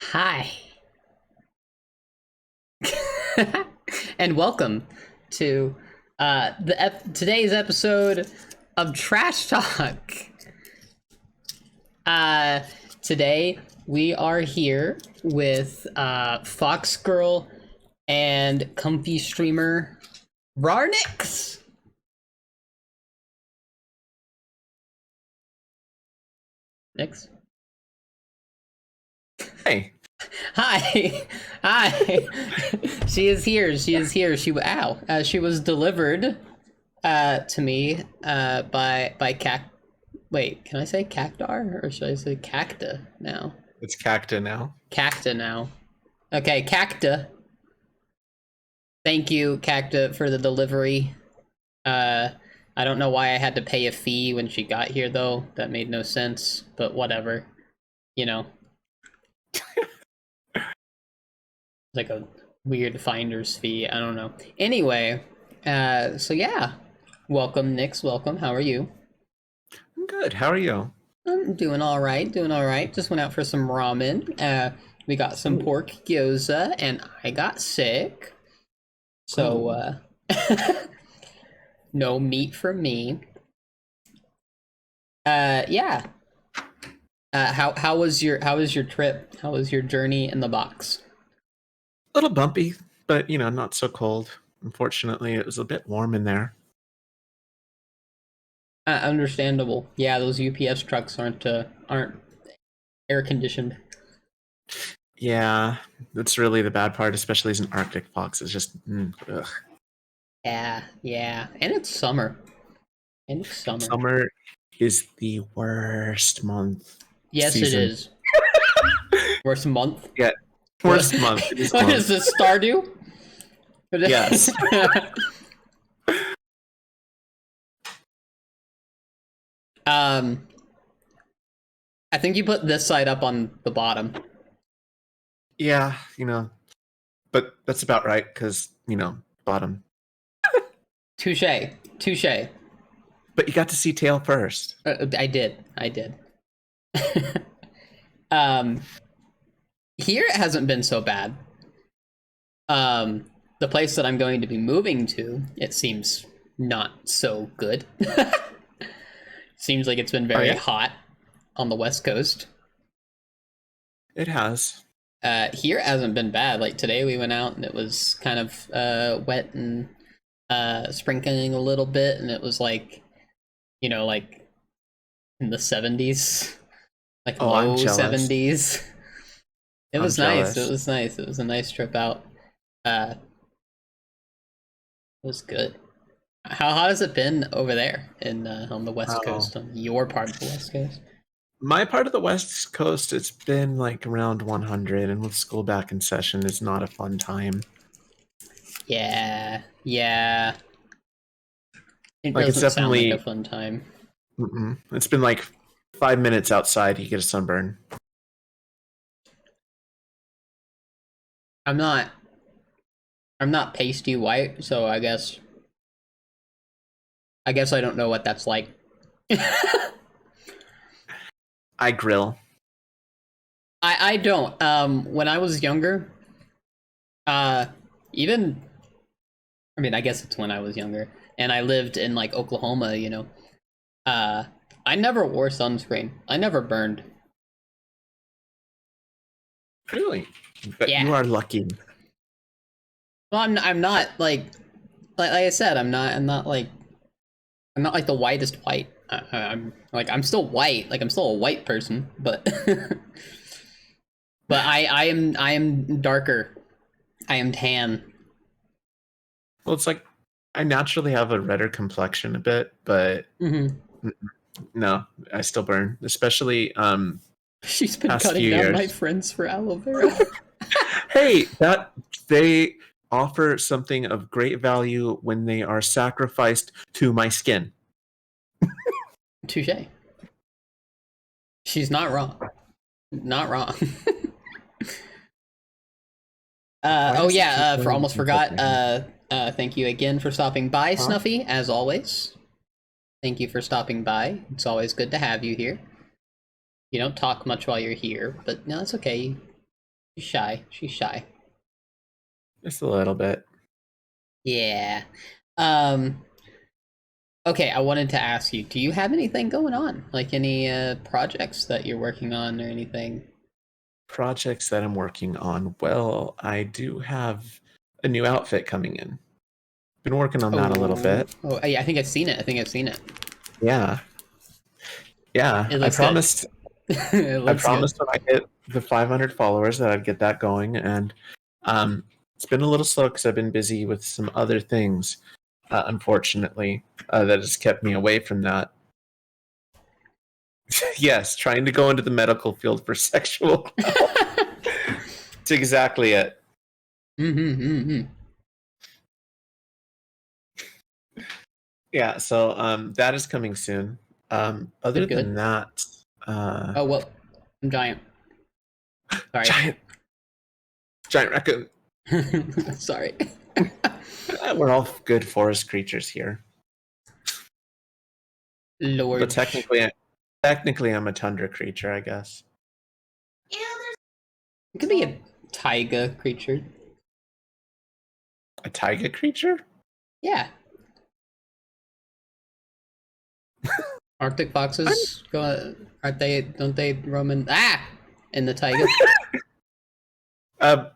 Hi, and welcome to today's episode of Trash Talk. Today we are here with Fox Girl and comfy streamer RawrNyx. Nyx. Hey. Hi, hi. She is here. She is here. She was delivered to me by Wait, can I say cactar or should I say cacta now? It's Cacta now. Cacta now. Okay, cacta. Thank you, cacta, for the delivery. I don't know why I had to pay a fee when she got here though. That made no sense, but whatever. You know. Like a weird finder's fee. I don't know. Anyway, so yeah. Welcome, Nyx. Welcome. How are you? I'm good. How are you? I'm doing all right. Doing all right. Just went out for some ramen. We got some pork gyoza, and I got sick. So, no meat for me. Yeah. How was your trip? How was your journey in the box? A little bumpy, but not so cold. Unfortunately, it was a bit warm in there. Understandable. Yeah, those UPS trucks aren't air conditioned. Yeah, that's really the bad part, especially as an Arctic fox. It's just, ugh. Yeah, and it's summer. Summer is the worst month. Yes, Season. it is. Worst month. Yeah, worst month. What is this, Stardew? Yes. I think you put this side up on the bottom. Yeah, but that's about right because bottom. Touche. But you got to see tail first. I did. Here it hasn't been so bad. The place that I'm going to be moving to, it seems not so good. Seems like it's been very hot on the West Coast. It has. Here it hasn't been bad. Like today we went out and it was kind of wet and sprinkling a little bit, and it was like, like in the 70s, like low 70s. It was nice. It was nice. It was a nice trip out. It was good. How hot has it been over there in on the West Coast, on your part of the West Coast? My part of the West Coast, it's been like around 100, and with school back in session, it's not a fun time. Yeah. It like, doesn't it's definitely sound like a fun time. It's been like 5 minutes outside, you get a sunburn. I'm not pasty white, so I guess I don't know what that's like. I grill. I don't. When I was younger, even, I mean, I guess it's when I was younger, and I lived in like Oklahoma, I never wore sunscreen. I never burned. Really? But Yeah. you are lucky. Well, I'm not like I said, I'm not like the whitest white. I'm still white. Like, I'm still a white person, but but I am darker. I am tan. Well, it's like I naturally have a redder complexion a bit, but no, I still burn. Especially She's been cutting down my friends for aloe vera. Hey, that they offer something of great value when they are sacrificed to my skin. Touche. She's not wrong. Not wrong. For almost forgot. Thank you again for stopping by, Snuffy, as always. Thank you for stopping by. It's always good to have you here. You don't talk much while you're here, but no, it's okay. She's shy. She's shy. Just a little bit. Yeah. Okay, I wanted to ask you, do you have anything going on? Like any projects that you're working on or anything? Projects that I'm working on. Well, I do have a new outfit coming in. Been working on that a little Oh, bit. oh, yeah, I think I've seen it. I think I've seen it. Yeah. Yeah. It I looks good. promised It I looks good. promised when I hit the 500 followers that I'd get that going, and it's been a little slow because I've been busy with some other things, unfortunately, that has kept me away from that. Yes, trying to go into the medical field for sexual health. It's exactly it. Yeah, so that is coming soon. Other Good, than good. that, Oh, well, I'm giant. Sorry. giant raccoon. Sorry. We're all good forest creatures here. But Lord. technically, I'm a tundra creature, I guess. It could be a taiga creature. A taiga creature? Yeah. Arctic foxes go. Aren't they? Don't they roam in the taiga? Uh,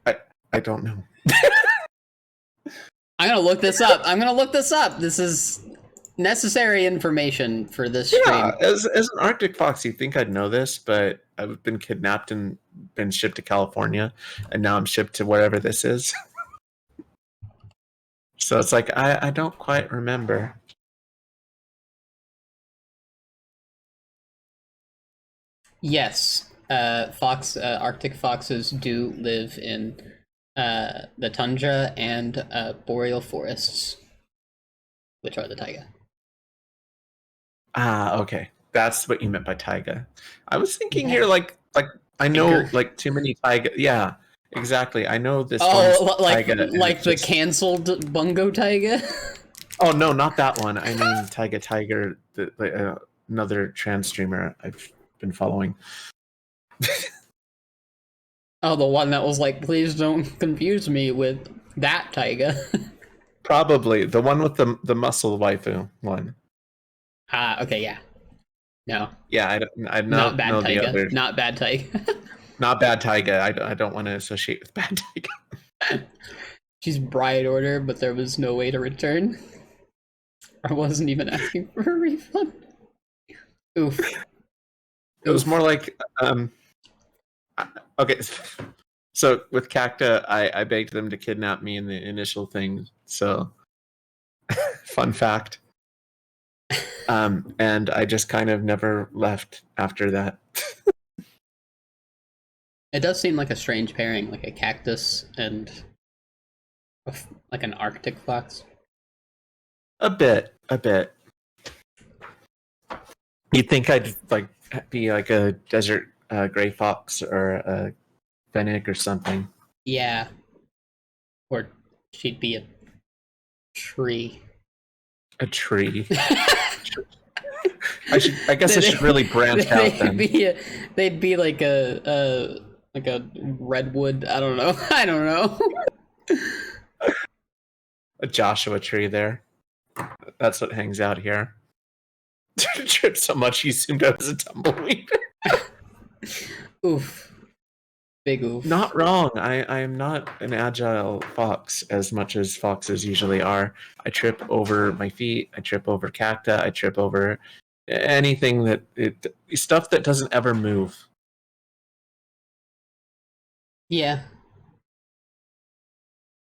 I don't know. I'm gonna look this up. I'm gonna look this up. This is necessary information for this Yeah, stream. as an Arctic fox, you'd think I'd know this, but I've been kidnapped and been shipped to California, and now I'm shipped to wherever this is. So it's like I don't quite remember. Yes, Arctic foxes do live in the tundra and boreal forests, which are the taiga. Ah, okay. That's what you meant by taiga. I was thinking Yeah. here like I know Tiger. like too many taiga. Yeah, exactly. I know this one's Oh, taiga and like it's the just canceled bungo taiga. Oh no, not that one. I mean Taiga Tiger, another trans streamer I've been following. Oh, the one that was like, please don't confuse me with that taiga. Probably the one with the muscle waifu one. Okay, yeah. No, Yeah, I not don't bad know the taiga. other. Not bad taiga. Not bad Taiga. I don't want to associate with bad Taiga. She's Bride Order, but there was no way to return. I wasn't even asking for a refund. Oof. It was Oof. more like okay. So with Cacta, I begged them to kidnap me in the initial thing. So fun fact. And I just kind of never left after that. It does seem like a strange pairing, like a cactus and like an Arctic fox. A bit. You'd think I'd like be like a desert gray fox or a fennec or something. Yeah. Or she'd be a tree. A tree. I guess I should really branch out then. They'd be like a redwood. I don't know. I don't know. A Joshua tree there. That's what hangs out here. Tripped so much he assumed I was a tumbleweed. Oof. Big oof. Not wrong. I am not an agile fox as much as foxes usually are. I trip over my feet. I trip over cacti. I trip over anything stuff that doesn't ever move. Yeah.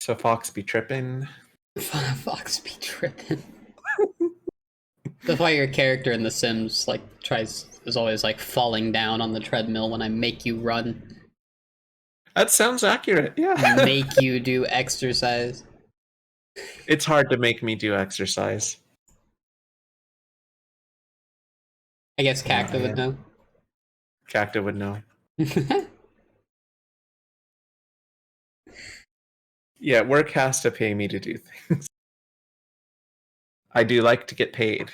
So fox be tripping. Fox be tripping. That's why your character in The Sims is always like falling down on the treadmill when I make you run. That sounds accurate. Yeah. Make you do exercise. It's hard to make me do exercise. I guess Cacta would know. Cacta would know. Yeah, work has to pay me to do things. I do like to get paid.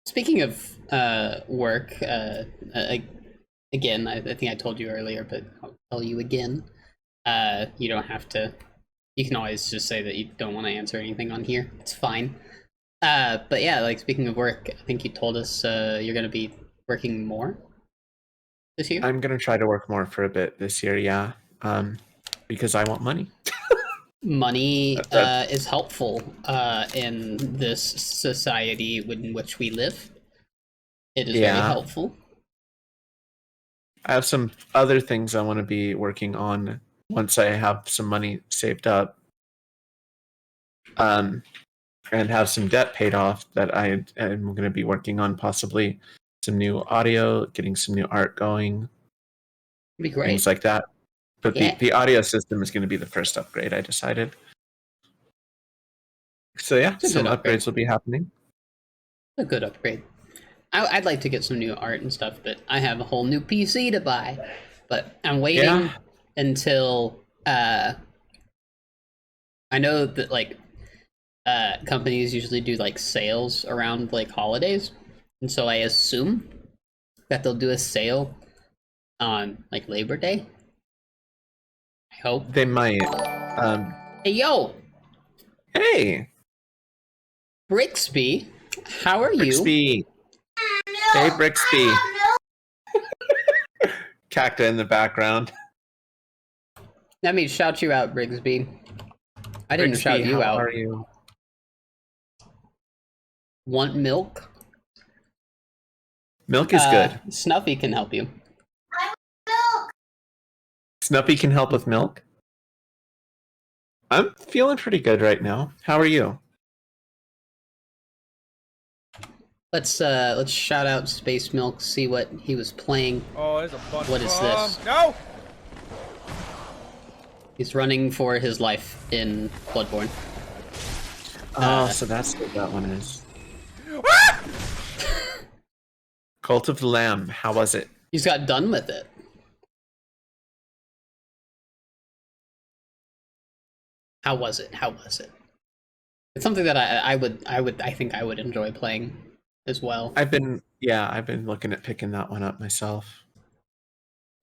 Speaking of work, I again, I think I told you earlier, but I'll tell you again. You don't have to. You can always just say that you don't want to answer anything on here. It's fine. But yeah, like speaking of work, I think you told us you're gonna be working more this year. I'm gonna try to work more for a bit this year, yeah. Because I want money. Money That- is helpful in this society in which we live. It is very Yeah. helpful. I have some other things I want to be working on once I have some money saved up. And have some debt paid off that I am going to be working on, possibly some new audio, getting some new art going, It'd be great. things like that. But Yeah. the audio system is going to be the first upgrade, I decided. So yeah, It's a some good upgrade. upgrades will be happening. A good upgrade. I'd like to get some new art and stuff, but I have a whole new PC to buy. But I'm waiting Yeah. until I know that like companies usually do like sales around like holidays, and so I assume that they'll do a sale on like Labor Day. I hope. They might. Hey yo, Hey, Brixby, how are you? Brixby. Hey, Brixby. Cacta in the background. Let me shout you out, Brigsby. I didn't Brixby, shout you how out. are you? Want milk? Milk is good. Snuffy can help you. Snuppy can help with milk. I'm feeling pretty good right now. How are you? Let's shout out Space Milk, see what he was playing. Oh, there's a bunch. What is this? No! He's running for his life in Bloodborne. Oh, so that's what that one is. Cult of the Lamb. How was it? He's got done with it. How was it? How was it? It's something that I think I would enjoy playing as well. I've been looking at picking that one up myself.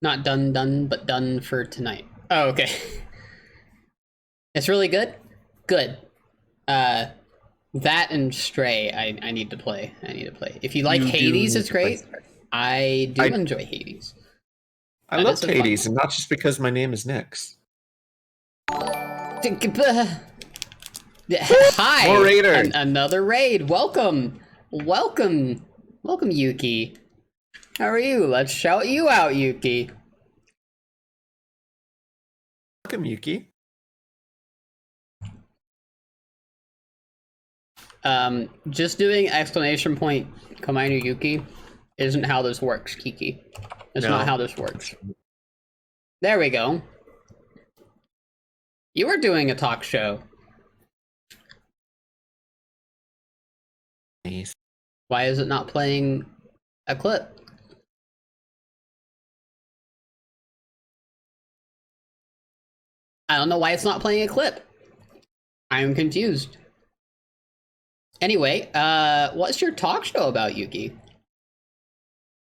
Not done, but done for tonight. Oh, okay. It's really good. Good. That and Stray, I need to play. If you like You do Hades, need it's to play great. Stray. I do enjoy Hades. I That love is a fun Hades, and not just because my name is Nyx. Hi! More raider. Another raid. Welcome, Yuki. How are you? Let's shout you out, Yuki. Welcome, Yuki. Just doing exclamation point Komainu Yuki isn't how this works, Kiki. It's not how this works. There we go. You were doing a talk show. Nice. Why is it not playing a clip? I don't know why it's not playing a clip. I'm confused. Anyway, what's your talk show about, Yuki?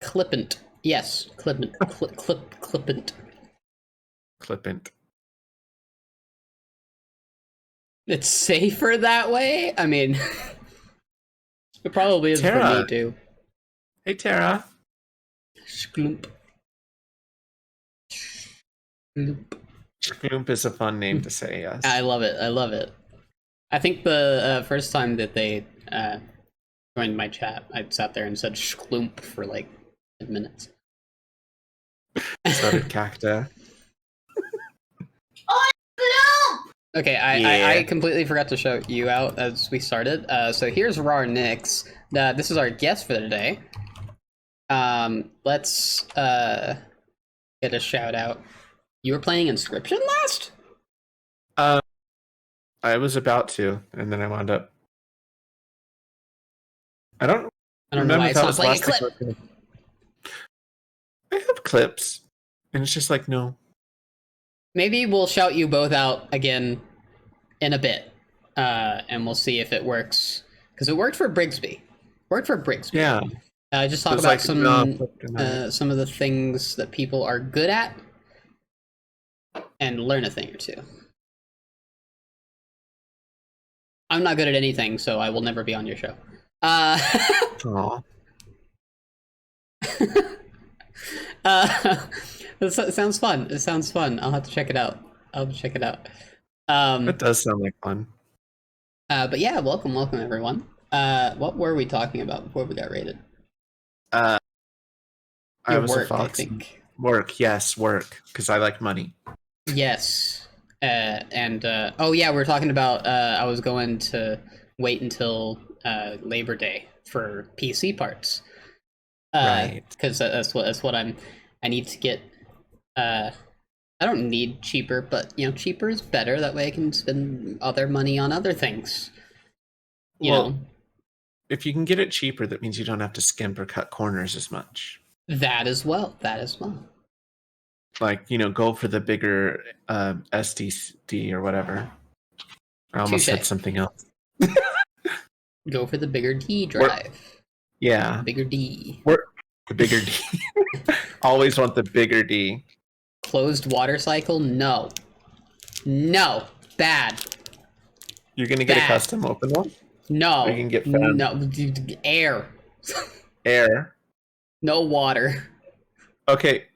Clippant. Yes, clippant. Clippant. Clippant. It's safer that way? I mean, it probably is for Tara. me too. Hey, Tara. Skloomp. Skloomp. Gloomp is a fun name to say, yes. I love it. I love it. I think the first time that they joined my chat, I sat there and said "shkloomp" for like 10 minutes. So did Cacta. Okay, I completely forgot to show you out as we started. So here's RawrNyx. This is our guest for the day. Let's get a shout out. You were playing Inscription last? I was about to, and then I wound up. I don't know why it's if that not was playing a last week clip. or- I have clips, and it's just like, no. Maybe we'll shout you both out again in a bit, and we'll see if it works. Because it worked for Brigsby. Yeah. Just talk It's about like no, kryptonite. some of the things that people are good at, and learn a thing or two. I'm not good at anything, so I will never be on your show. Uh, Aw. uh, it sounds fun. It sounds fun. I'll have to check it out. I'll check it out. It does sound like fun. But yeah, welcome everyone. What were we talking about before we got raided? I Your was work, a I fox. think. Work, yes, work, because I like money. Yes. Oh yeah, we were talking about I was going to wait until Labor Day for PC parts. Right. Because that's what I need to get. I don't need cheaper, but cheaper is better. That way I can spend other money on other things. Well, if you can get it cheaper, that means you don't have to skimp or cut corners as much. That as well. That as well. Like, go for the bigger SDD or whatever. I almost Touche. said something else. Go for the bigger D drive. Yeah. Bigger D. The bigger D. Always want the bigger D. Closed water cycle? No. No. Bad. You're going to get a custom open one? No. Or you can get fan. No. Air. Air. No water. Okay.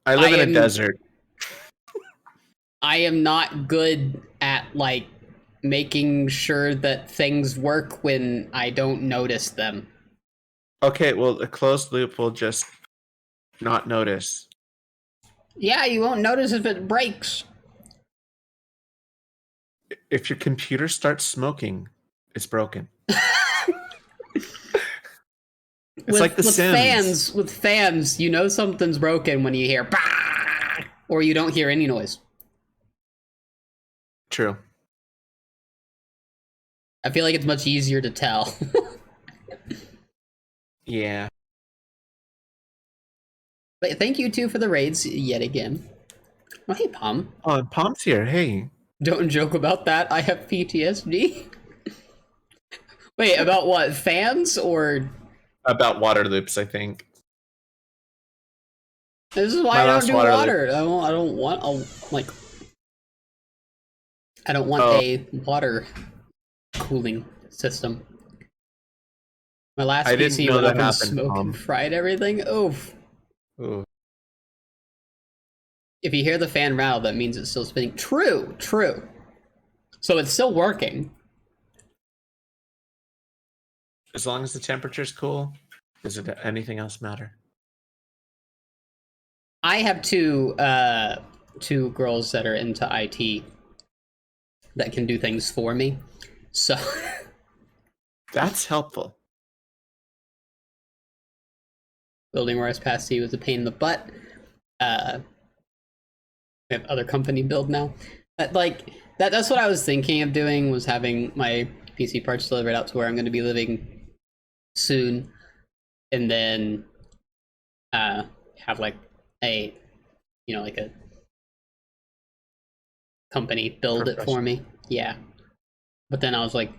I live in a desert. I am not good at, making sure that things work when I don't notice them. Okay, well, a closed loop will just not notice. Yeah, you won't notice if it breaks. If your computer starts smoking, it's broken. It's like The Sims. With fans, you know something's broken when you hear bah! Or you don't hear any noise. True. I feel like it's much easier to tell. Yeah. But thank you too for the raids yet again. Oh, hey, Pom. Oh, Pom's here. Hey. Don't joke about that. I have PTSD. Wait, about what? Fans or about water loops, I think. This is why I don't do water. I don't want a water cooling system. My last PC went up in smoke and fried everything. Oof. Ooh. If you hear the fan rattle, that means it's still spinning. True. So it's still working. As long as the temperature's cool, does it anything else matter? I have two girls that are into IT that can do things for me. So that's helpful. Building Wars Past C was a pain in the butt. We have other company build now. That's what I was thinking of doing, was having my PC parts delivered out to where I'm going to be living soon, and then have a company build it for me. Yeah. But then I was like,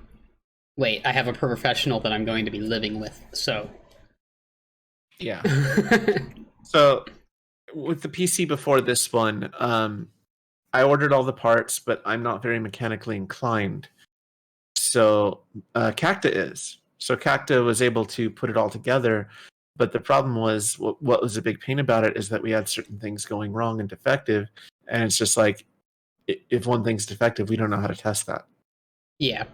wait, I have a professional that I'm going to be living with, so yeah. So with the PC before this one, I ordered all the parts, but I'm not very mechanically inclined. So Cacta is. So Cacta was able to put it all together, but the problem was, what was a big pain about it is that we had certain things going wrong and defective, and it's just like, if one thing's defective, we don't know how to test that. Yeah.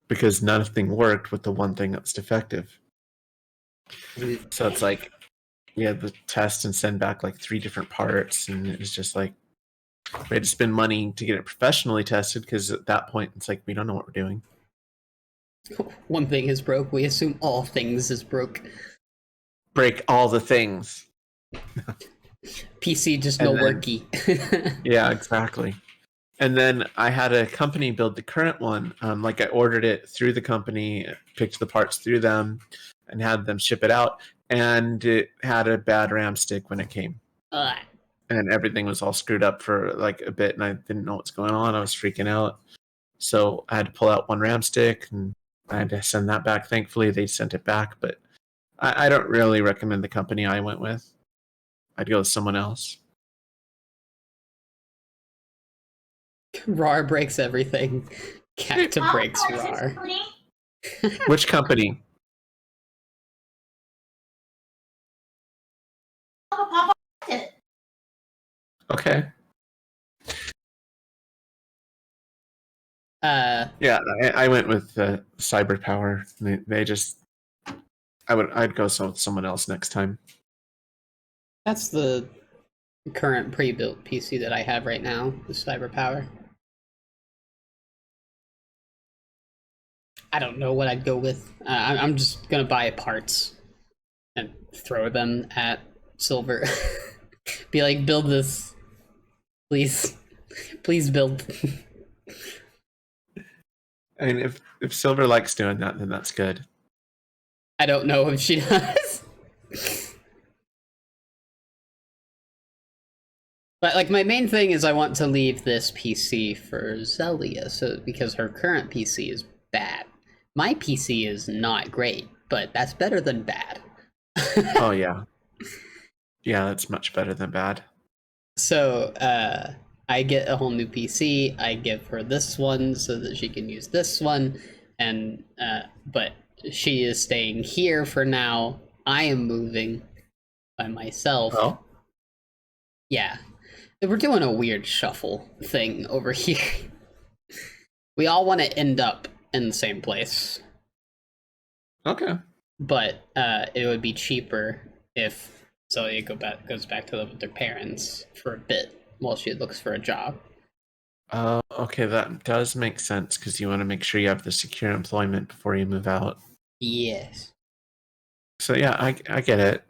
Because nothing worked with the one thing that's defective. So it's like, we had to test and send back 3 different parts, and it was just like, we had to spend money to get it professionally tested, because at that point, it's like, we don't know what we're doing. One thing is broke, we assume all things is broke. Break all the things. PC just no worky. Yeah, exactly. And then I had a company build the current one. I ordered it through the company, picked the parts through them, and had them ship it out. And it had a bad RAM stick when it came. And everything was all screwed up for a bit, and I didn't know what's going on. I was freaking out. So I had to pull out one RAM stick, and I had to send that back. Thankfully, they sent it back, but I don't really recommend the company I went with. I'd go with someone else. RAR breaks everything. Cacta breaks RAR. Which company? Okay. Yeah, I went with Cyber Power. They just. I'd go with someone else next time. That's the current pre-built PC that I have right now, the Cyber Power. I don't know what I'd go with. I'm just gonna buy parts and throw them at Silver. Be like, build this, please, please build. I mean, if Silver likes doing that, then that's good. I don't know if she does. But like my main thing is I want to leave this PC for Zelia, so because her current PC is bad. My PC is not great, but that's better than bad. Oh yeah. Yeah, that's much better than bad. So I get a whole new PC. I give her this one so that she can use this one, and but she is staying here for now. I am moving by myself. Oh. Yeah, we're doing a weird shuffle thing over here. We all want to end up in the same place. Okay. But it would be cheaper if Zelia goes back to live with their parents for a bit while she looks for a job. Okay, that does make sense because you want to make sure you have the secure employment before you move out. Yes. So yeah, I get it.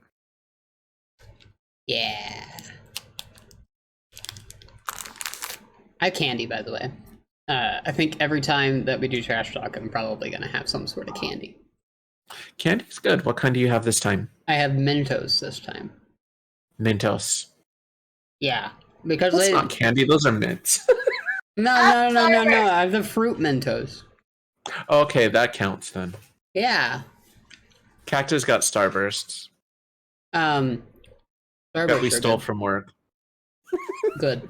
Yeah. I have candy, by the way. I think every time that we do trash talk, I'm probably gonna have some sort of candy. Candy's good. What kind do you have this time? I have Mentos this time. Mentos. Yeah, because That's not candy. Those are mints. No. I have the fruit Mentos. Okay, that counts then. Yeah. Cactus got Starbursts Starbursts that we are stole good. from work. Good.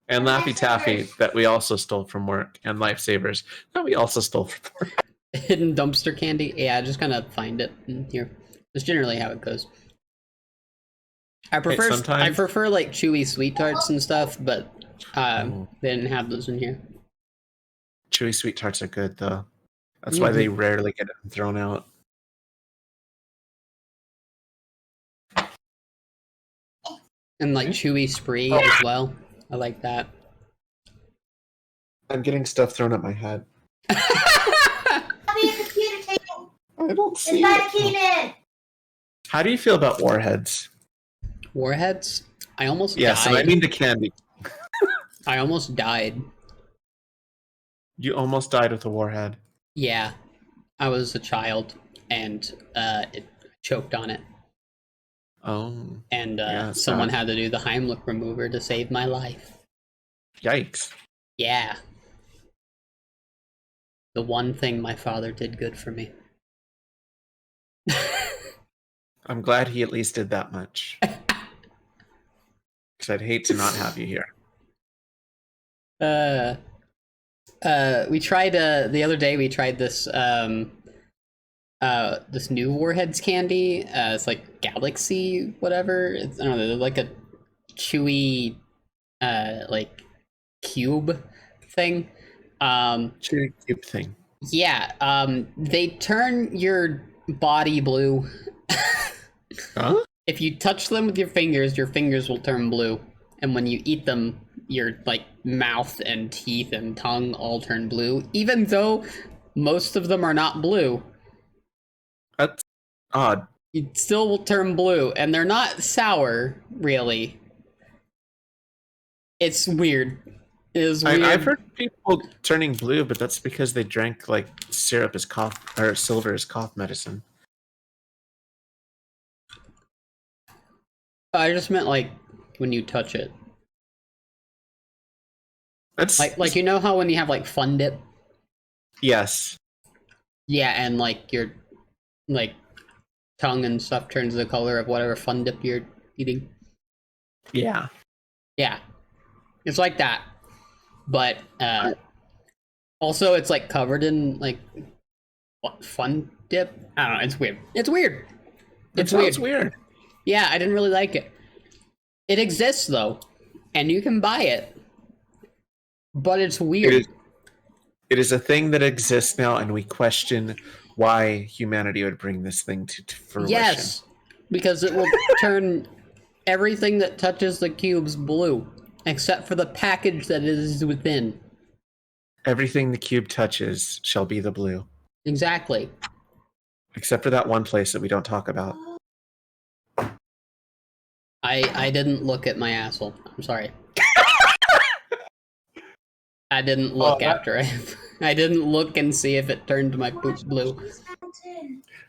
And Laffy Taffy that we also stole from work. And Lifesavers that we also stole from work. Hidden dumpster candy. Yeah, I just kind of find it in here. That's generally how it goes. I prefer like chewy sweet tarts and stuff, but they didn't have those in here. Chewy sweet tarts are good though. That's why they rarely get thrown out. And like chewy spree as well. I like that. I'm getting stuff thrown at my head. I don't see it. How do you feel about warheads? Warheads? I almost died. Yes, and I mean the candy. I almost died. You almost died with a warhead. Yeah. I was a child and it choked on it. Oh. And someone had to do the Heimlich remover to save my life. Yikes. Yeah. The one thing my father did good for me. I'm glad he at least did that much. Because I'd hate to not have you here. We tried the other day. We tried this this new Warheads candy. It's like Galaxy whatever. I don't know. They're like a chewy, like cube thing. Chewy cube thing. Yeah. They turn your body blue. Huh? If you touch them with your fingers will turn blue, and when you eat them, your like mouth and teeth and tongue all turn blue, even though most of them are not blue. That's odd. You still will turn blue, and they're not sour, really. It's weird. It is weird. I've heard people turning blue, but that's because they drank like syrup as cough or silver as cough medicine. I just meant like when you touch it. That's like you know how when you have like Fun Dip? Yes. Yeah, and like your like tongue and stuff turns the color of whatever fun dip you're eating. Yeah. Yeah, it's like that, but also it's like covered in like what, fun dip. I don't know. It's weird. It's weird. It sounds weird. Yeah, I didn't really like it. It exists though, and you can buy it, but it's weird. It is a thing that exists now, and we question why humanity would bring this thing to fruition. Yes, because it will turn everything that touches the cubes blue, except for the package that it is within. Everything the cube touches shall be the blue. Exactly. Except for that one place that we don't talk about. I didn't look at my asshole. I'm sorry. I didn't look after it. I didn't look and see if it turned my poop blue.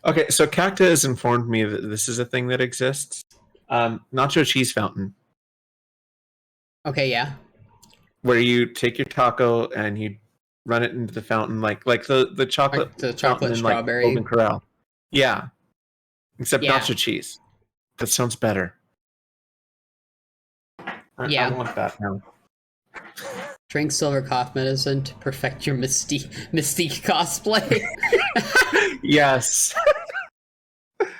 Okay, so Cacta has informed me that this is a thing that exists. Nacho cheese fountain. Okay, yeah. Where you take your taco and you run it into the fountain, like the chocolate, Like the chocolate fountain strawberry. in like Golden Corral. Yeah, except Yeah. nacho cheese. That sounds better. Yeah. I want that now. Drink silver cough medicine to perfect your mystique cosplay. Yes.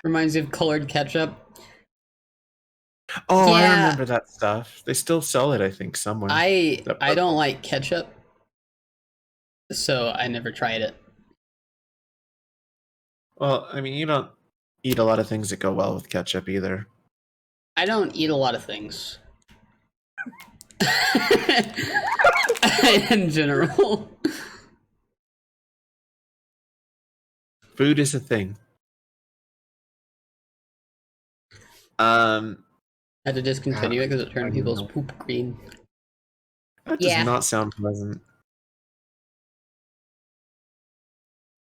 Reminds you of colored ketchup. Oh, Yeah. I remember that stuff. They still sell it, I think, somewhere. I don't like ketchup, so I never tried it. Well, I mean, you don't eat a lot of things that go well with ketchup either. I don't eat a lot of things. In general. Food is a thing. I had to discontinue it because it turned people's poop green. That does not sound pleasant.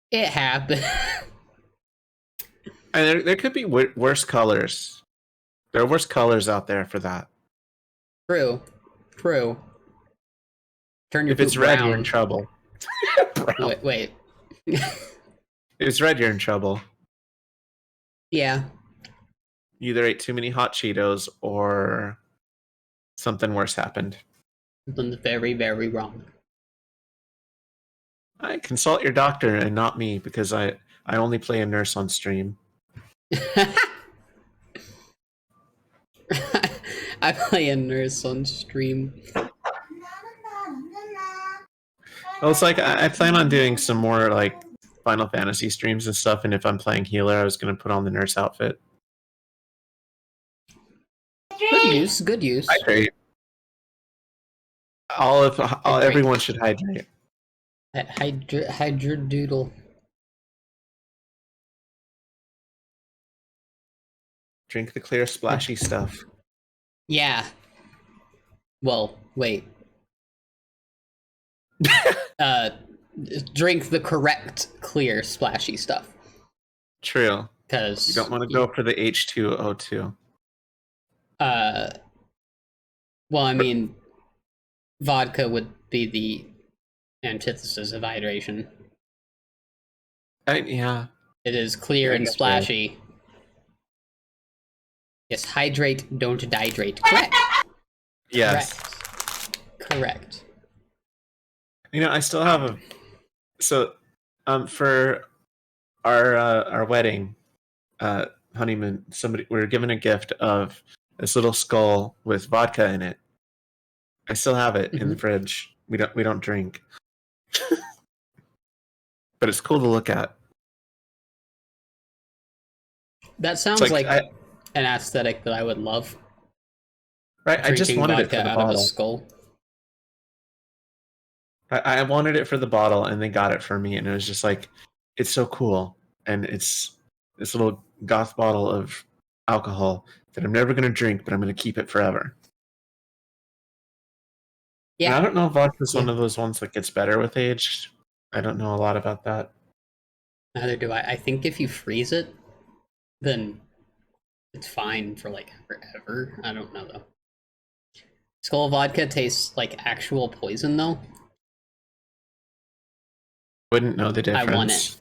It happened. And there could be worse colors. There are worse colors out there for that. True. Turn your if it's poop red, brown. you're in trouble. Wait. If it's red, you're in trouble. Yeah. You either ate too many hot Cheetos or something worse happened. Something very, very wrong. I consult your doctor and not me because I only play a nurse on stream. I play a nurse on stream. Well, it's like I plan on doing some more like Final Fantasy streams and stuff, and if I'm playing healer, I was going to put on the nurse outfit. Good use. Hydrate. Everyone should hydrate. Hydradoodle. Drink the clear, splashy stuff. Yeah. Well, wait. Drink the correct, clear, splashy stuff. True. Because you don't want to go for the H2O2. Well, I mean, vodka would be the antithesis of hydration. Yeah. It is clear and splashy. Right. Yes, hydrate, don't dehydrate. Correct. Yes. Correct. You know, I still have for our wedding, honeymoon, we were given a gift of this little skull with vodka in it. I still have it in the fridge. We don't drink. But it's cool to look at. That sounds like an aesthetic that I would love. Right, I just wanted it for the bottle. Out of a skull. I wanted it for the bottle, and they got it for me, and it was just like, it's so cool, and it's this little goth bottle of alcohol that I'm never going to drink, but I'm going to keep it forever. Yeah, and I don't know if vodka's one of those ones that gets better with age. I don't know a lot about that. Neither do I. I think if you freeze it, then it's fine for like forever. I don't know though. Skull vodka tastes like actual poison though. Wouldn't know the difference. I want it.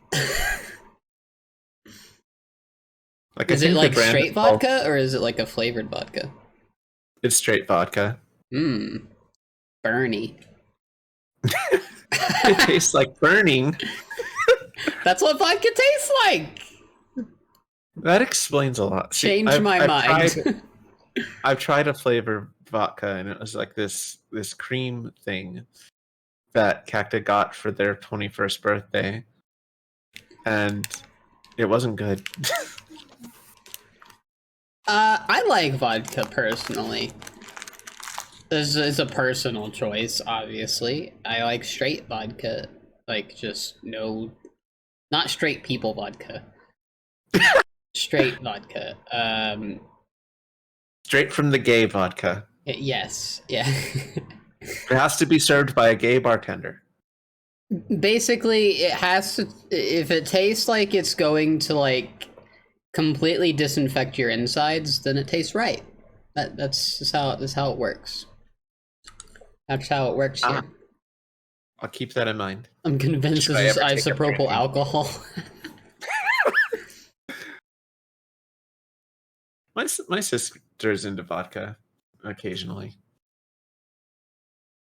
Like I Is it think the like brand is straight called, vodka or is it like a flavored vodka? it's straight vodka. Mmm, Bernie. It tastes like burning. That's what vodka tastes like. That explains a lot. See, Change my mind. I've tried a flavor vodka, and it was like this cream thing that Cacta got for their 21st birthday, and it wasn't good. I like vodka personally. This is a personal choice, obviously. I like straight vodka, like just not straight people vodka. Straight vodka. Straight from the gay vodka. Yes, yeah. It has to be served by a gay bartender. Basically, it has to. If it tastes like it's going to like completely disinfect your insides, then it tastes right. That's how it works. That's how it works here. I'll keep that in mind. I'm convinced Should I this is ever take a isopropyl brandy? alcohol. My sister's into vodka occasionally.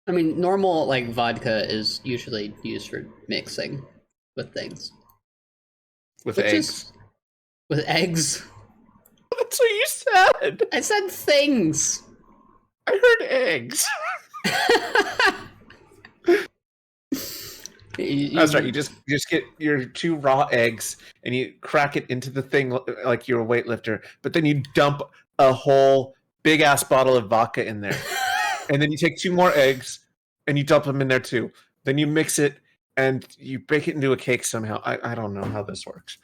I mean, normal like vodka is usually used for mixing with things. With Which eggs. is with eggs. That's what you said. I said things. I heard eggs. That's right. You just get your 2 raw eggs and you crack it into the thing like you're a weightlifter, but then you dump a whole big ass bottle of vodka in there, and then you take 2 more eggs and you dump them in there too. Then you mix it and you bake it into a cake somehow. I don't know how this works.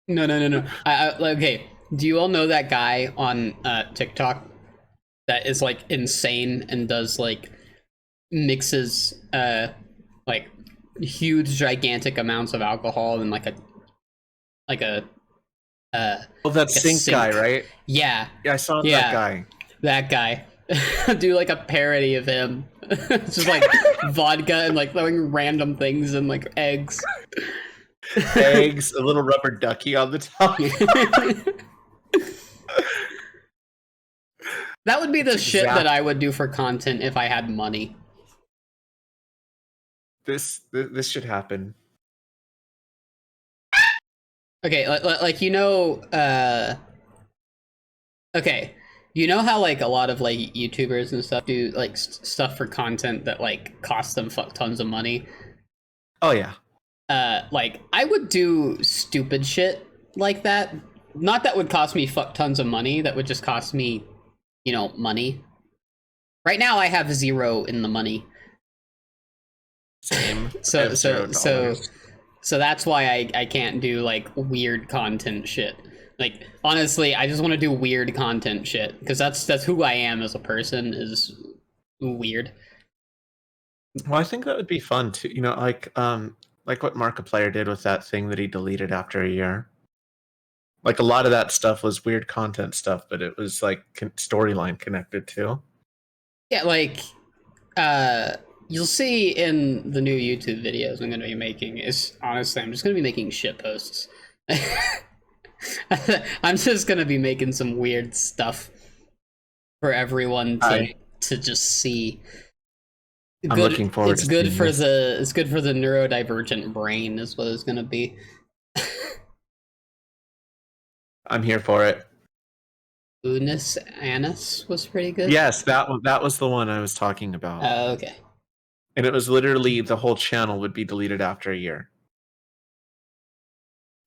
No. Okay. Do you all know that guy on TikTok that is like insane and does like mixes like huge gigantic amounts of alcohol and like a Oh, that like a sink guy, right? Yeah, Yeah, I saw Yeah. that guy. that guy. Do like a parody of him. It's just like vodka and like throwing random things and like eggs. Eggs, a little rubber ducky on the top. That would be the That's shit exact- that I would do for content if I had money. This should happen. Okay, like okay, you know how like a lot of like YouTubers and stuff do like stuff for content that like costs them fuck tons of money. Oh yeah. Like I would do stupid shit like that. Not that would cost me fuck tons of money. That would just cost me, money. Right now, I have 0 in the money. Same. So I have $0. that's why I can't do like weird content shit. Like honestly, I just want to do weird content shit because that's who I am as a person, is weird. Well, I think that would be fun too. Like what Markiplier did with that thing that he deleted after a year. Like a lot of that stuff was weird content stuff, but it was like storyline connected too. Yeah, like you'll see in the new YouTube videos I'm going to be making is honestly I'm just going to be making shit posts. I'm just going to be making some weird stuff for everyone to just see. I'm looking forward. It's good for the neurodivergent brain is what it's going to be. I'm here for it. Unis Annis was pretty good. Yes, that was the one I was talking about. Okay. And it was literally the whole channel would be deleted after a year.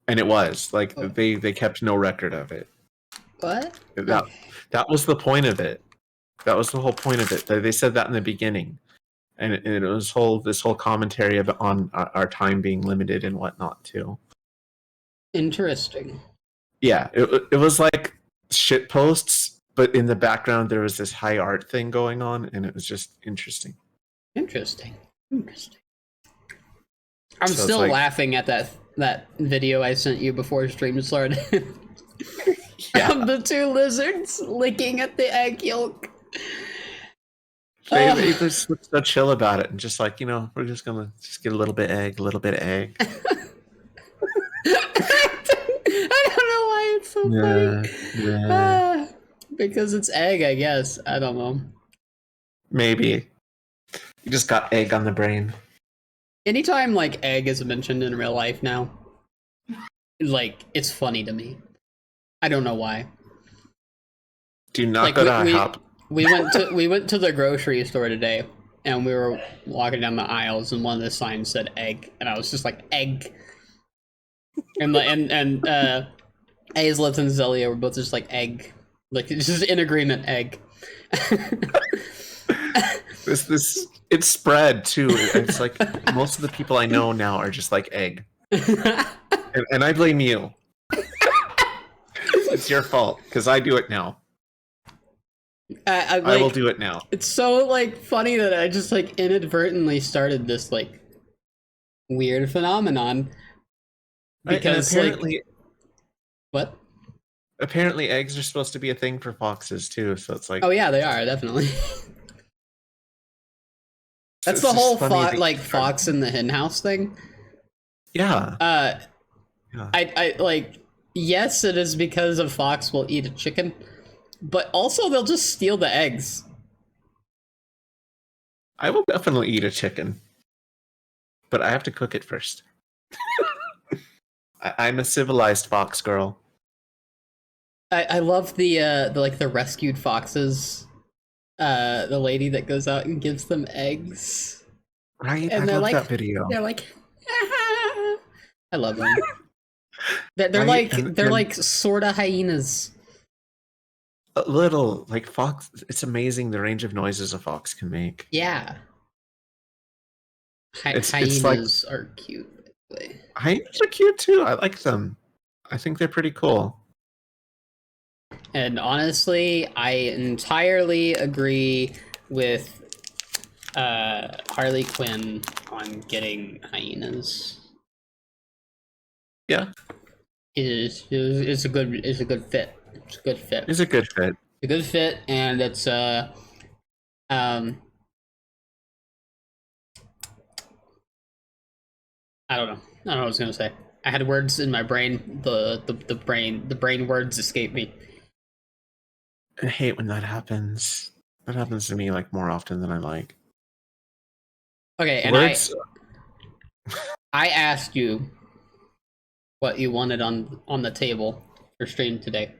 And it was like they kept no record of it. What? That was the point of it. That was the whole point of it. They said that in the beginning, and it was this whole commentary on our time being limited and whatnot too. Interesting. Yeah, it was like shit posts, but in the background there was this high art thing going on, and it was just interesting. Interesting. I'm still laughing at that video I sent you before stream started. Yeah. Of the 2 lizards licking at the egg yolk. They just look so chill about it and just like, we're just gonna get a little bit egg, a little bit egg. I don't know why it's so Yeah, funny. yeah. Because it's egg, I guess. I don't know. Maybe. You just got egg on the brain. Anytime like egg is mentioned in real life now, like it's funny to me. I don't know why. Do not Like go to IHOP. we went to the grocery store today, and we were walking down the aisles, and one of the signs said egg, and I was just like egg, and Aizlet and Zelia were both just like egg, like it's just in agreement egg. This it's spread too. It's like most of the people I know now are just like egg, and I blame you. It's your fault because I do it now. Like, I will do it now. It's so like funny that I just like inadvertently started this like weird phenomenon because apparently, like what? Apparently, eggs are supposed to be a thing for foxes too. So it's like, Oh yeah, they are definitely. That's it's the whole funny fox in the henhouse thing. Yeah. Yeah. I like yes, it is because a fox will eat a chicken, but also they'll just steal the eggs. I will definitely eat a chicken, but I have to cook it first. I'm a civilized fox girl. I love the like the rescued foxes. The lady that goes out and gives them eggs. Right? And I love that video. they're like, ah. I love them. They're Right? they're like sorta hyenas. A little like fox. It's amazing the range of noises a fox can make. Yeah, It's like hyenas are cute. hyenas are cute too. I like them. I think they're pretty cool. And honestly, I entirely agree with Harley Quinn on getting hyenas. Yeah, It's a good fit. It's a good fit. it's a good fit. It's a good fit, and it's I don't know. I don't know what I was gonna say. I had words in my brain. The brain words escaped me. I hate when that happens. That happens to me like more often than I like. Okay, and Words. I asked you what you wanted on the table for stream today,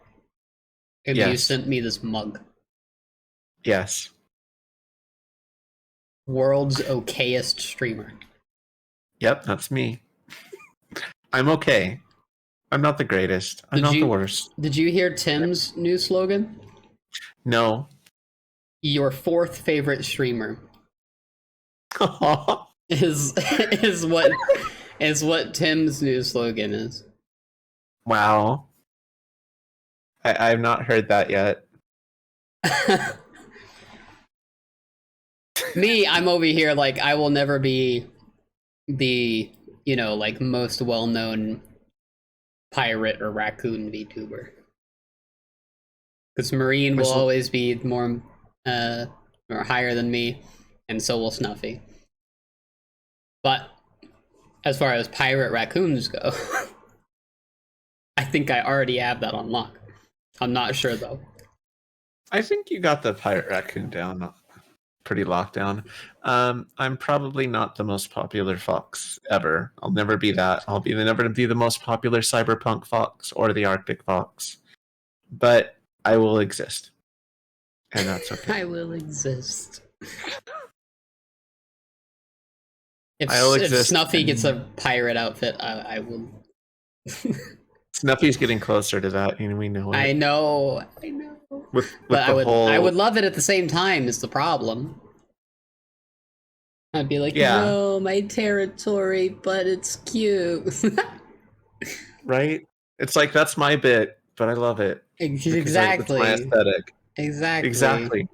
and you Yes. sent me this mug. Yes. World's okayest streamer. Yep, that's me. I'm okay. I'm not the greatest. I'm not the worst. Did you hear Tim's new slogan? No. Your fourth favorite streamer is what Tim's new slogan is. Wow. I've not heard that yet. Me, I'm over here like I will never be the, you know, like most well-known pirate or raccoon VTuber. Because Marine will always be more or higher than me, and so will Snuffy. But as far as pirate raccoons go, I think I already have that on lock. I'm not sure though. I think you got the pirate raccoon down pretty locked down. I'm probably not the most popular fox ever. I'll never be that. I'll never be the most popular cyberpunk fox or the Arctic fox. But I will exist. And that's okay. I will exist. If Snuffy gets a pirate outfit, I will. Snuffy's getting closer to that, and we know it. I know. But I would love it at the same time. Is the problem? I'd be like, no, my territory, but it's cute. Right? It's like that's my bit, but I love it. Exactly. It's my aesthetic. Exactly.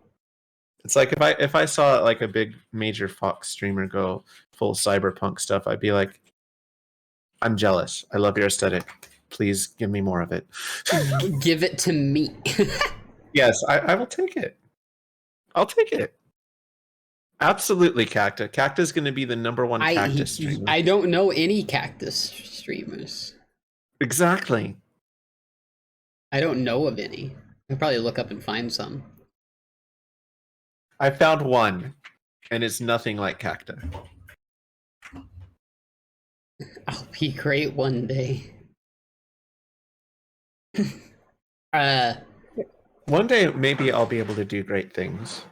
It's like if I saw like a big major fox streamer go full cyberpunk stuff, I'd be like, I'm jealous. I love your aesthetic. Please give me more of it. Give it to me. Yes, I will take it. I'll take it. Absolutely, Cacta. Cacta's going to be the #1 cactus streamer. I don't know any cactus streamers. Exactly. I don't know of any. I could probably look up and find some. I found one, and it's nothing like Cacta. I'll be great one day. uh, One day, maybe I'll be able to do great things.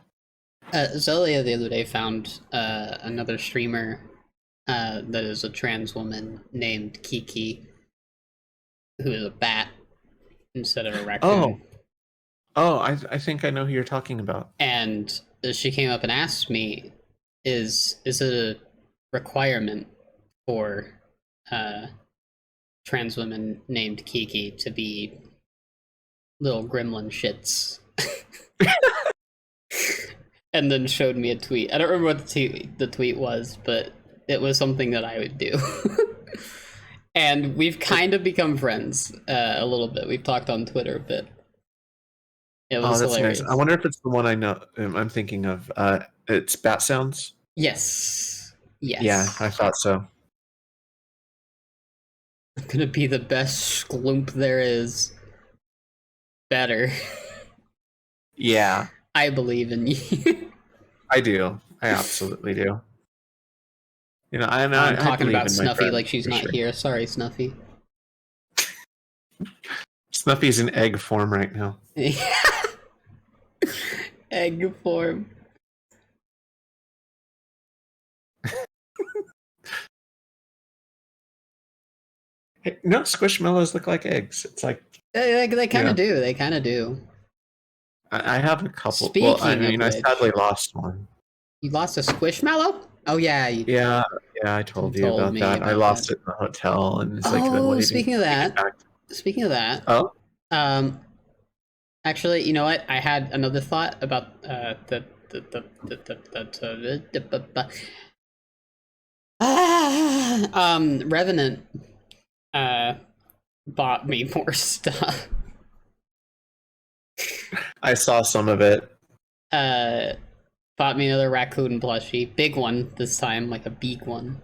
Zelia the other day found another streamer that is a trans woman named Kiki, who is a bat instead of a raccoon. I think I know who you're talking about. And she came up and asked me, "Is it a requirement for trans women named Kiki to be little gremlin shits?" And then showed me a tweet. I don't remember what the tweet was, but it was something that I would do. And we've kind of become friends a little bit. We've talked on Twitter a bit. It was That's hilarious. nice. I wonder if it's the one I know. I'm thinking of. It's Bat Sounds. Yes. Yes. Yeah, I thought so. I'm gonna be the best skloomp there is. Better. Yeah. I believe in you. I do. I absolutely do. You know, I'm I talking believe about in my Snuffy friends, like she's for not sure. here. Sorry, Snuffy. Snuffy's in egg form right now. Egg form. Hey, no, squishmallows look like eggs. It's like They kind of do. They kind of do. I have a couple. Speaking I mean, of I which, sadly lost one. you lost a squishmallow? Oh yeah, Yeah, I told you told about me that. I about lost that. it in the hotel, and it's like then Oh, waiting speaking of to get that, back. Oh, um, actually, you know what? I had another thought about Revenant bought me more stuff. I saw some of it. Bought me another raccoon plushie, big one this time, like a big one.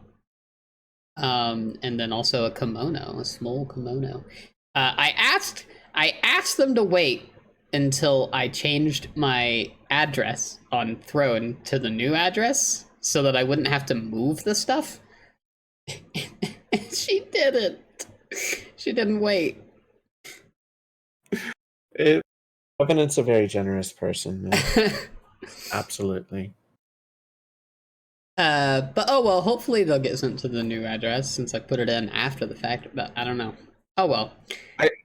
And then also a kimono, a small kimono. I asked them to wait until I changed my address on Throne to the new address so that I wouldn't have to move the stuff. She didn't. She didn't wait. Revenant's a very generous person. Absolutely. But oh well, hopefully they'll get sent to the new address since I put it in after the fact, but I don't know. Oh well.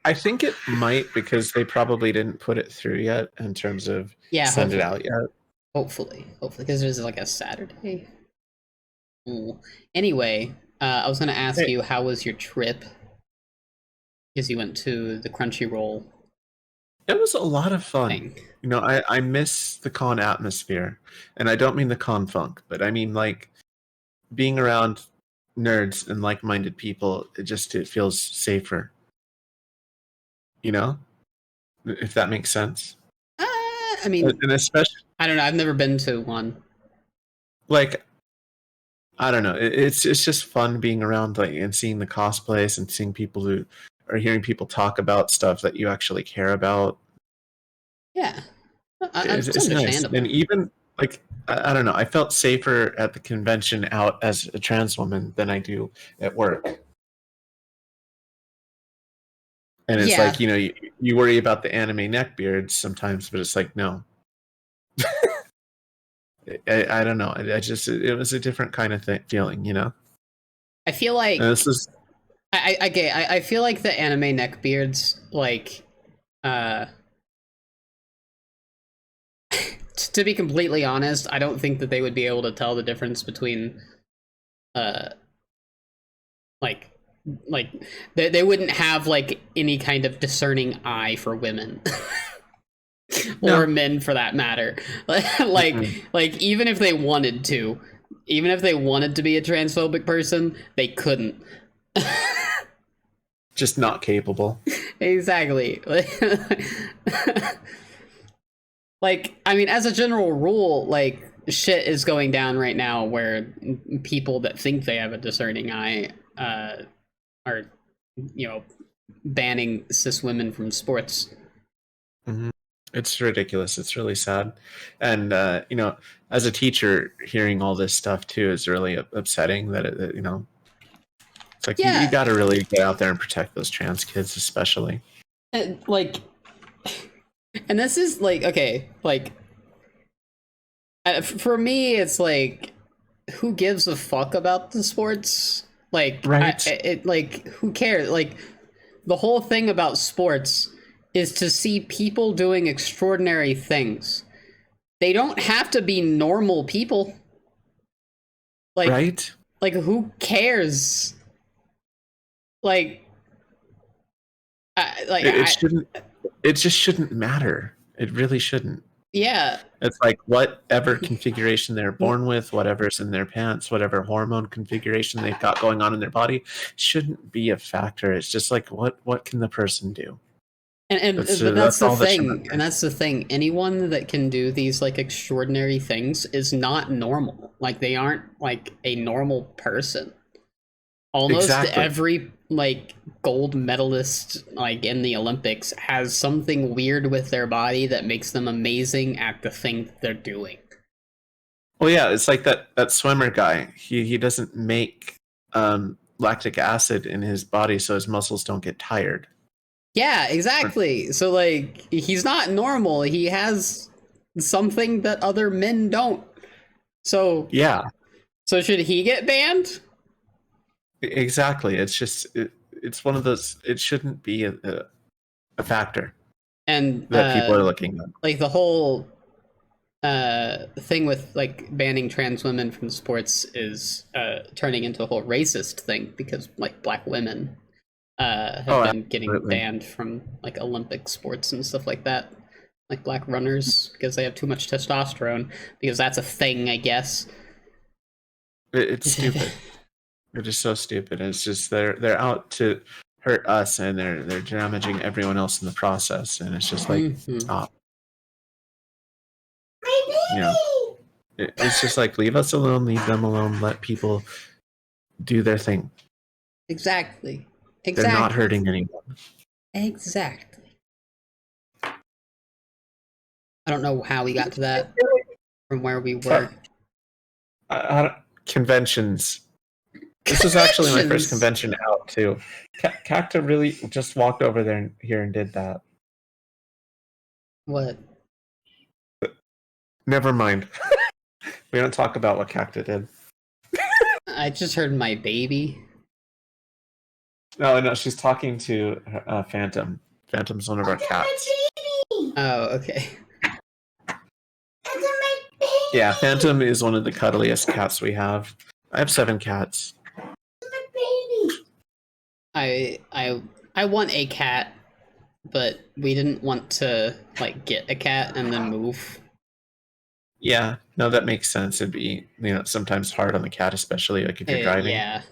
I think it might because they probably didn't put it through yet in terms of send it out yet. Hopefully, because there's like a Saturday. Ooh. Anyway, I was gonna ask you, how was your trip? Because you went to the Crunchyroll. It was a lot of fun. Thing. You know, I miss the con atmosphere, and I don't mean the con funk, but I mean like being around nerds and like-minded people. It feels safer. You know, if that makes sense. I mean, And especially, I don't know. I've never been to one. like, I don't know. It's just fun being around like and seeing the cosplays and seeing people who are hearing people talk about stuff that you actually care about. Yeah, It's it's nice, understandable. and even like I don't know. I felt safer at the convention out as a trans woman than I do at work. And it's like, you know, you worry about the anime neckbeards sometimes, but it's like, no. I don't know. It was a different kind of feeling, you know? I feel like And this is I feel like the anime neckbeards, like, to be completely honest, I don't think that they would be able to tell the difference between, like they wouldn't have like any kind of discerning eye for women. Or men for that matter. Like even if they wanted to, even if they wanted to be a transphobic person, they couldn't. just not capable. Exactly. Like, I mean, as a general rule, like, shit is going down right now where people that think they have a discerning eye are, you know, banning cis women from sports. Hmm. It's ridiculous. It's really sad. And, as a teacher, hearing all this stuff too is really upsetting that, it's like you Yeah, got to really get out there and protect those trans kids, especially. like, and this is like, okay, like, for me, it's like, who gives a fuck about the sports? Like, Right? like, who cares? Like, the whole thing about sports is to see people doing extraordinary things. They don't have to be normal people. Like, Right? who cares? Like, It shouldn't, it just shouldn't matter. It really shouldn't. yeah. It's like whatever configuration they're born with, whatever's in their pants, whatever hormone configuration they've got going on in their body shouldn't be a factor. It's just like what can the person do? But that's That's the all that should thing, and matter. that's the thing. Anyone that can do these like extraordinary things is not normal. Like they aren't like a normal person. Almost Exactly. every like gold medalist like in the Olympics has something weird with their body that makes them amazing at the thing that they're doing. Well, yeah, it's like that swimmer guy. He doesn't make lactic acid in his body so his muscles don't get tired. Yeah, Or- exactly. So like he's not normal. He has something that other men don't. So Yeah, should he get banned? exactly. It's just it's one of those. It shouldn't be a factor And that people are looking at. like the whole thing with like banning trans women from sports is turning into a whole racist thing because like black women have Oh, been getting absolutely. banned from like Olympic sports and stuff like that, like black runners because they have too much testosterone, because that's a thing, I guess. It's stupid. It is so stupid. It's just they're out to hurt us, and they're damaging everyone else in the process. And it's just like Mhm. stop. You know, it's just like leave us alone, leave them alone, let people do their thing. Exactly. They're not Exactly. hurting anyone. Exactly. I don't know how we got to that from where we were. But conventions. This was actually my first Conventions. convention out too. Cacta really just walked over there here and did that. What? Never mind. We don't talk about what Cacta did. I just heard my baby. No, no, she's talking to Phantom. Phantom's one of our cats. Oh, okay. Yeah, Phantom is one of the cuddliest cats we have. I have 7 cats. I want a cat, but we didn't want to like get a cat and then move. Yeah, no, that makes sense. It'd be, sometimes hard on the cat, especially like if you're driving. Yeah,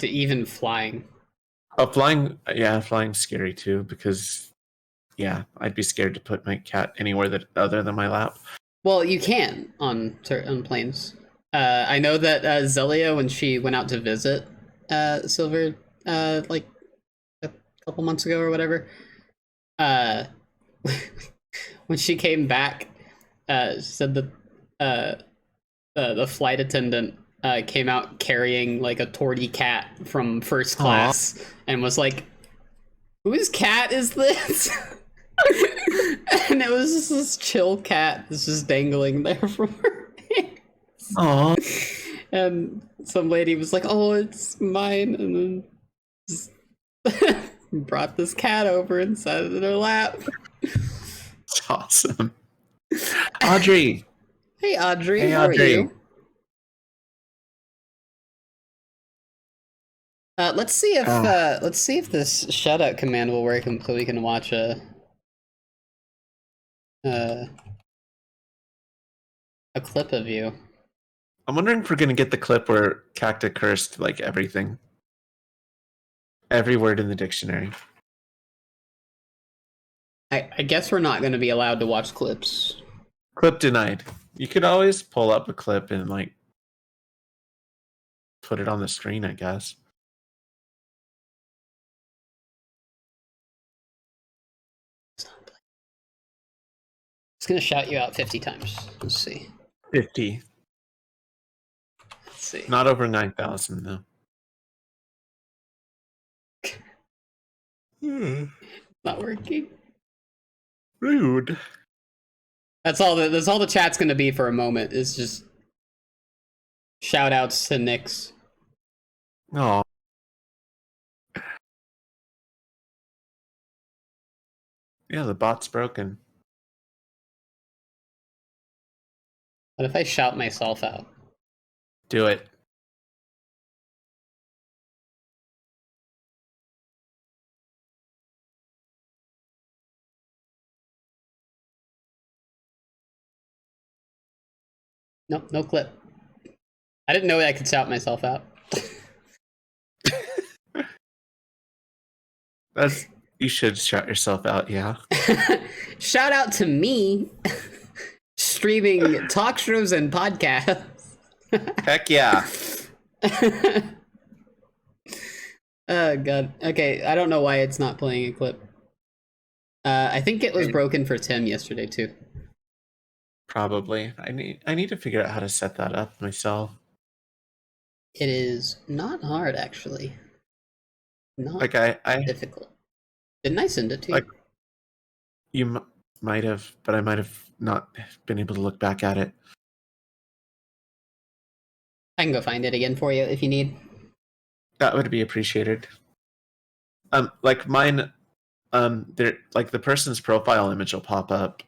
even flying. Oh, flying, yeah, flying's scary too because, yeah, I'd be scared to put my cat anywhere that other than my lap. Well, you can on certain planes. I know that Zelia, when she went out to visit Silver, like a couple months ago or whatever, uh, when she came back, she said that the flight attendant came out carrying like a torty cat from first Aw. class and was like, "Whose cat is this?" And it was just this chill cat that's just dangling there from her hands. Aw. And some lady was like, "Oh, it's mine," and then just brought this cat over and sat it in her lap. It's awesome. Audrey. Hey, Audrey, Hey, how are Audrey. you? Let's see if this shutout command will work until we can watch uh, a clip of you. I'm wondering if we're going to get the clip where Cacta cursed like everything. Every word in the dictionary. I guess we're not going to be allowed to watch clips. Clip denied. You could always pull up a clip and like put it on the screen, I guess. It's gonna shout you out 50 times. Let's see. 50. Let's see. Not over 9,000 though. Not working. Rude. That's all the chat's gonna be for a moment. Is just shout outs to Nyx. Oh. Yeah, the bot's broken. What if I shout myself out? Do it. Nope, no clip. I didn't know I could shout myself out. You should shout yourself out, yeah. Shout out to me streaming talk shows and podcasts. Heck yeah. Oh god. Okay, I don't know why it's not playing a clip. I think it was broken for Tim yesterday too. Probably. I need to figure out how to set that up myself. It is not hard actually. Not Like I difficult. Didn't I send it to you? like you might have, but I might have not been able to look back at it. I can go find it again for you if you need. That would be appreciated. Like mine, there, like the person's profile image will pop up.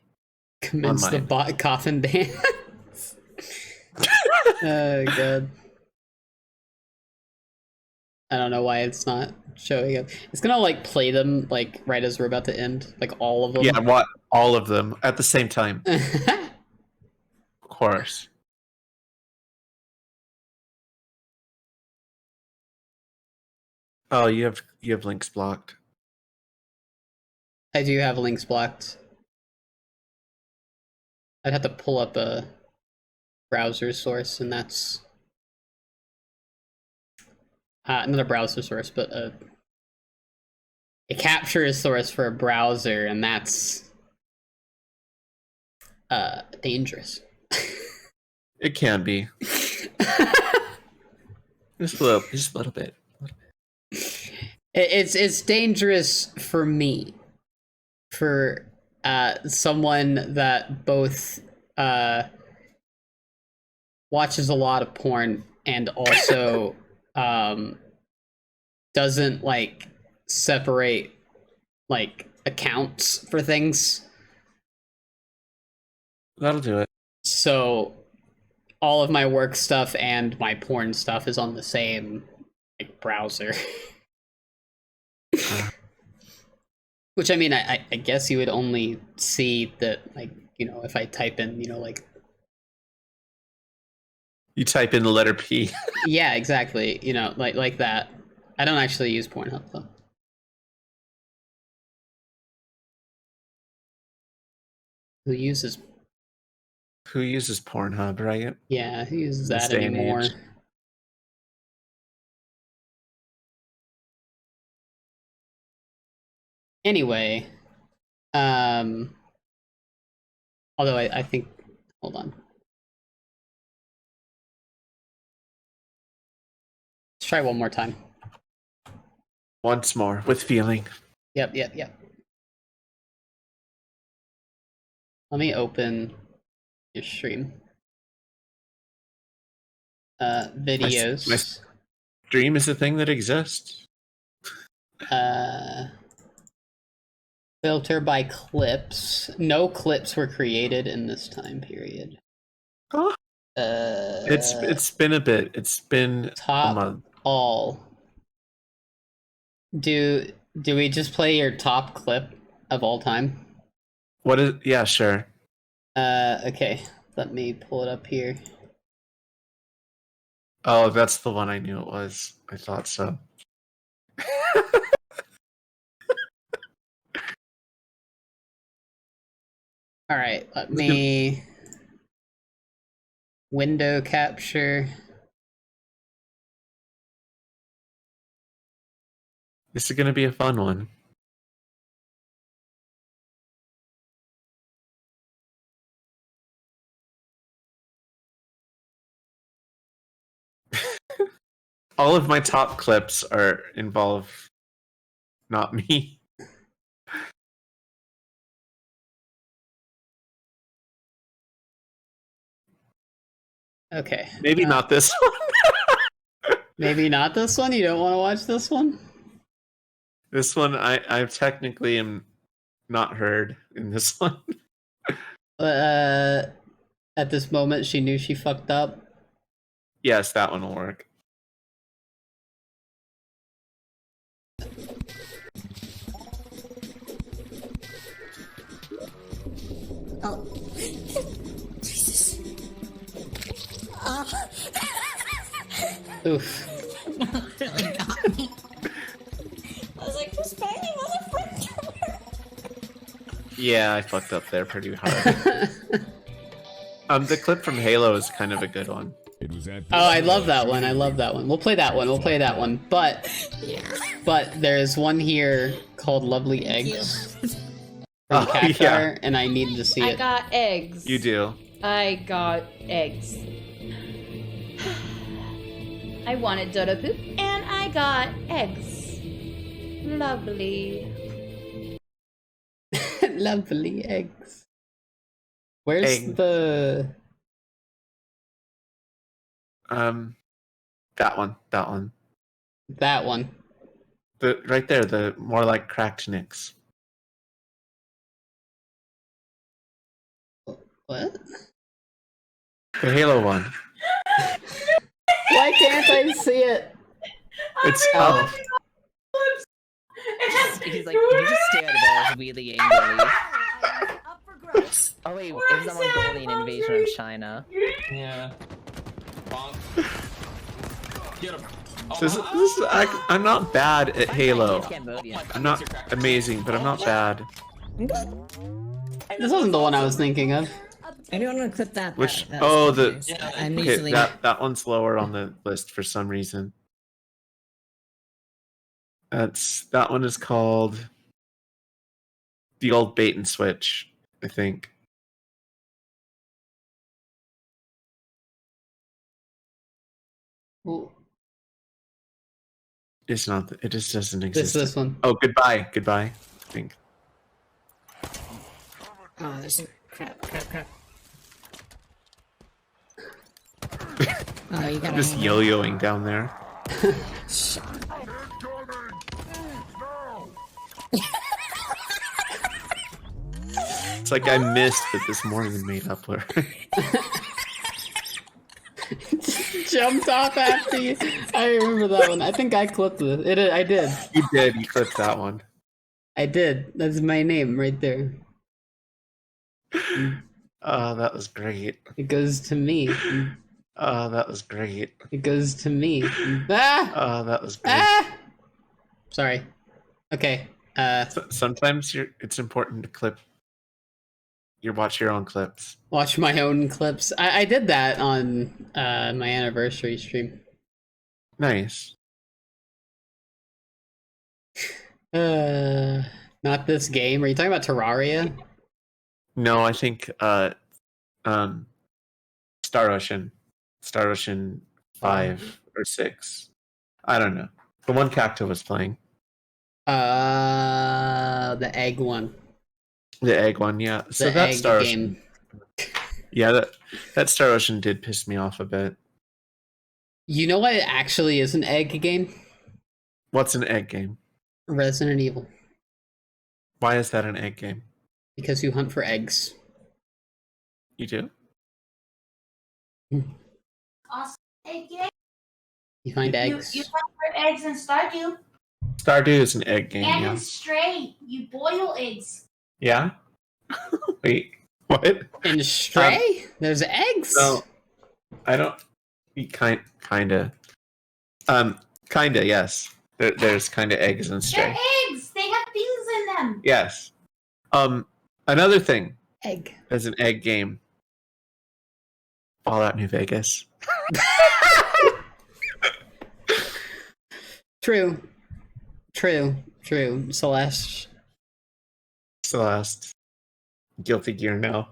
Commence the bot coffin dance. Oh god. I don't know why it's not showing up. It's gonna like play them like right as we're about to end, like all of them. Yeah, what all of them at the same time. Of course. Oh, you have links blocked. I do have links blocked. I'd have to pull up a browser source, and that's not a browser source, but a capture source for a browser, and that's dangerous. It can be. Just a little bit. It's dangerous for me, for someone that both watches a lot of porn and also doesn't like separate like accounts for things. That'll do it. So all of my work stuff and my porn stuff is on the same like browser. Which I mean, I guess you would only see that, like, you know, if I type in, you know, like. You type in the letter P. Yeah, exactly. You know, like that. I don't actually use Pornhub though. Who uses Pornhub, right? Yeah, who uses This that day and anymore? age. Anyway, although I think, hold on. Let's try one more time. Once more, with feeling. Yep. Let me open your stream. Videos. My stream is a thing that exists. Filter by clips. No clips were created in this time period. Oh. It's been a bit. It's been top a month. All. Do we just play your top clip of all time? What is? Yeah, sure. Okay. Let me pull it up here. Oh, that's the one I knew it was. I thought so. All right, let me window capture. This is going to be a fun one. All of my top clips involve not me. Okay. Maybe not this one. Maybe not this one? You don't want to watch this one? This one, I technically am not heard in this one. At this moment, she knew she fucked up. Yes, that one will work. Oh. Jesus. Oof. Really got me. I was like, just bang me, motherfucker. Yeah, I fucked up there pretty hard. The clip from Halo is kind of a good one. Oh, I love that one. I love that one. We'll play that one. We'll play that one. But there's one here called Lovely Eggs from Cactar, yeah. and I need to see I it. got eggs. You do. I got eggs. I wanted dodo poop, and I got eggs. Lovely. Lovely eggs. Where's Eggs. the... That one. That one. That one. The right there, the more like cracked nicks. What? The Halo one. Why can't I see it? It's Oh. up. He's like, you just stare at us really angrily. Up for grabs. Oh wait, it was the Mongolian invasion of China. Yeah. Bonk. Get him. I'm not bad at Halo. It's Cambodian. I'm not amazing, but I'm not bad. This wasn't the one I was thinking of. I don't want to clip that. Which that oh was the I'm okay, usually that one's lower on the list for some reason. That one is called the old bait and switch, I think. Well, It's not. It just doesn't exist. this one. Oh, goodbye. I think. Oh, there's some crap. Oh, you I'm gotta just yo-yoing down there. It's like I missed that this morning and made up for. Jumped off after you. I remember that one. I think I clipped it. I did. You did. You clipped that one. I did. That's my name right there. Oh, that was great. It goes to me. Oh, that was great. It goes to me. Ah! Oh, that was great. Ah! Sorry. Okay. Sometimes it's important to clip. Watch your own clips. Watch my own clips. I did that on my anniversary stream. Nice. Not this game. Are you talking about Terraria? No, I think Star Ocean 5 or 6. I don't know. The one Cacto was playing. The egg one. The egg one, yeah. So The that egg Star game. Ocean. Yeah, that Star Ocean did piss me off a bit. You know what actually is an egg game? What's an egg game? Resident Evil. Why is that an egg game? Because you hunt for eggs. You do? Awesome. Egg game. You find eggs. You hunt for eggs in Stardew. Stardew is an egg game, And yeah. in Stray, you boil eggs. Yeah? Wait, what? In Stray? There's eggs? No. I don't... Kinda. Kinda, yes. There's kinda eggs in Stray. They're eggs. They have beans in them. Yes. Another thing Egg. as an egg game. Fallout New Vegas. True. Celeste. Celeste. Guilty Gear now.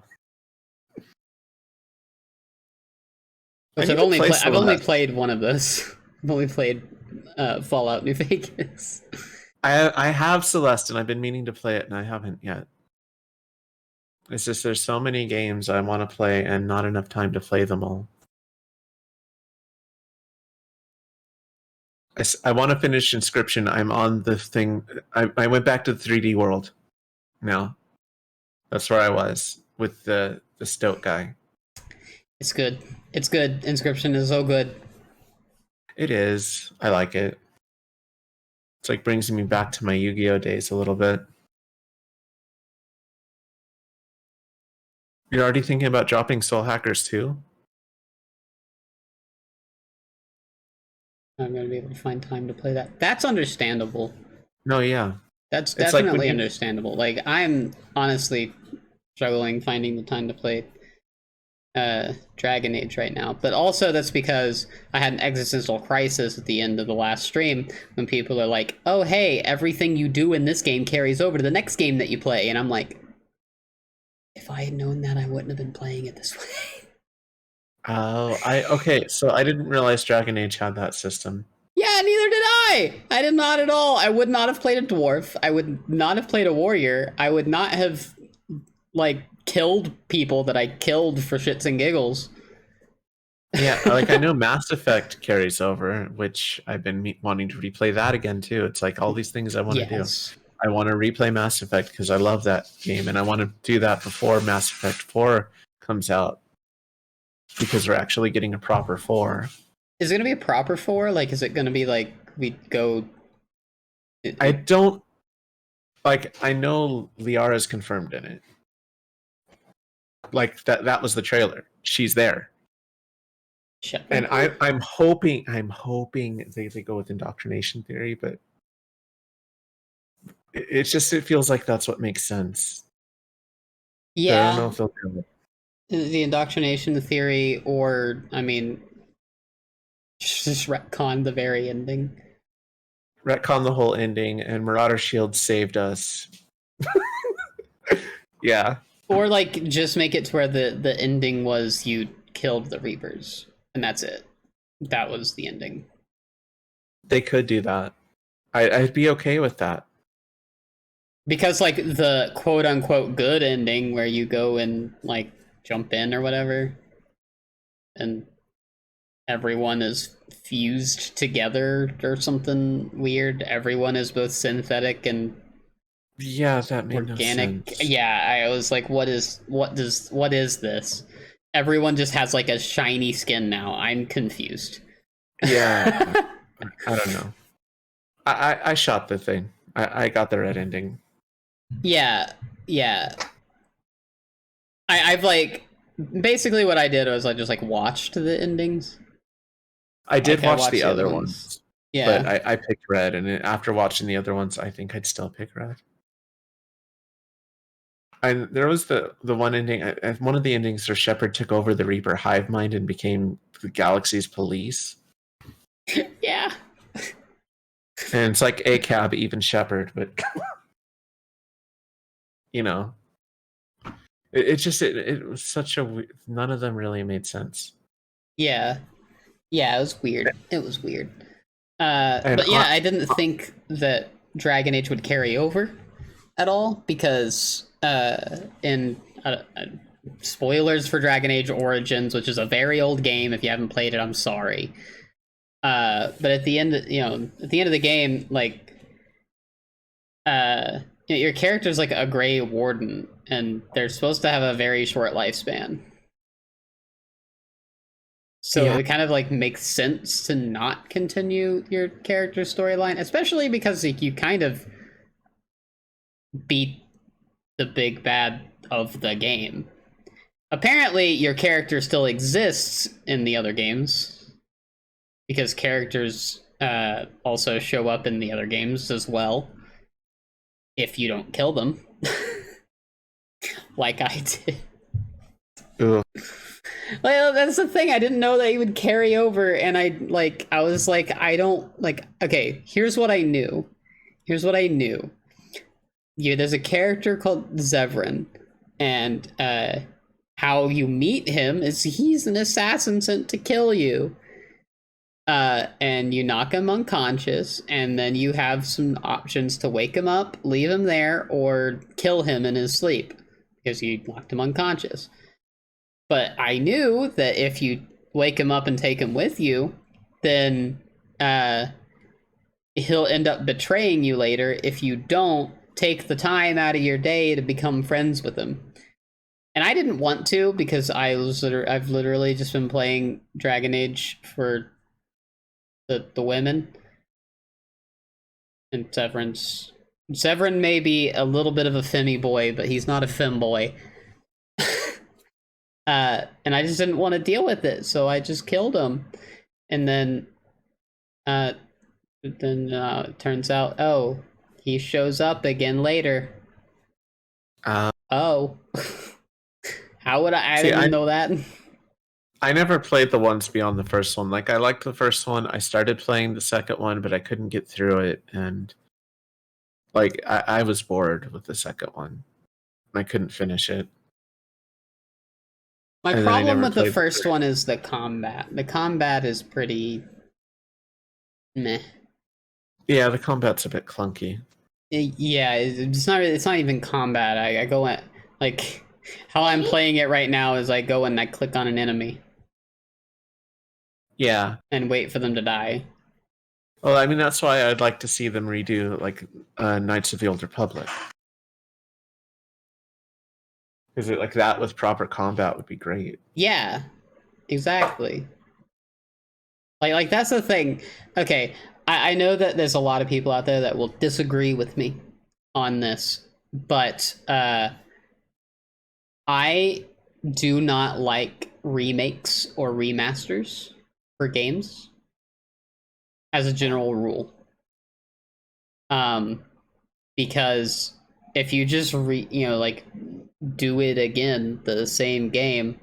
Which I I've need to only play I've only Celeste. played one of those. I've only played Fallout New Vegas. I have Celeste, and I've been meaning to play it, and I haven't yet. It's just there's so many games I want to play, and not enough time to play them all. I want to finish Inscription. I'm on the thing. I went back to the 3D world now. That's where I was with the Stoat guy. It's good. It's good. Inscription is so good. It is. I like it. It's like brings me back to my Yu-Gi-Oh days a little bit. You're already thinking about dropping Soul Hackers too? I'm gonna be able to find time to play that. That's understandable. No, yeah. That's It's like definitely when you- understandable. Like, I'm honestly struggling finding the time to play Dragon Age right now. But also that's because I had an existential crisis at the end of the last stream when people are like, oh hey, everything you do in this game carries over to the next game that you play. And I'm like, if I had known that, I wouldn't have been playing it this way. Oh, okay, so I didn't realize Dragon Age had that system. Yeah, neither did I! I did not at all. I would not have played a dwarf. I would not have played a warrior. I would not have, like, killed people that I killed for shits and giggles. Yeah, like I know Mass Effect carries over, which I've been wanting to replay that again too. It's like all these things I want to do. I want to replay Mass Effect because I love that game, and I want to do that before Mass Effect 4 comes out because we're actually getting a proper 4. Is it going to be a proper 4? Like, is it going to be like we go... I don't... Like, I know Liara's confirmed in it. Like, that was the trailer. She's there. Shepard? And I'm hoping they go with indoctrination theory, but it feels like that's what makes sense. Yeah. But I don't know if they'll do it. The indoctrination theory, or, I mean, just retcon the very ending. Retcon the whole ending, and Marauder Shield saved us. Yeah. Or, like, just make it to where the ending was you killed the Reapers, and that's it. That was the ending. They could do that. I'd be okay with that. Because, like, the quote-unquote good ending where you go and, like, jump in or whatever, and everyone is fused together or something weird. Everyone is both synthetic and Yeah, that made organic. no sense. Yeah, I was like, what is this? Everyone just has like a shiny skin now. I'm confused. Yeah. I don't know. I shot the thing. I got the red ending. Yeah. I've like basically what I did was I just like watched the endings. I did Okay, I watch watched the other ones. Yeah. But I picked red, and after watching the other ones, I think I'd still pick red. And there was the one ending, one of the endings where Shepard took over the Reaper hive mind and became the galaxy's police. Yeah. And it's like ACAB, even Shepard, but you know, it was such a none of them really made sense. Yeah, it was weird. But yeah, I didn't think that Dragon Age would carry over at all because in spoilers for Dragon Age Origins, which is a very old game. If you haven't played it, I'm sorry. But at the end, at the end of the game, like, your character's like a Grey Warden, and they're supposed to have a very short lifespan. So Yeah. it kind of like makes sense to not continue your character's storyline, especially because like, you kind of beat the big bad of the game. Apparently, your character still exists in the other games because characters also show up in the other games as well if you don't kill them, like I did. Ugh. Well, that's the thing. I didn't know that he would carry over, and I was like, I don't like. Okay, here's what I knew. There's a character called Zevran, and how you meet him is he's an assassin sent to kill you. and you knock him unconscious, and then you have some options to wake him up, leave him there, or kill him in his sleep because you knocked him unconscious. But I knew that if you wake him up and take him with you, then he'll end up betraying you later if you don't take the time out of your day to become friends with him. And I didn't want to, because I've literally just been playing Dragon Age for the women. And Severin may be a little bit of a femmy boy, but he's not a femboy. And I just didn't want to deal with it, so I just killed him. And then it turns out, oh, he shows up again later. Oh. How would I didn't know that? I never played the ones beyond the first one. Like, I liked the first one. I started playing the second one, but I couldn't get through it. And, like, I was bored with the second one. I couldn't finish it. My problem with the first one is the combat. The combat is pretty meh. Yeah, the combat's a bit clunky. Yeah, it's not even combat. I go at, like, how I'm playing it right now is I go and I click on an enemy. Yeah. And wait for them to die. Well, I mean, that's why I'd like to see them redo, like, Knights of the Old Republic. Because like that with proper combat would be great. Yeah, exactly. Like that's the thing. Okay, I know that there's a lot of people out there that will disagree with me on this, but I do not like remakes or remasters for games as a general rule. Because if you just do it again, the same game,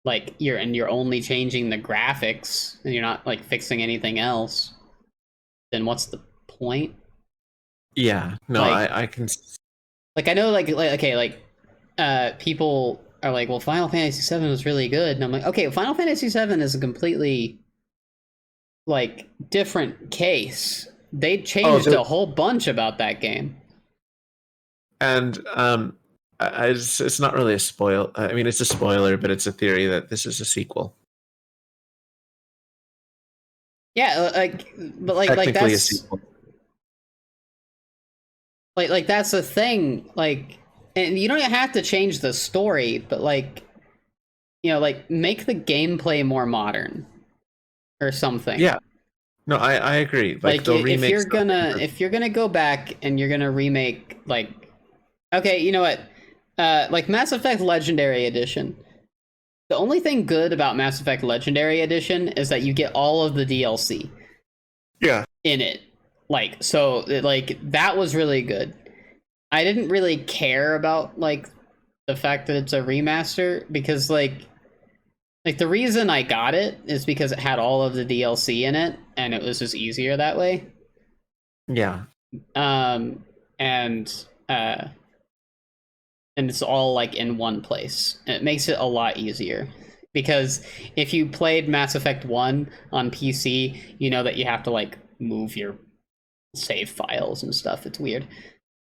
like you're only changing the graphics and you're not like fixing anything else, then what's the point? Yeah, no, like, I can. Like I know, people are like, well, Final Fantasy VII was really good, and I'm like, okay, Final Fantasy VII is a completely like different case. They changed a whole bunch about that game, and it's not really a spoil. I mean, it's a spoiler, but it's a theory that this is a sequel. Yeah, but that's a sequel. Like that's the thing. Like, and you don't have to change the story, but like make the gameplay more modern or something. Yeah. No, I agree. Like if you're gonna go back and you're gonna remake, like, okay, you know what? Like Mass Effect Legendary Edition. The only thing good about Mass Effect Legendary Edition is that you get all of the DLC. Yeah. In it. Like, so, like, that was really good. I didn't really care about, like, the fact that it's a remaster, because, like, the reason I got it is because it had all of the DLC in it, and it was just easier that way. Yeah. And it's all, like, in one place. It makes it a lot easier. Because if you played Mass Effect 1 on PC, you know that you have to, like, move your save files and stuff. It's weird.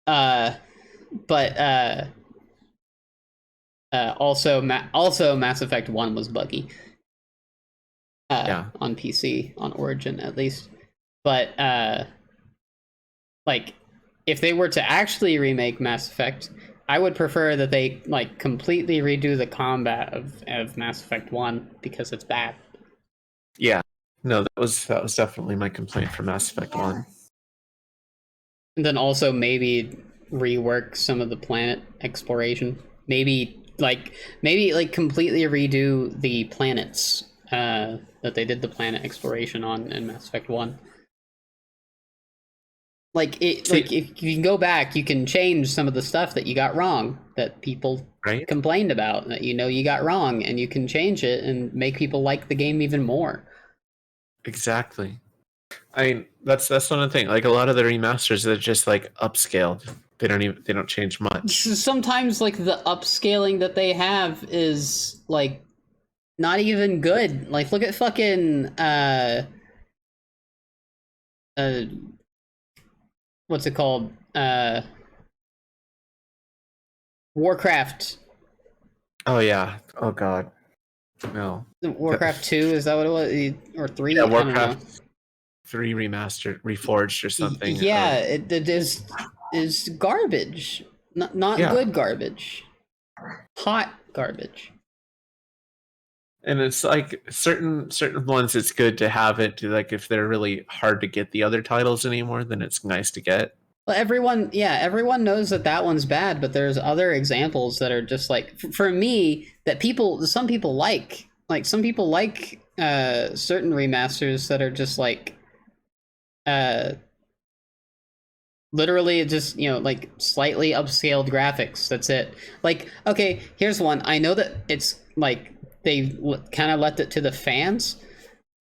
Also Mass Effect 1 was buggy. On PC, on Origin at least. But like, if they were to actually remake Mass Effect, I would prefer that they like completely redo the combat of Mass Effect 1 because it's bad. Yeah. No, that was definitely my complaint for Mass Effect 1. And then also maybe rework some of the planet exploration. Maybe completely redo the planets that they did the planet exploration on in Mass Effect 1. Like if you can go back, you can change some of the stuff that you got wrong, that people complained about, that you got wrong, and you can change it and make people like the game even more. Exactly. I mean, that's one of the things. Like a lot of the remasters, they're just like upscaled. They don't change much. Sometimes like the upscaling that they have is like not even good. Like, look at fucking what's it called? Warcraft. Oh yeah. Oh god. No. Warcraft 2, is that what it was? Or 3? Yeah, I don't know. Warcraft 3 remastered, reforged or something. Yeah, it is garbage. Not Yeah. good garbage. Hot garbage. And it's like certain ones it's good to have it to, like, if they're really hard to get the other titles anymore, then it's nice to get. Well, everyone knows that one's bad, but there's other examples that are just like, for me, that some people like some people like certain remasters that are just like literally just, like slightly upscaled graphics. That's it. Like, okay, here's one. I know that it's like they kind of left it to the fans,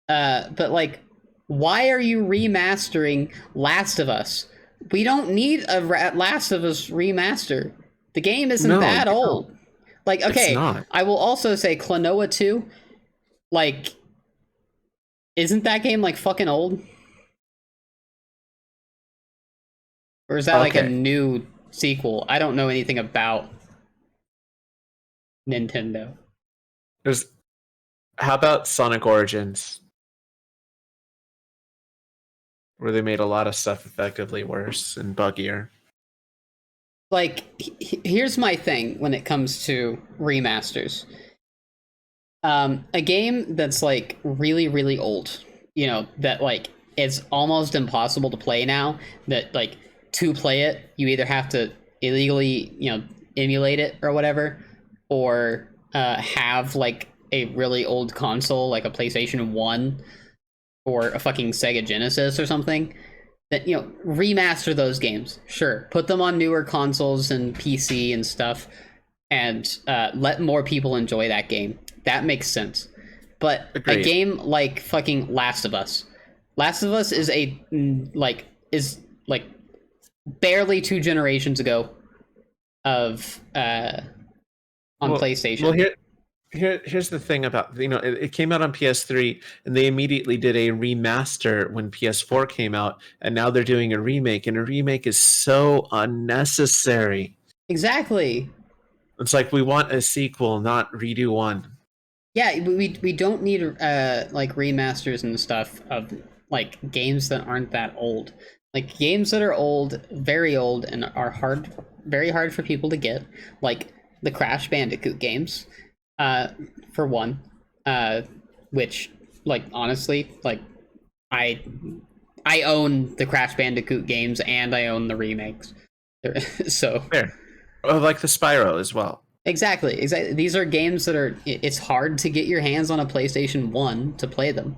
but like, why are you remastering Last of Us? We don't need a Last of Us remaster. The game isn't that old. Like, okay, I will also say Klonoa 2, like, isn't that game like fucking old? Or is that like a new sequel? I don't know anything about Nintendo. How about Sonic Origins? Where they made a lot of stuff effectively worse and buggier. Like, here's my thing when it comes to remasters. A game that's like really, really old, that like it's almost impossible to play now, that like to play it, you either have to illegally, emulate it or whatever, or have like a really old console, like a PlayStation 1 or a fucking Sega Genesis or something, that, remaster those games. Sure, put them on newer consoles and PC and stuff, and let more people enjoy that game. That makes sense. But Agreed. A game like fucking Last of Us is barely 2 generations ago of on PlayStation. Well, here's the thing about, it came out on PS3 and they immediately did a remaster when PS4 came out, and now they're doing a remake, and a remake is so unnecessary. Exactly. It's like, we want a sequel, not redo one. Yeah, we don't need like remasters and stuff of like games that aren't that old. Like games that are old, very old, and are very hard for people to get, like the Crash Bandicoot games, for one, which, like, honestly, like I own the Crash Bandicoot games and I own the remakes. So fair. Oh, like the Spyro as well. Exactly. These are games that it's hard to get your hands on a PlayStation 1 to play them.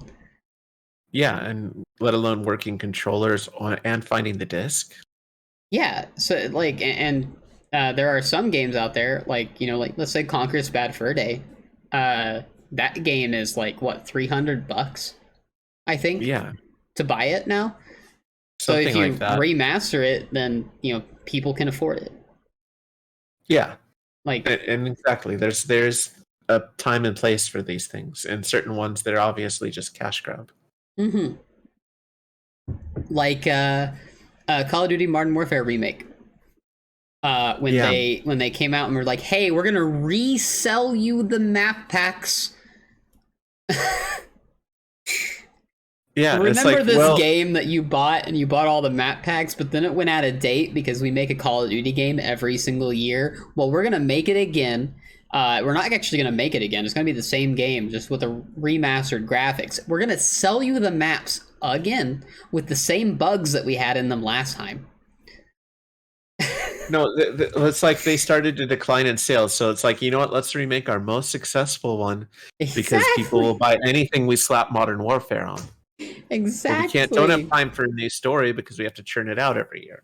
Yeah, and let alone working controllers and finding the disc. Yeah, so like, and there are some games out there, like, like let's say Conker's Bad Fur Day. That game is like, what, $300, I think? Yeah. To buy it now. So if you like that. remaster it, then, people can afford it. Yeah. Like, and exactly, there's a time and place for these things, and certain ones that are obviously just cash grab. Mm-hmm. Like Call of Duty Modern Warfare Remake. When they came out and were like, hey, we're gonna resell you the map packs. Yeah, remember game that you bought, and you bought all the map packs, but then it went out of date because we make a Call of Duty game every single year. Well, we're gonna make it again. We're not actually gonna make it again. It's gonna be the same game, just with the remastered graphics. We're gonna sell you the maps again with the same bugs that we had in them last time. No, it's like they started to decline in sales, so it's like, you know what? Let's remake our most successful one, because people will buy anything we slap Modern Warfare on. Exactly. But we don't have time for a new story because we have to churn it out every year.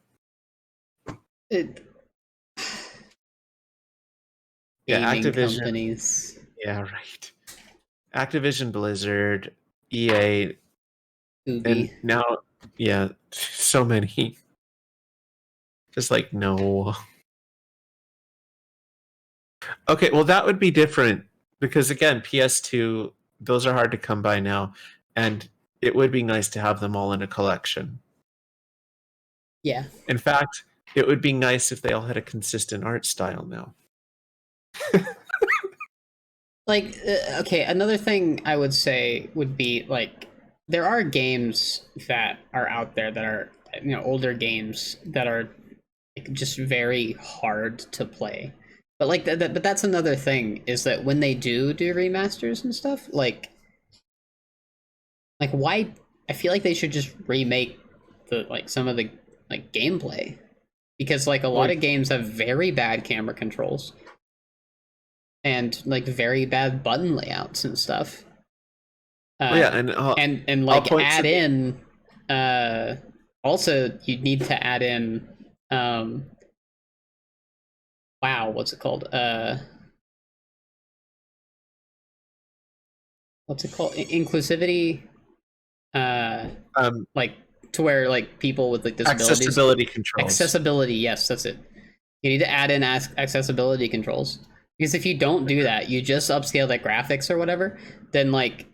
Yeah, Activision companies. Yeah, right. Activision, Blizzard, EA, Ubi. and now, yeah, so many. Just like, no. Okay, well, that would be different Because again, PS2, those are hard to come by now, and it would be nice to have them all in a collection. Yeah. In fact, it would be nice if they all had a consistent art style now. Like, okay, another thing I would say would be like, there are games that are out there that are, older games that are like, just very hard to play. But like, but that's another thing, is that when they do remasters and stuff, like why? I feel like they should just remake some of the like gameplay, because like a lot of games have very bad camera controls and like very bad button layouts and stuff. And like add in also you need to add in wow, what's it called? What's it called? Inclusivity. Like to where like people with like disabilities. Accessibility controls. Accessibility, yes, that's it. You need to add in accessibility controls, because if you don't do that, you just upscale the graphics or whatever, then like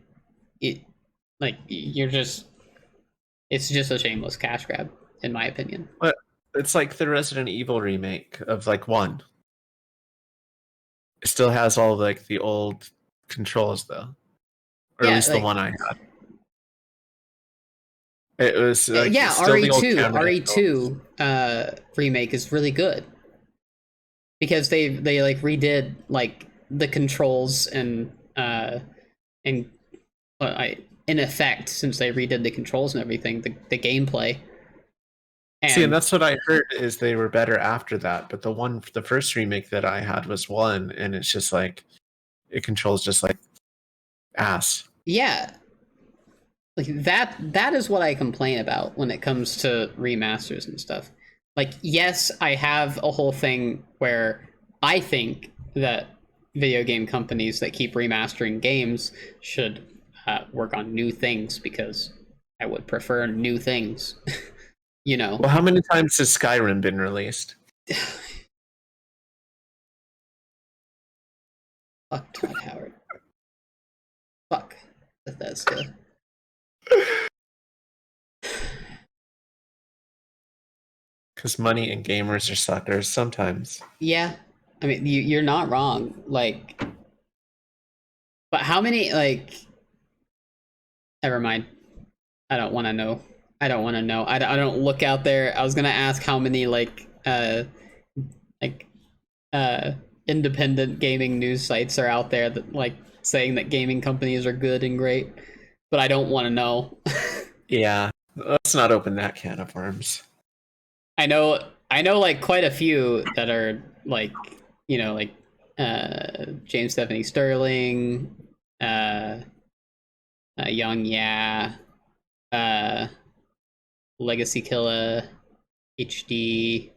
it's just a shameless cash grab, in my opinion. But it's like the Resident Evil remake of like 1. It still has all like the old controls though, or at least the one I had. It was like, RE2 remake is really good, because they like redid like the controls and in effect, since they redid the controls and everything, the gameplay. And that's what I heard, is they were better after that. But the first remake that I had was 1, and it's just like it controls just like ass. Yeah. Like that is what I complain about when it comes to remasters and stuff. Like, yes, I have a whole thing where I think that video game companies that keep remastering games should work on new things, because I would prefer new things. Well, how many times has Skyrim been released? Fuck Todd Howard. Fuck Bethesda. Because money and gamers are suckers sometimes. Yeah, I mean, you're not wrong. Like, but how many, like, never mind. I don't want to know. I don't look out there. I was gonna ask how many independent gaming news sites are out there that like saying that gaming companies are good and great, but I don't want to know. Yeah, let's not open that can of worms. I know like quite a few that are like, James Stephanie Sterling, Young Legacy Killer, HD.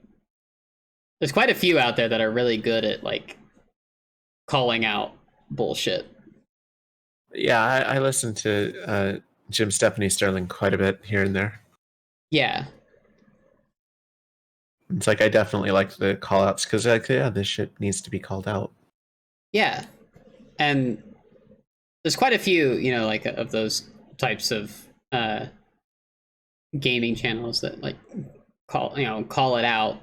There's quite a few out there that are really good at like calling out bullshit. Yeah, I listen to Jim Stephanie Sterling quite a bit here and there. Yeah. It's like I definitely like the call outs, because like, yeah, this shit needs to be called out. Yeah. And there's quite a few, like of those types of gaming channels that like call it out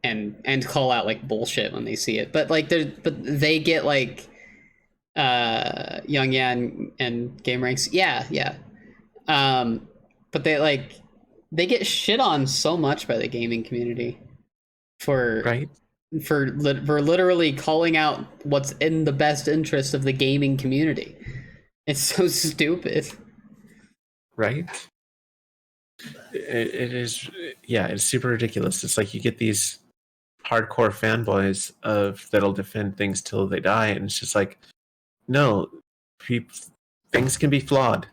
and call out like bullshit when they see it, but like they get like Young and GameRanks, but they get shit on so much by the gaming community for literally calling out what's in the best interest of the gaming community. It's so stupid, right? It is, yeah, it's super ridiculous. It's like you get these hardcore fanboys that'll defend things till they die, and it's just like, no, things can be flawed,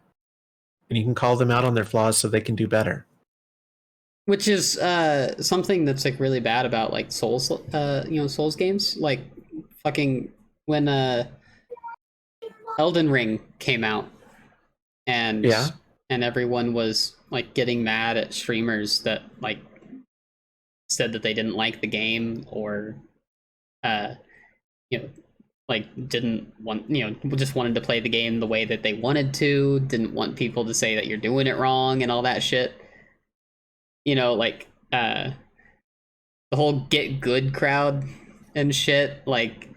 and you can call them out on their flaws so they can do better. Which is something that's like really bad about like Souls, Souls games. Like fucking when Elden Ring came out, and everyone was like getting mad at streamers that like said that they didn't like the game, or like didn't want, just wanted to play the game the way that they wanted to, didn't want people to say that you're doing it wrong and all that shit. Like the whole get good crowd and shit, like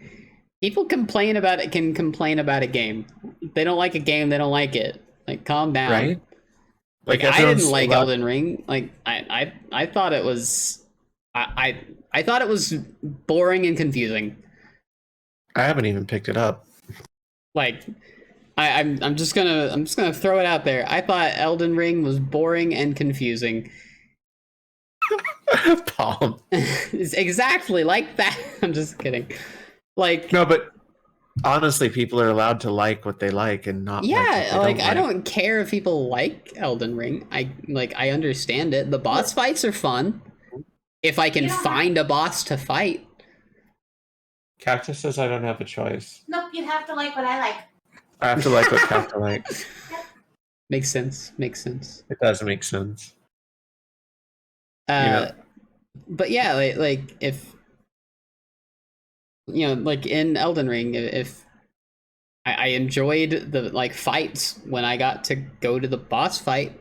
people can complain about a game. If they don't like a game, they don't like it. Like, calm down. Right? Like I everyone's didn't like allowed- Elden Ring. Like I thought it was I thought it was boring and confusing. I haven't even picked it up. Like I'm just gonna throw it out there. I thought Elden Ring was boring and confusing. Palm. It's exactly like that. I'm just kidding. Like, No, but honestly, people are allowed to like what they like and not yeah, like what they I don't don't care if people like Elden Ring. I understand it. The boss fights are fun. If I can You don't find a boss to fight. Cactus says I don't have a choice. Nope, you have to like what I like. I have to like what Cactus likes. Makes sense. Makes sense. It does make sense. But yeah, like if like in Elden Ring, if I enjoyed the like fights when I got to go to the boss fight,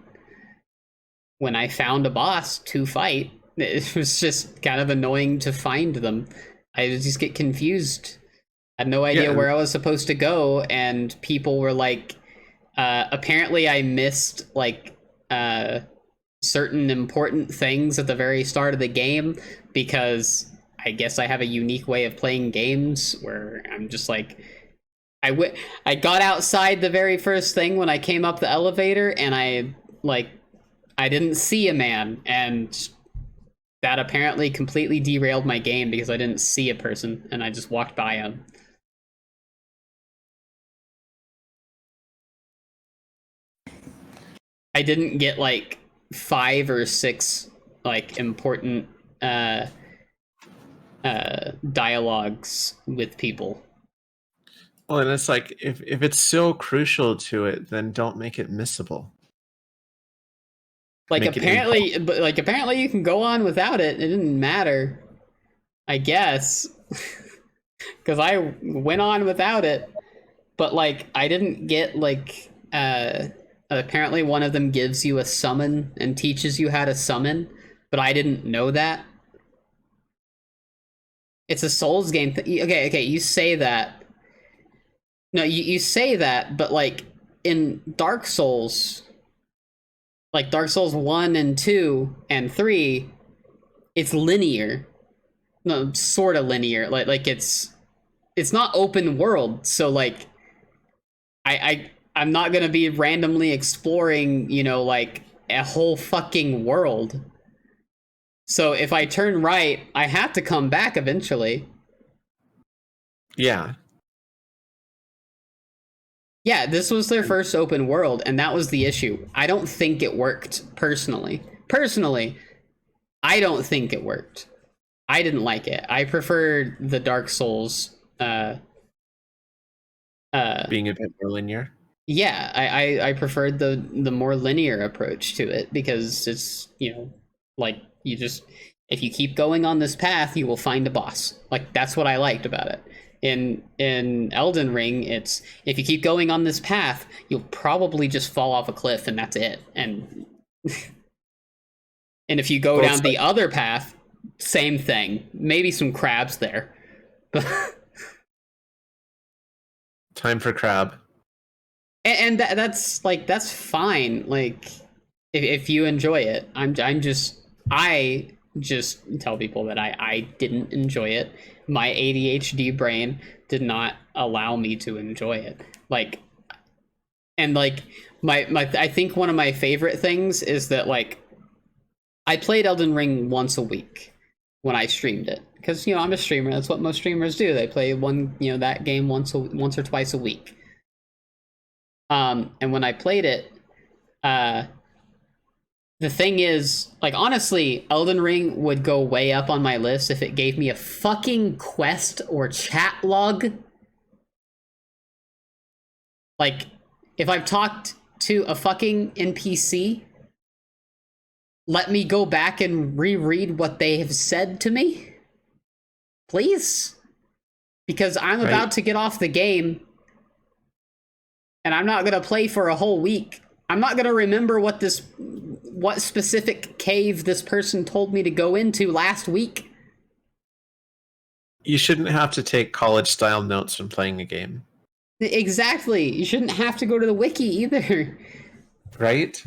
when I found a boss to fight, it was just kind of annoying to find them. I would just get confused. I had no idea where I was supposed to go, and people were like, apparently I missed like certain important things at the very start of the game, because I guess I have a unique way of playing games where I'm just like, I got outside the very first thing when I came up the elevator, and I didn't see a man, and that apparently completely derailed my game because I didn't see a person and I just walked by him. I didn't get like 5 or 6 like important dialogues with people. Well, and it's like if it's so crucial to it, then don't make it missable. Like Make it apparently you can go on without it. It didn't matter, I guess, because I went on without it. But like I didn't get like apparently one of them gives you a summon and teaches you how to summon, but I didn't know that. It's a Souls game. Okay, you say that. No, you say that, but like in Dark Souls, like Dark Souls 1 and 2 and 3, it's linear. No, sort of linear. Like it's not open world, so like I'm not gonna be randomly exploring, like a whole fucking world. So if I turn right, I have to come back eventually. Yeah. Yeah, this was their first open world, and that was the issue. I don't think it worked, personally. I don't think it worked. I didn't like it. I preferred the Dark Souls. Being a bit more linear. Yeah, I preferred the more linear approach to it, because it's, like, you just, if you keep going on this path, you will find a boss. Like, that's what I liked about it. In Elden Ring, it's, if you keep going on this path, you'll probably just fall off a cliff, and that's it. And and if you go down the other path, same thing. Maybe some crabs there. Time for crab. And that's fine. Like, if you enjoy it, I just tell people that I didn't enjoy it. My ADHD brain did not allow me to enjoy it. Like, and like my I think one of my favorite things is that, like, I played Elden Ring once a week when I streamed it, because I'm a streamer. That's what most streamers do. They play that game once or twice a week. And when I played it, the thing is, like, honestly, Elden Ring would go way up on my list if it gave me a fucking quest or chat log. Like, if I've talked to a fucking NPC, let me go back and reread what they have said to me, please. because I'm Right. about to get off the game and I'm not going to play for a whole week. I'm not going to remember what specific cave this person told me to go into last week. You shouldn't have to take college-style notes when playing a game, Exactly. You shouldn't have to go to the wiki either. right?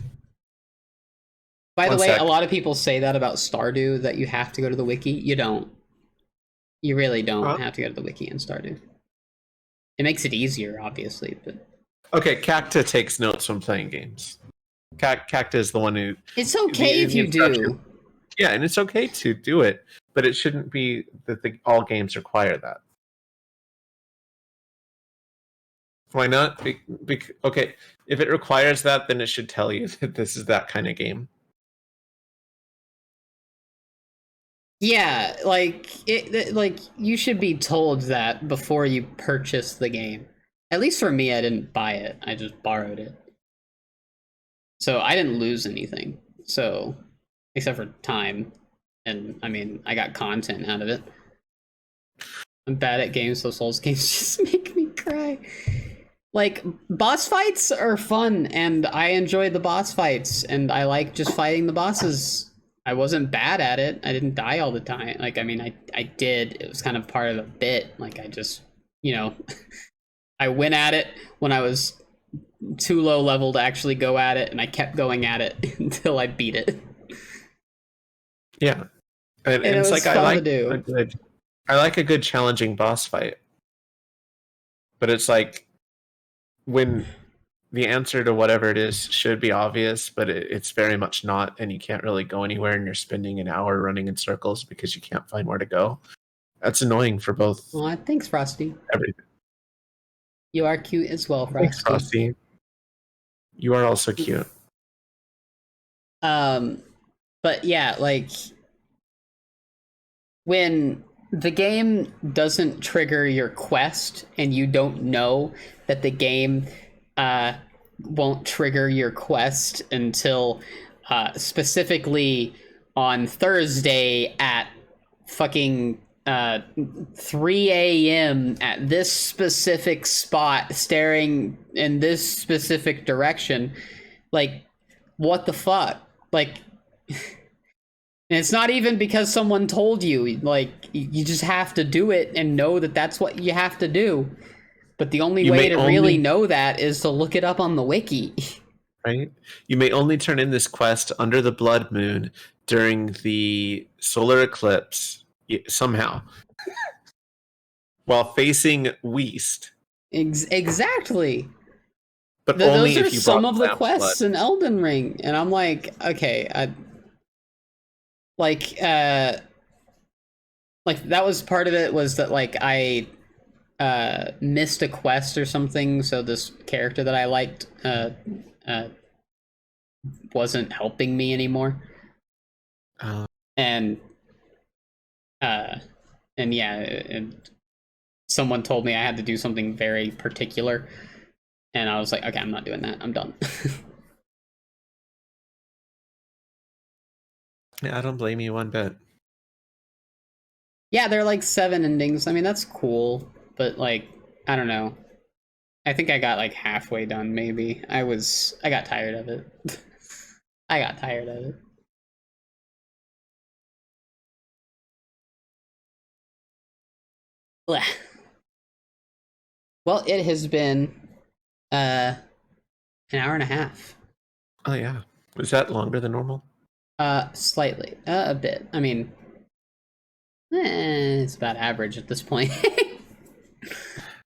By the One way, sec. a lot of people say that about Stardew, that you have to go to the wiki. You don't. You really don't Huh? have to go to the wiki in Stardew. It makes it easier, obviously, but Okay, Cacta takes notes when playing games. Cacta is the one who... it's okay if the you instruction- do. Yeah, and it's okay to do it, but it shouldn't be that all games require that. Why not? Okay, if it requires that, then it should tell you that this is that kind of game. Yeah, like you should be told that before you purchase the game. At least for me, I didn't buy it. I just borrowed it. So I didn't lose anything. So, except for time. And, I mean, I got content out of it. I'm bad at games, so Souls games just make me cry. Like, boss fights are fun, and I enjoy the boss fights, and I like just fighting the bosses. I wasn't bad at it. I didn't die all the time. Like, I mean, I did. It was kind of part of the bit. Like, I just, you know... I went at it when I was too low level to actually go at it, and I kept going at it until I beat it. Yeah, and it it's was like fun to do. I like a good challenging boss fight, but it's like when the answer to whatever it is should be obvious, but it's very much not, and you can't really go anywhere, and you're spending an hour running in circles because you can't find where to go. That's annoying for both. Aw, thanks, Frosty. Everything. You are cute as well, Frosty. Thanks, Frosty. You are also cute. But yeah, like when the game doesn't trigger your quest and you don't know that the game won't trigger your quest until specifically on Thursday at fucking 3 a.m. at this specific spot, staring in this specific direction. Like, what the fuck? Like, and it's not even because someone told you. Like, you just have to do it and know that that's what you have to do. But the only way to really know that is to look it up on the wiki. Right? You may only turn in this quest under the blood moon during the solar eclipse somehow. While facing west. Exactly. But only those are if you some brought of the Lam's quests blood. in Elden Ring. And I'm like, okay, that was part of it, was that like I missed a quest or something, so this character that I liked wasn't helping me anymore. And yeah, and someone told me I had to do something very particular, and I was like, okay, I'm not doing that. I'm done. Yeah, I don't blame you one bit. Yeah, they're like 7 endings. I mean, that's cool, but like, I don't know. I think I got like halfway done, maybe. I got tired of it. I got tired of it. Blech. Well, it has been an hour and a half. Oh yeah. Was that longer than normal? Slightly. A bit. I mean, it's about average at this point.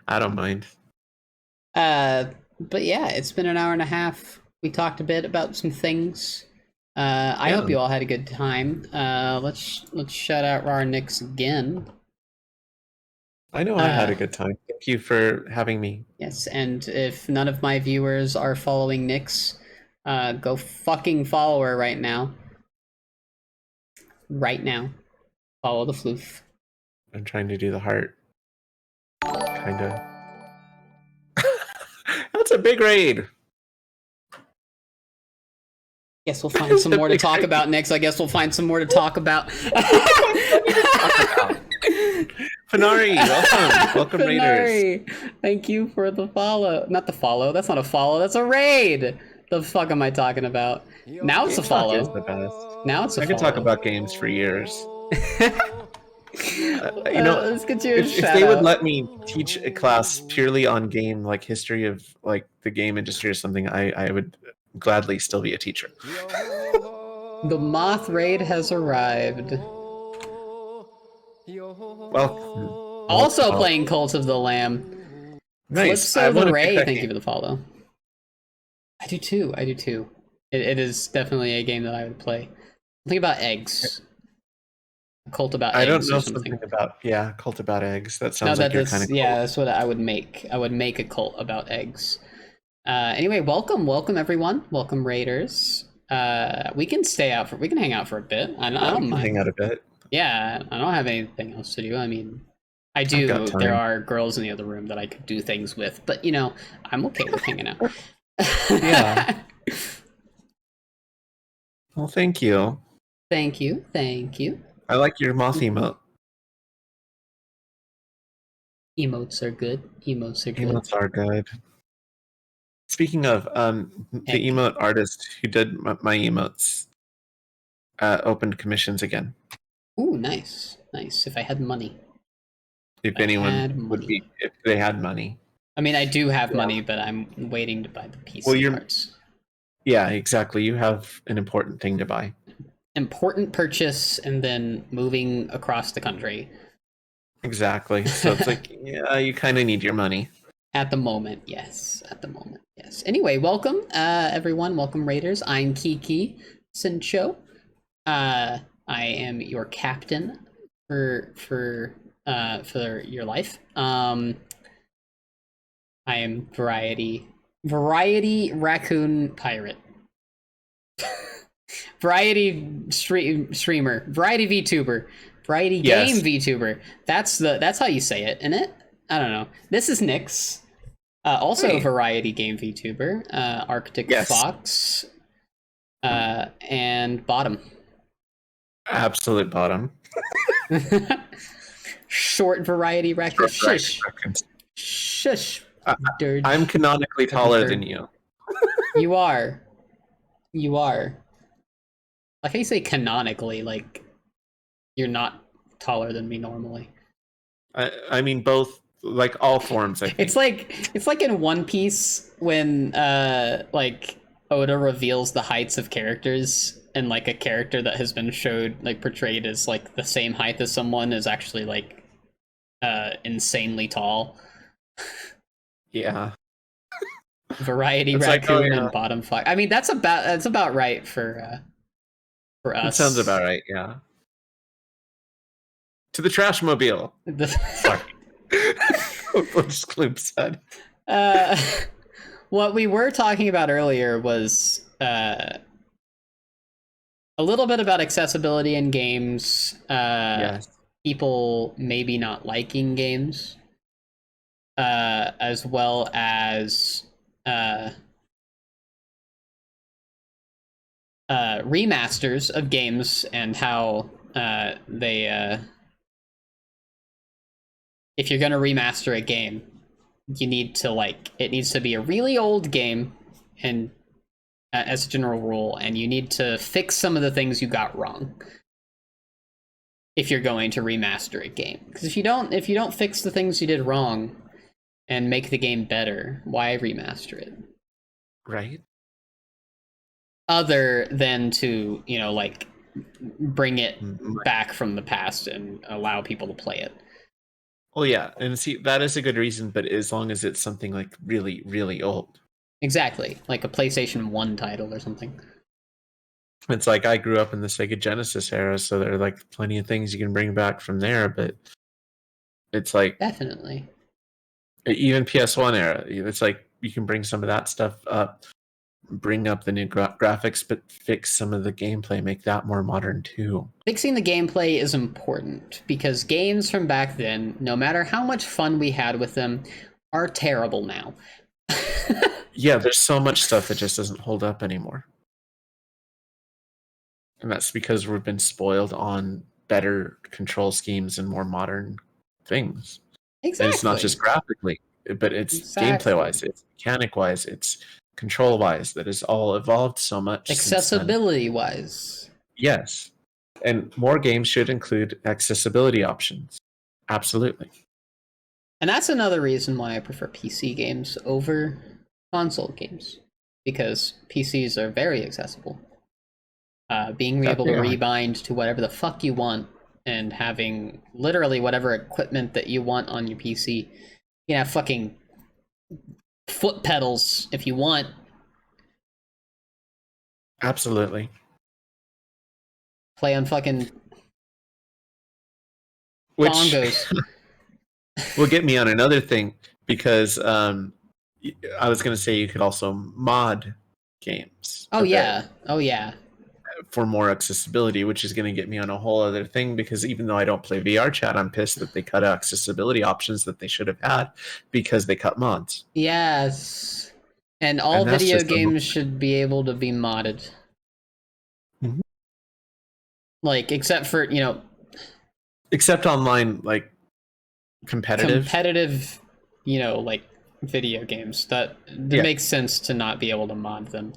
I don't mind. But yeah, it's been an hour and a half. We talked a bit about some things. I hope you all had a good time. Let's shout out RawrNyx again. I know I had a good time. Thank you for having me. Yes, and if none of my viewers are following Nyx, go fucking follow her right now. Right now. Follow the floof. I'm trying to do the heart. Kinda. That's a big raid. Guess we'll find some more to talk about next. I guess we'll find some more to talk about. Panari, welcome Raiders. Panari, thank you for the follow. Not the follow. That's not a follow. That's a raid. The fuck am I talking about? Now it's a Game Talk is follow. the best. Now it's a I follow. could talk about games for years. Let's get you a if they would let me teach a class purely on game, like history of like the game industry or something, I would gladly still be a teacher. The moth raid has arrived. Well, Also playing Cult of the Lamb. nice. Calypso the Ray, thank you for the follow. I do too. It is definitely a game that I would play. Think about eggs. Cult about eggs. I don't know or something about cult about eggs. That sounds no, like you're kind of yeah, that's what I would make. I would make a cult about eggs. Anyway, welcome everyone. Welcome Raiders. We can hang out for a bit. I don't mind. hang out a bit. Yeah, I don't have anything else to do. I mean, I do. There are girls in the other room that I could do things with, but I'm okay with hanging out. Yeah. Well, thank you. Thank you. I like your moth emote. Emotes are good. Emotes are good. Speaking of, the emote artist who did my emotes opened commissions again. Ooh, nice. If I had money. If anyone would be, if they had money. I mean, I do have money, but I'm waiting to buy the PC parts. Yeah, exactly. You have an important thing to buy. Important purchase, and then moving across the country. Exactly. So it's like, yeah, you kind of need your money. At the moment, yes. Anyway, welcome, everyone. Welcome, Raiders. I'm Kiki Sincho. I am your captain for your life. I am Variety Raccoon Pirate. Variety streamer, Variety VTuber, Variety Game VTuber. That's how you say it, isn't it? I don't know. This is Nyx, also Variety Game VTuber, Arctic Fox, and Bottom. Absolute bottom. Short Variety Raccoon. Shush. Dirge. I'm canonically taller than you. You are. Like how you say canonically, like you're not taller than me normally. I mean both, like all forms. I think it's like in One Piece when like Oda reveals the heights of characters, and like a character that has been portrayed as like the same height as someone is actually like insanely tall. Yeah. Variety Raccoon and Bottom Fox. I mean that's about right for us. That sounds about right, yeah. To the trash mobile. Sorry. What just Gloop said. What we were talking about earlier was a little bit about accessibility in games. Yes. People maybe not liking games, as well as remasters of games and how they if you're gonna remaster a game, you need to it needs to be a really old game, and as a general rule, and you need to fix some of the things you got wrong if you're going to remaster a game. Because if you don't fix the things you did wrong and make the game better, why remaster it? Right. Other than to bring it back from the past and allow people to play it. Well, yeah, and see, that is a good reason, but as long as it's something like really, really old. Exactly, like a PlayStation 1 title or something. It's like I grew up in the Sega Genesis era, so there are like plenty of things you can bring back from there, but it's like definitely even PS1 era. It's like you can bring some of that stuff up, bring up the new graphics, but fix some of the gameplay, make that more modern too. Fixing the gameplay is important because games from back then, no matter how much fun we had with them, are terrible now. Yeah, there's so much stuff that just doesn't hold up anymore. And that's because we've been spoiled on better control schemes and more modern things. Exactly. And it's not just graphically, but it's Exactly. gameplay-wise, it's mechanic-wise, it's control-wise. That has all evolved so much since then. Accessibility-wise. Yes. And more games should include accessibility options. Absolutely. And that's another reason why I prefer PC games over console games. Because PCs are very accessible. Being That able they to are. rebind to whatever the fuck you want and having literally whatever equipment that you want on your PC. You can have fucking foot pedals if you want. Absolutely. Play on fucking Which bongos. will get me on another thing, because I was going to say you could also mod games. Oh yeah. Oh yeah. For more accessibility, which is going to get me on a whole other thing, because even though I don't play VR chat, I'm pissed that they cut accessibility options that they should have had because they cut mods. Yes. And all And that's video just games should be able to be modded. Mhm. Like, except for, you know, Except online, like competitive. you know, like video games. That Yeah. makes sense to not be able to mod them.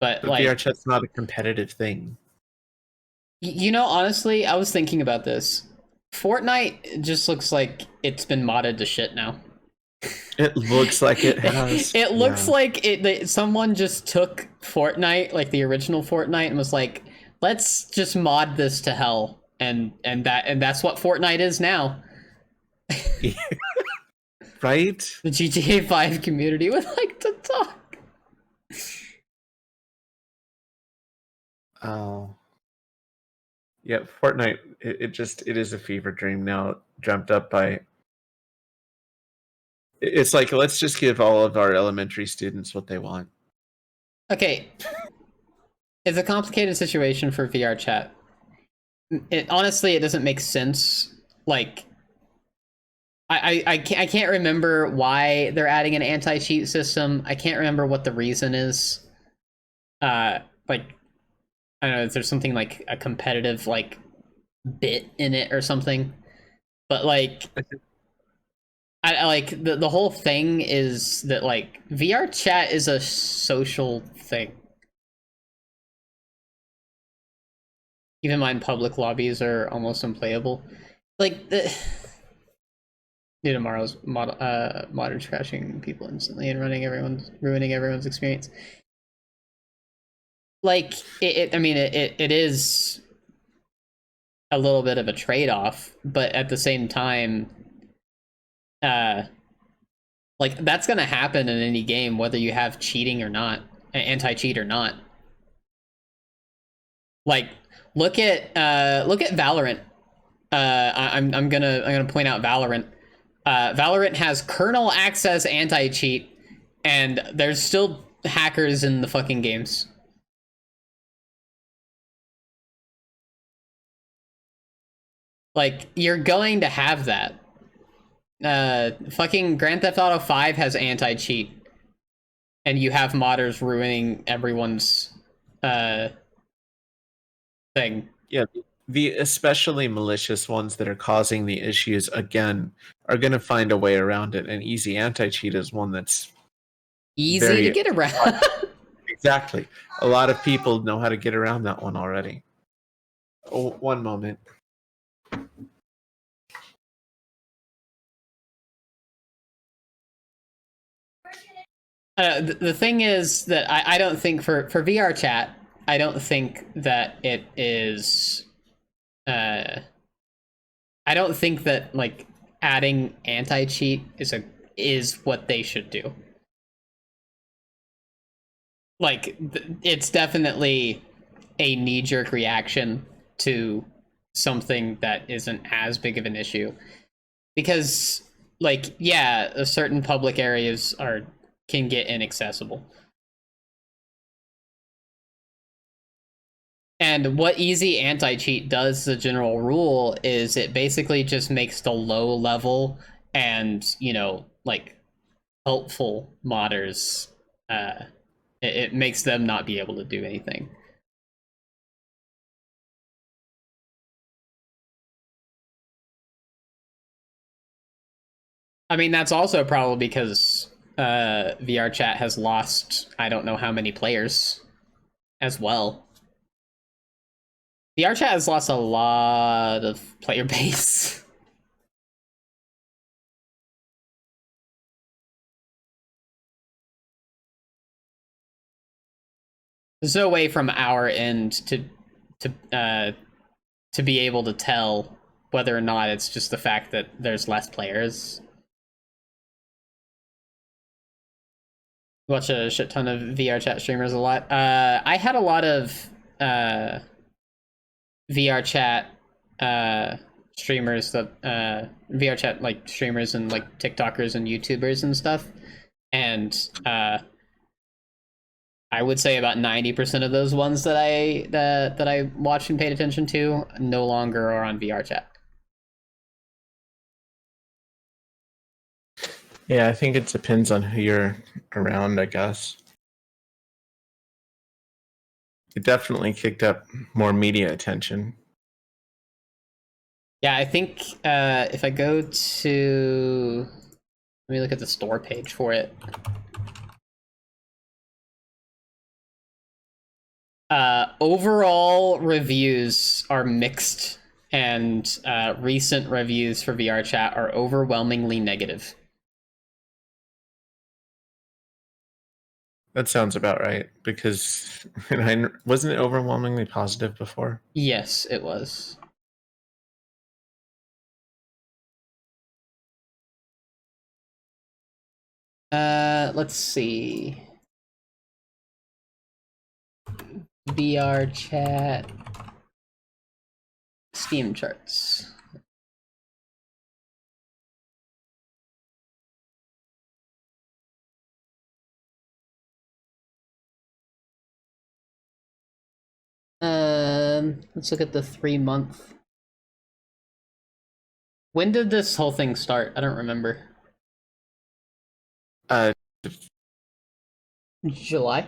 But But like, VR chat's not a competitive thing. you know, honestly, I was thinking about this. Fortnite just looks like it's been modded to shit now. It looks like it has. It looks Yeah. like someone just took Fortnite, like the original Fortnite, and was like, let's just mod this to hell. And that's what Fortnite is now. Right? The GTA 5 community would like to talk. Oh. Yeah, Fortnite, it is a fever dream now, dreamt up by. It's like, let's just give all of our elementary students what they want. Okay. It's a complicated situation for VR chat. Honestly, it doesn't make sense. Like, I can't remember why they're adding an anti-cheat system. I can't remember what the reason is. Like, I don't know, if there's something like a competitive like bit in it or something. But like, I like the whole thing is that like VR chat is a social thing. Keep in mind, public lobbies are almost unplayable. Like the tomorrow's modders crashing people instantly and ruining everyone's experience. Like I mean, it is a little bit of a trade-off, but at the same time, like that's gonna happen in any game, whether you have cheating or not, anti-cheat or not. Like, look at Valorant. I'm gonna point out Valorant. Valorant has kernel access anti-cheat, and there's still hackers in the fucking games. Like, you're going to have that. Fucking Grand Theft Auto 5 has anti-cheat, and you have modders ruining everyone's thing. Yeah, the especially malicious ones that are causing the issues again are going to find a way around it. And easy anti-cheat is one that's Easy to get around. exactly. A lot of people know how to get around that one already. Oh, one moment. The thing is that I don't think for VR chat, I don't think that it is. I don't think that like adding anti-cheat is what they should do. Like it's definitely a knee-jerk reaction to something that isn't as big of an issue, because like yeah, certain public areas can get inaccessible. And what easy anti-cheat does, as a general rule, is it basically just makes the low level and, you know, like helpful modders, it makes them not be able to do anything. I mean, that's also probably because VR chat has lost I don't know how many players as well. VR chat has lost a lot of player base. There's no way from our end to be able to tell whether or not it's just the fact that there's less players. Watch a shit ton of VR chat streamers a lot. I had a lot of VR chat streamers that VR chat like streamers and like TikTokers and YouTubers and stuff, and I would say about 90% of those ones that I watched and paid attention to no longer are on VR chat. Yeah, I think it depends on who you're around, I guess. It definitely kicked up more media attention. Yeah, I think if I go to, let me look at the store page for it. Overall reviews are mixed, and recent reviews for VR chat are overwhelmingly negative. That sounds about right, because wasn't it overwhelmingly positive before? Yes, it was. Let's see. VR chat Steam charts. Let's look at the 3-month. When did this whole thing start? I don't remember. July?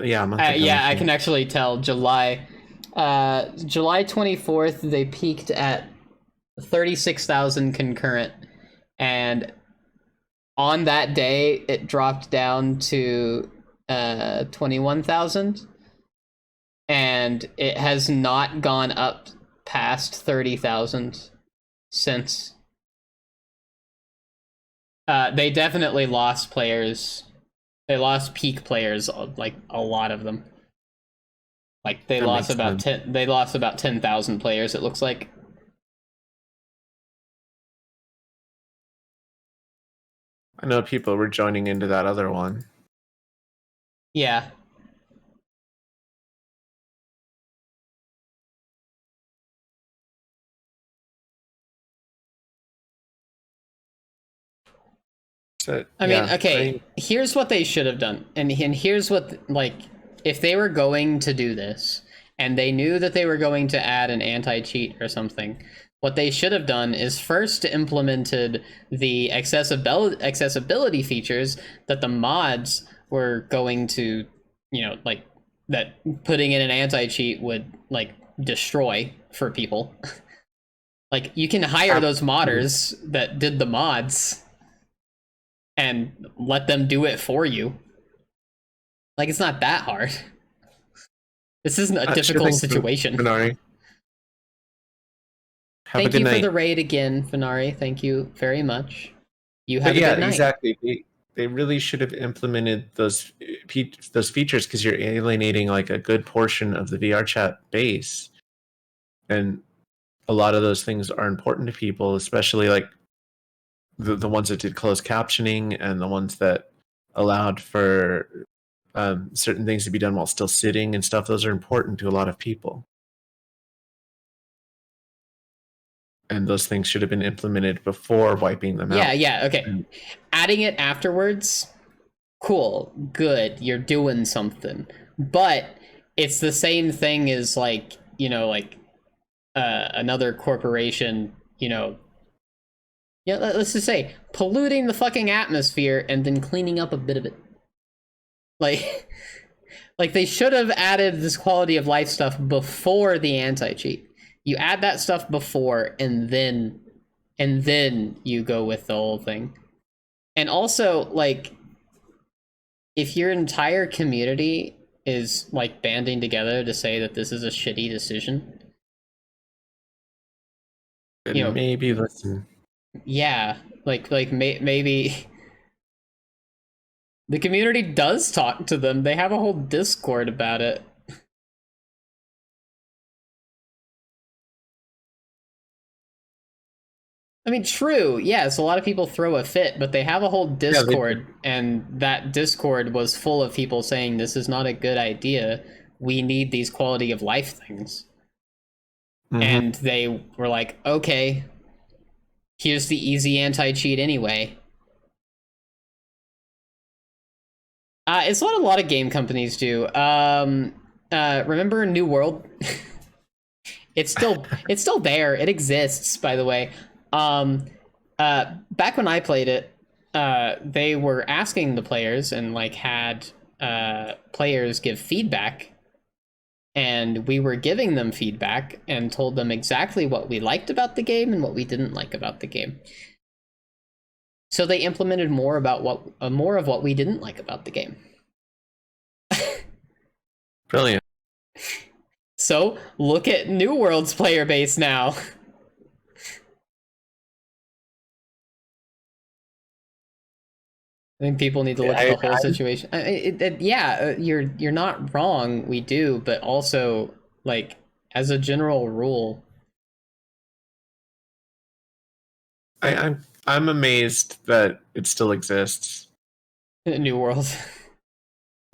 Yeah, a month ago, yeah, I think. can actually tell. July 24th, they peaked at 36,000 concurrent, and on that day, it dropped down to 21,000, and it has not gone up past 30,000 since. They definitely lost players. They lost peak players, like a lot of them. Like they That lost makes about sense. 10. They lost about 10,000 players. It looks like. I know people were joining into that other one. Yeah. So, I yeah, mean, okay. Here's what they should have done, and here's what, like, if they were going to do this, and they knew that they were going to add an anti-cheat or something, what they should have done is first implemented the accessibility features that the mods were going to, you know, like, that putting in an anti-cheat would, like, destroy for people. Like, you can hire those modders that did the mods and let them do it for you. Like, it's not that hard. This isn't a difficult situation. Finari. Have a Thank good you for night. the raid again, Finari. Thank you very much. You have But a yeah, good night. exactly. They really should have implemented those features, because you're alienating like a good portion of the VR chat base, and a lot of those things are important to people, especially like the ones that did closed captioning and the ones that allowed for certain things to be done while still sitting and stuff. Those are important to a lot of people, and those things should have been implemented before wiping them out. Yeah, okay. Adding it afterwards, cool, good, you're doing something. But it's the same thing as, like, you know, like another corporation, you know, yeah, let's just say polluting the fucking atmosphere and then cleaning up a bit of it. Like, like they should have added this quality of life stuff before the anti-cheat. You add that stuff before, and then and then you go with the whole thing. And also, like, if your entire community is like banding together to say that this is a shitty decision, And you know, maybe listen. yeah, maybe the community does talk to them. They have a whole Discord about it. I mean, true, yes, a lot of people throw a fit, but they have a whole Discord, and that Discord was full of people saying this is not a good idea. We need these quality of life things. Mhm. And they were like, okay, here's the easy anti-cheat anyway. It's what a lot of game companies do. Remember New World? It's still there. It exists, by the way. Back when I played it, they were asking the players and like had players give feedback, and we were giving them feedback and told them exactly what we liked about the game and what we didn't like about the game. So they implemented more of what we didn't like about the game. Brilliant. So look at New World's player base now. I think people need to look at the whole situation. You're not wrong. We do, but also, like, as a general rule, I'm amazed that it still exists. New World.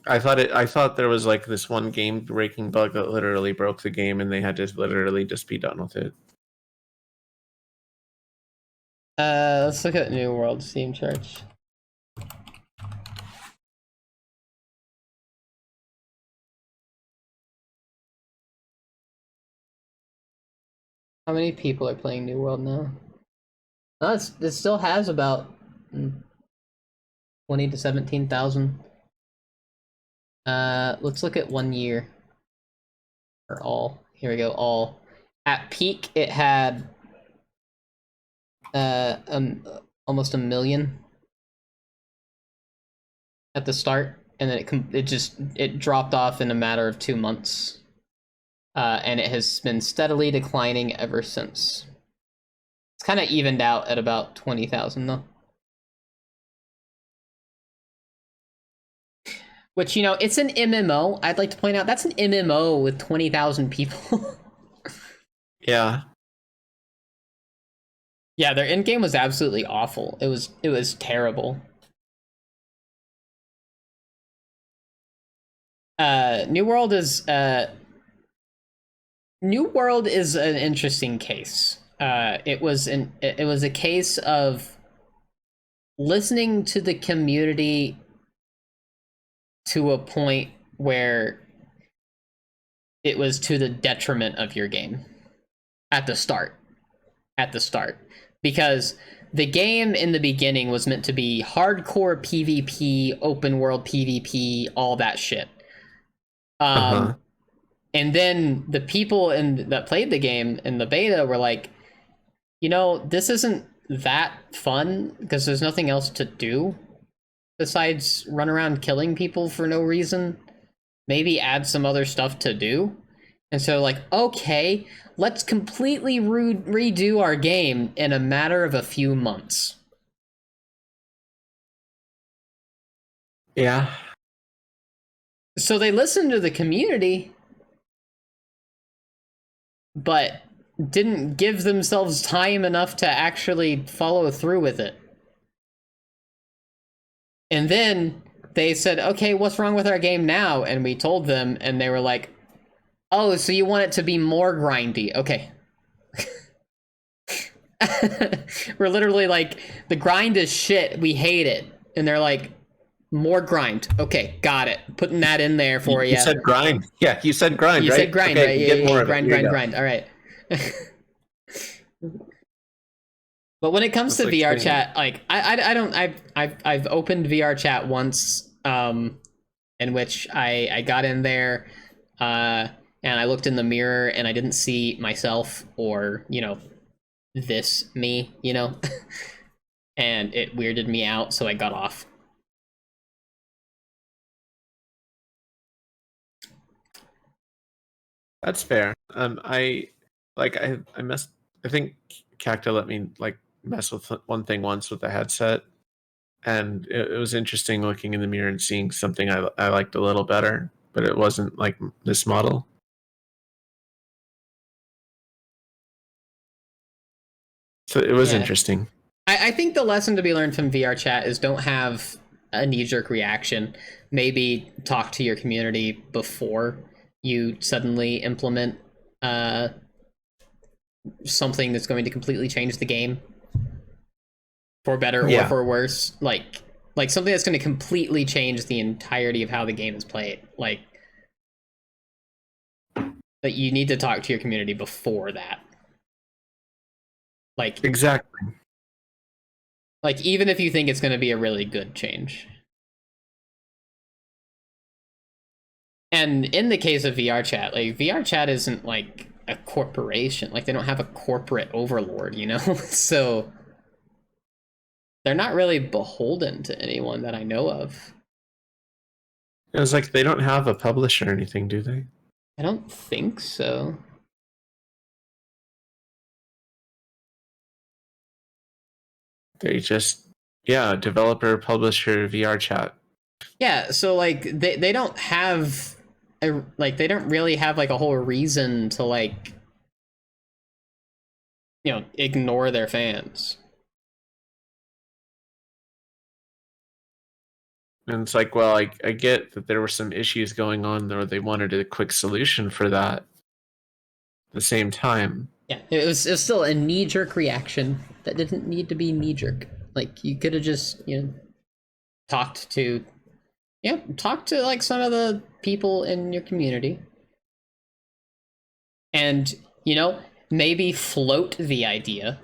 I thought there was like this one game breaking bug that literally broke the game, and they had to literally just be done with it. Let's look at New World Steam charts. How many people are playing New World now? No, it still has about 20 to 17,000. Let's look at 1 year. Or all. Here we go, all. At peak, it had almost 1 million at the start, and then it dropped off in a matter of 2 months. And it has been steadily declining ever since. It's kind of evened out at about 20,000 though. Which, you know, it's an MMO. I'd like to point out that's an MMO with 20,000 people. Yeah. Yeah, their end game was absolutely awful. It was terrible. New World is an interesting case. It was a case of listening to the community to a point where it was to the detriment of your game at the start, because the game in the beginning was meant to be hardcore PvP, open world PvP, all that shit. And then the people that played the game in the beta were like, you know, this isn't that fun because there's nothing else to do besides run around killing people for no reason. Maybe add some other stuff to do. And so, like, okay, let's completely redo our game in a matter of a few months. Yeah. So they listened to the community, but didn't give themselves time enough to actually follow through with it. And then they said, okay, what's wrong with our game now? And we told them, and they were like, oh, so you want it to be more grindy. Okay. We're literally like, the grind is shit. We hate it. And they're like, more grind. Okay, got it. Putting that in there for you. You said grind. Yeah, you said grind, You right? said grind, okay, right? Get more Grind. All right. But when it comes to like VR training. chat, like I've opened VR chat once, in which I got in there, and I looked in the mirror and I didn't see myself or, you know, this me, you know? And it weirded me out, so I got off. That's fair. I think Cacta let me like mess with one thing once with the headset, and it was interesting looking in the mirror and seeing something I liked a little better, but it wasn't like this model. So it was Yeah. interesting. I think the lesson to be learned from VR chat is don't have a knee-jerk reaction. Maybe talk to your community before you suddenly implement something that's going to completely change the game for better or Yeah. for worse. Like something that's going to completely change the entirety of how the game is played. Like that you need to talk to your community before that. Like Exactly. Like, even if you think it's going to be a really good change. And in the case of VR chat, like, VR chat isn't like a corporation. Like, they don't have a corporate overlord, you know? So they're not really beholden to anyone that I know of. It was like they don't have a publisher or anything, do they? I don't think so. They just, yeah, developer, publisher, VR chat. Yeah, so like they don't have they don't really have like a whole reason to like ignore their fans. And it's like, well, I get that there were some issues going on there. They wanted a quick solution for that. At the same time, Yeah, it was still a knee-jerk reaction that didn't need to be knee-jerk. Like, you could have just, talked to like some of the people in your community. And, maybe float the idea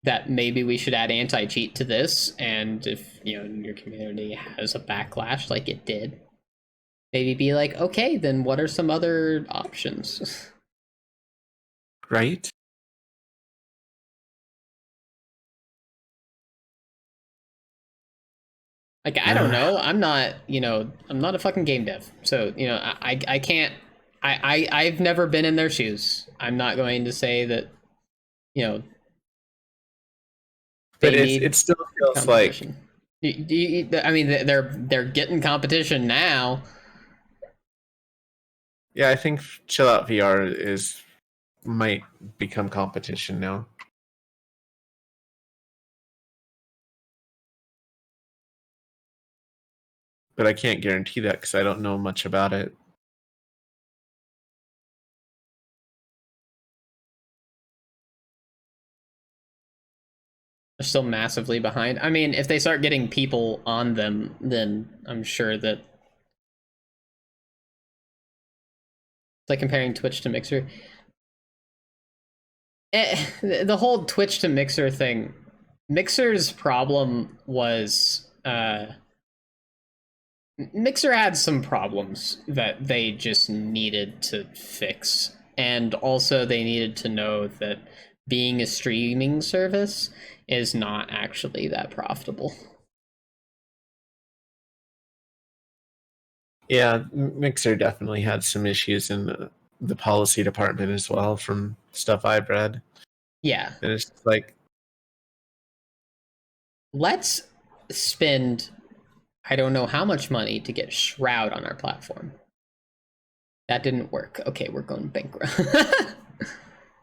that maybe we should add anti-cheat to this, and if, your community has a backlash like it did, maybe be like, okay, then what are some other options? right? Like, I don't know. I'm not, I'm not a fucking game dev. So, I can't, I've never been in their shoes. I'm not going to say that, But it still feels like, I mean, they're getting competition now. yeah, I think Chill Out VR might become competition now. But I can't guarantee that because I don't know much about it. They're still massively behind. I mean, if they start getting people on them, then I'm sure that it's like comparing Twitch to Mixer. The whole Twitch to Mixer thing, Mixer's problem was Mixer had some problems that they just needed to fix, and also they needed to know that being a streaming service is not actually that profitable. Yeah, Mixer definitely had some issues in the policy department as well, from stuff I've read. Yeah. And it's just like, let's spend I don't know how much money to get Shroud on our platform. That didn't work. Okay, we're going bankrupt.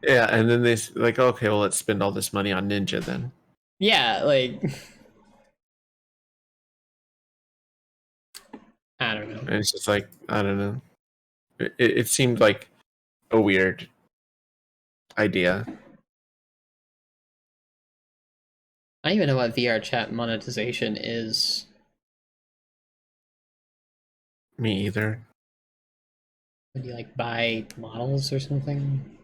yeah, and then they like, okay, well, let's spend all this money on Ninja then. Yeah, like, I don't know. And it's just like, I don't know. It seemed like a weird idea. I don't even know what VR chat monetization is. Me either. Would you like buy models or something?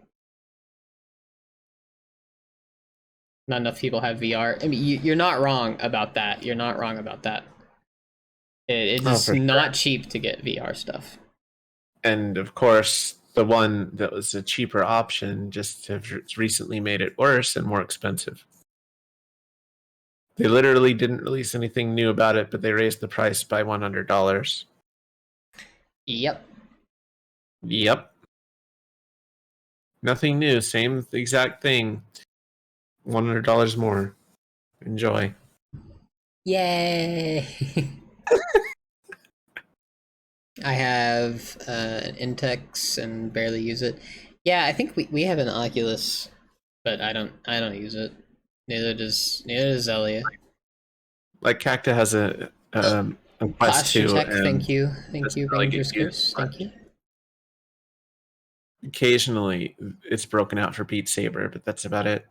Not enough people have VR. I mean, you're not wrong about that. You're not wrong about that. It is not cheap to get VR stuff. And of course, the one that was a cheaper option just have recently made it worse and more expensive. They literally didn't release anything new about it, but they raised the price by $100. Yep. Yep. Nothing new, same exact thing. $100 more. Enjoy. Yay! I have an Intex and barely use it. Yeah, I think we have an Oculus, but I don't use it. Neither does Elliot. Like Cacta has a Quest Posture 2. Tech, and thank you, doesn't Ranger really get Goose, used thank much. you. Occasionally, it's broken out for Beat Saber, but that's about it.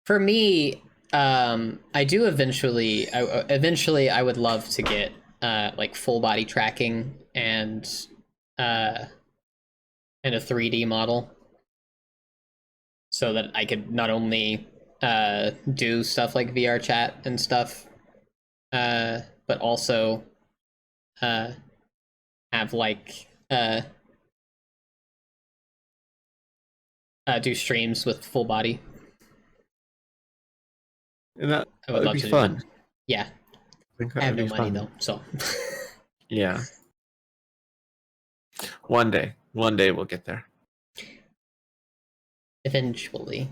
For me, I do eventually I would love to get like full body tracking and a 3D model, so that I could not only do stuff like VR chat and stuff, but also have like do streams with full body. And that I would would love be to do fun. that. Yeah, I think that I have would no be money fun. though, so Yeah. One day we'll get there. eventually.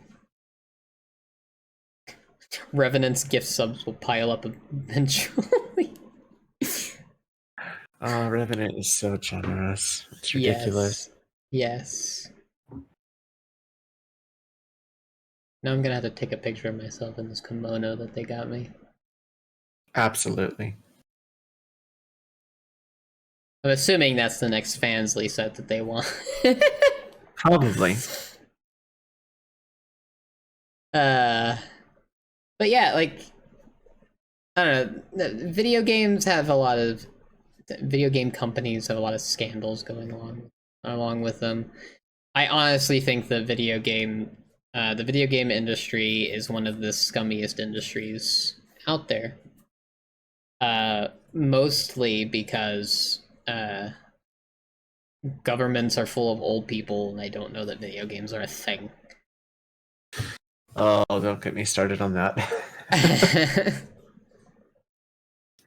Revenant's gift subs will pile up eventually. Oh, Revenant is so generous. It's ridiculous. Yes. Now I'm gonna have to take a picture of myself in this kimono that they got me. Absolutely. I'm assuming that's the next Fansly set that they want. Probably. But yeah, like, I don't know. Video games have a lot of video game companies have a lot of scandals going along with them. I honestly think the video game industry is one of the scummiest industries out there. Mostly because governments are full of old people and they don't know that video games are a thing. Oh, don't get me started on that.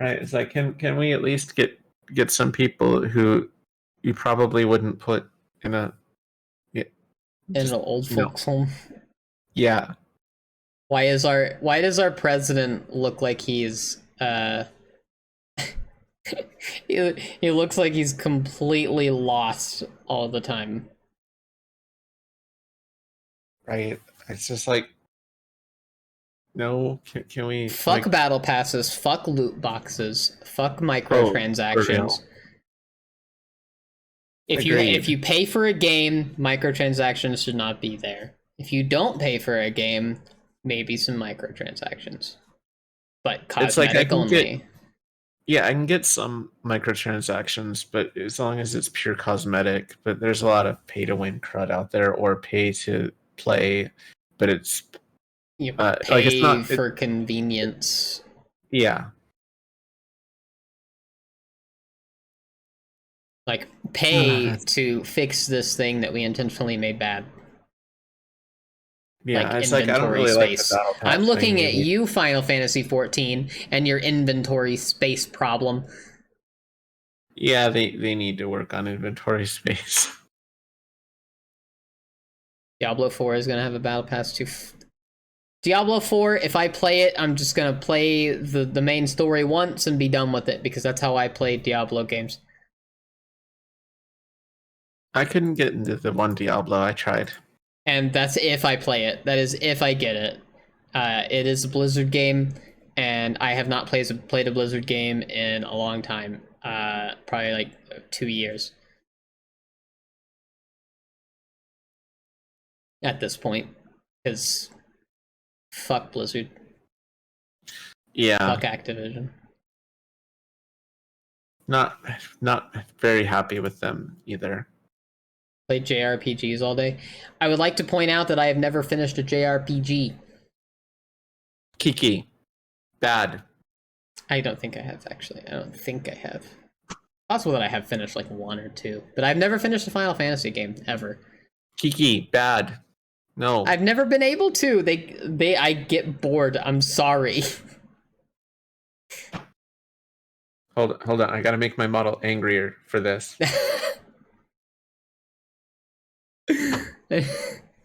Right, it's like, can we at least get some people who you probably wouldn't put in a In an old folks home. Yeah. Why does our president look like he's he looks like he's completely lost all the time. Right. It's just like, no, can we Fuck like, battle passes, fuck loot boxes, fuck microtransactions. If you pay for a game, microtransactions should not be there. If you don't pay for a game, maybe some microtransactions. But cosmetic only. I can get some microtransactions, but as long as it's pure cosmetic. But there's a lot of pay to win crud out there, or pay to play, but it's You pay like it's not for convenience. Yeah. Like, pay to fix this thing that we intentionally made bad. Yeah, like it's like I don't inventory really space. like the battle pass I'm looking thing at either. you, Final Fantasy XIV, and your inventory space problem. Yeah, they need to work on inventory space. Diablo 4 is gonna have a battle pass too. Diablo 4, if I play it, I'm just gonna play the main story once and be done with it, because that's how I play Diablo games. I couldn't get into the one Diablo. I tried. And that's if I play it. That is if I get it. It is a Blizzard game, and I have not played a Blizzard game in a long time. Probably like 2 years. At this point. Because fuck Blizzard. Yeah. Fuck Activision. Not very happy with them either. Played JRPGs all day. I would like to point out that I have never finished a JRPG. Kiki. Bad. I don't think I have, actually. I don't think I have. Possible that I have finished like 1 or 2, but I've never finished a Final Fantasy game ever. Kiki, bad. No. I've never been able to. I get bored. I'm sorry. Hold on. I gotta make my model angrier for this.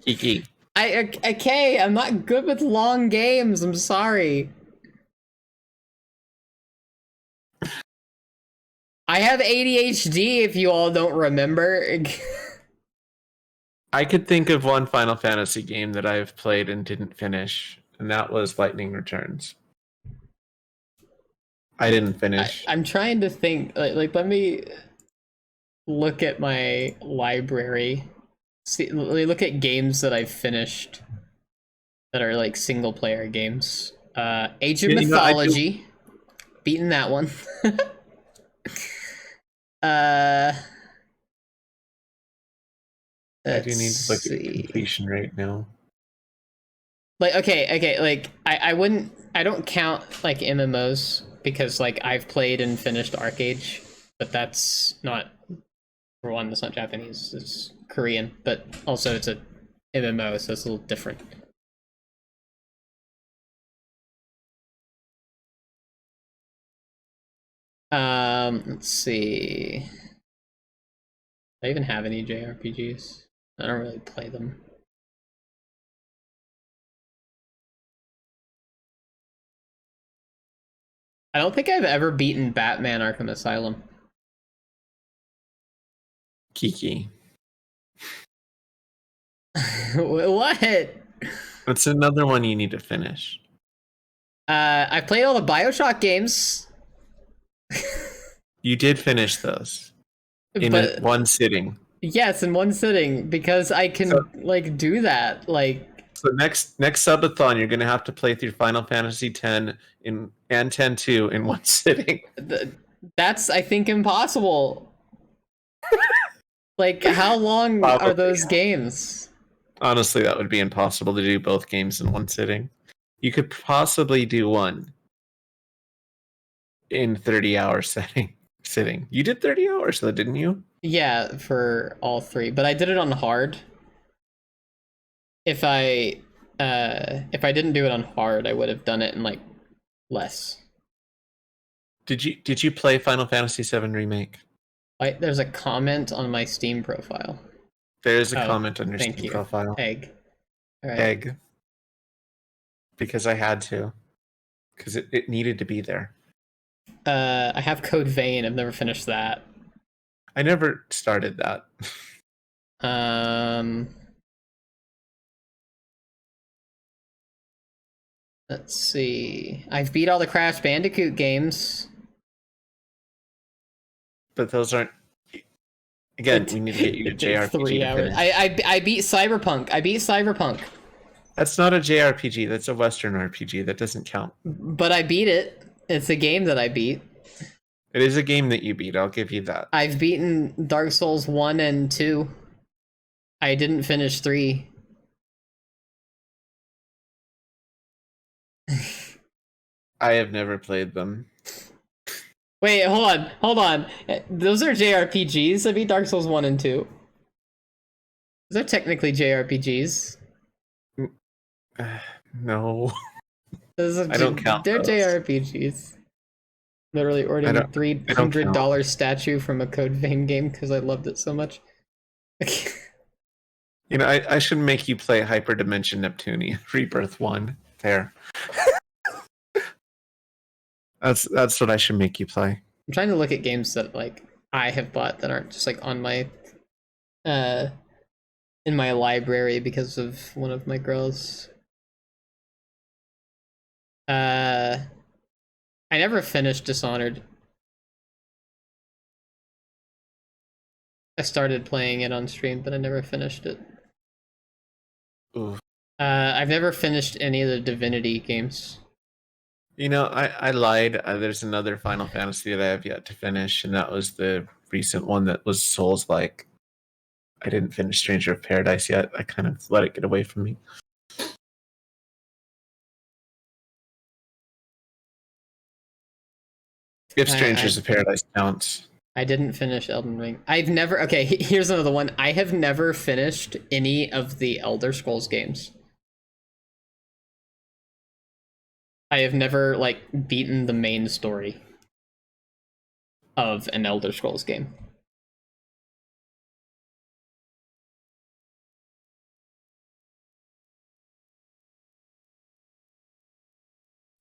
Kiki. Okay, I'm not good with long games. I'm sorry. I have ADHD if you all don't remember. I could think of one Final Fantasy game that I've played and didn't finish, and that was Lightning Returns. I didn't finish. I'm trying to think. Like, let me look at my library. See, look at games that I've finished that are like single player games. Age of Mythology, beaten that one. I do need to look at completion right now. Like, okay, like I don't count like MMOs because like I've played and finished Arcade, but that's not, for one, that's not Japanese, it's Korean, but also it's a MMO, so it's a little different. Let's see. Do I even have any JRPGs? I don't really play them. I don't think I've ever beaten Batman Arkham Asylum. Kiki. What? It's another one you need to finish. I've played all the BioShock games. You did finish those in one sitting. Yes, in one sitting, because I can like do that. Like, so next subathon, you're gonna have to play through Final Fantasy X and 10-2 in one sitting. That's, I think, impossible. Like, how long Probably. are those games? Honestly, that would be impossible to do both games in one sitting. You could possibly do one in 30-hour sitting. You did 30 hours though, didn't you? Yeah, for all three, but I did it on hard. If I didn't do it on hard, I would have done it in like less. Did you play Final Fantasy VII Remake? There's a comment on my Steam profile. There's a comment on your Steam profile. Egg. All right. Egg. Because I had to. Because it needed to be there. I have Code Vein. I've never finished that. I never started that. Let's see. I've beat all the Crash Bandicoot games. But those aren't. Again, we need to get you to JRPG. 3 hours. I beat Cyberpunk. That's not a JRPG. That's a Western RPG. That doesn't count. But I beat it. It's a game that I beat. It is a game that you beat. I'll give you that. I've beaten Dark Souls 1 and 2. I didn't finish 3. I have never played them. Wait, hold on. Those are JRPGs. I beat Dark Souls 1 and 2. Those are technically JRPGs. No. I don't count They're those. JRPGs. Literally ordering a $300 statue from a Code Vein game because I loved it so much. You know, I should make you play Hyperdimension Neptunia Rebirth 1. There. That's what I should make you play. I'm trying to look at games that like I have bought that aren't just like on my in my library because of one of my girls. I never finished Dishonored. I started playing it on stream, but I never finished it. Ooh. I've never finished any of the Divinity games. You know, I lied. There's another Final Fantasy that I have yet to finish, and that was the recent one that was Souls-like. I didn't finish Stranger of Paradise yet. I kind of let it get away from me. If Strangers of Paradise counts. I didn't finish Elden Ring. I've never. Okay, here's another one. I have never finished any of the Elder Scrolls games. I have never like beaten the main story of an Elder Scrolls game.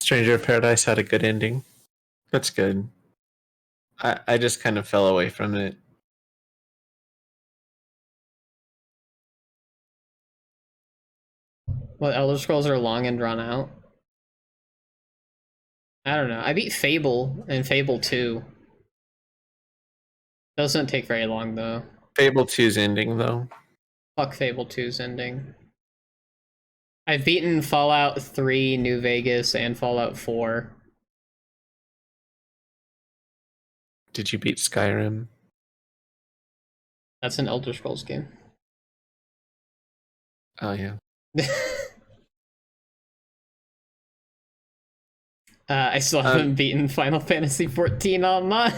Stranger of Paradise had a good ending. That's good. I just kind of fell away from it. Well, Elder Scrolls are long and drawn out. I don't know. I beat Fable and Fable 2. Doesn't take very long though. Fable 2's ending though. Fuck Fable 2's ending. I've beaten Fallout 3, New Vegas, and Fallout 4. Did you beat Skyrim? That's an Elder Scrolls game. Oh yeah. I still haven't beaten Final Fantasy 14 online.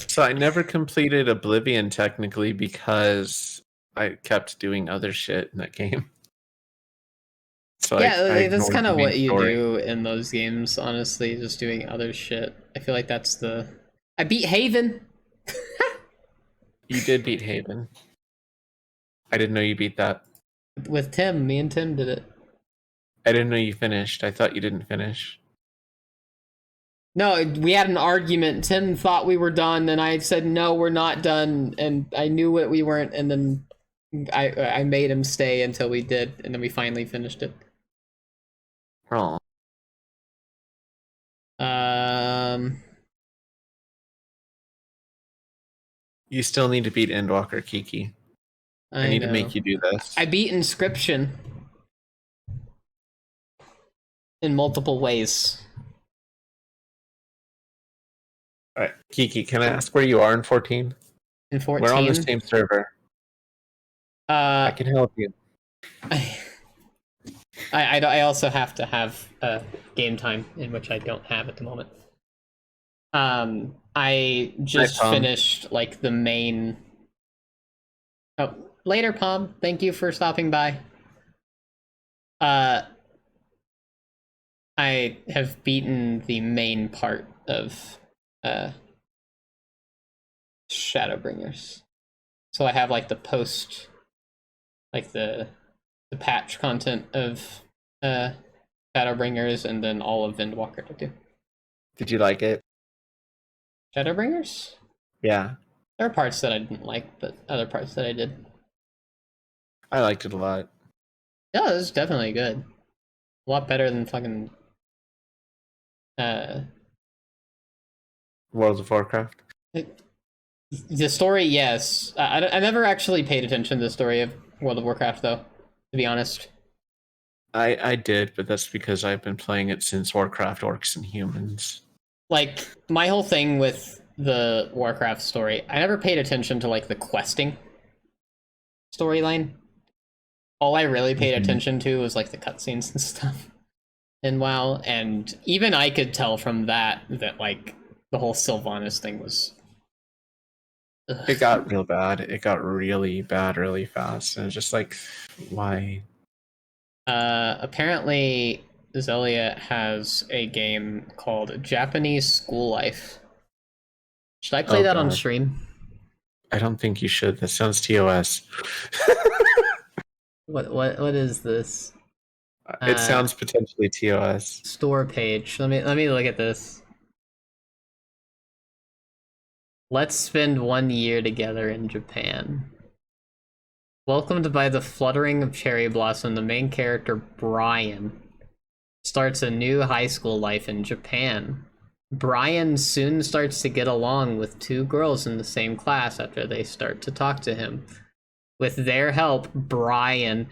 So I never completed Oblivion technically because I kept doing other shit in that game. So Yeah, I that's ignored kind the of main what you story. do in those games, honestly, just doing other shit. I feel like that's the... I beat Haven! You did beat Haven. I didn't know you beat that. With Tim. Me and Tim did it. I didn't know you finished. I thought you didn't finish. No, we had an argument. Tim thought we were done, and I said, no, we're not done. And I knew what we weren't, and then I made him stay until we did, and then we finally finished it. Oh. You still need to beat Endwalker, Kiki. I need to make you do this. I beat Inscription in multiple ways. Alright, Kiki, can I ask where you are in 14? In 14? We're on the same server. I can help you. I also have to have game time, in which I don't have at the moment. I just finished like the main. Oh, later, Pom. Thank you for stopping by. I have beaten the main part of Shadowbringers, so I have like the post, like the patch content of Shadowbringers, and then all of Endwalker to do. Did you like it? Shadowbringers? Yeah. There are parts that I didn't like, but other parts that I did. I liked it a lot. Yeah, it was definitely good. A lot better than fucking World of Warcraft. The story, yes. I never actually paid attention to the story of World of Warcraft, though, to be honest. I did, but that's because I've been playing it since Warcraft Orcs and Humans. Like, my whole thing with the Warcraft story, I never paid attention to, like, the questing storyline. All I really paid attention to was, like, the cutscenes and stuff in WoW, and even I could tell from that, like, the whole Sylvanas thing was... Ugh. It got real bad. It got really bad really fast, and it's just like, why? Apparently, Zelia has a game called Japanese School Life. Should I play that on stream? I don't think you should. That sounds TOS. What is this? It sounds potentially TOS. Store page. Let me look at this. Let's spend 1 year together in Japan. Welcomed by the fluttering of cherry blossom, the main character, Brian, starts a new high school life in Japan. Brian soon starts to get along with two girls in the same class after they start to talk to him. With their help, Brian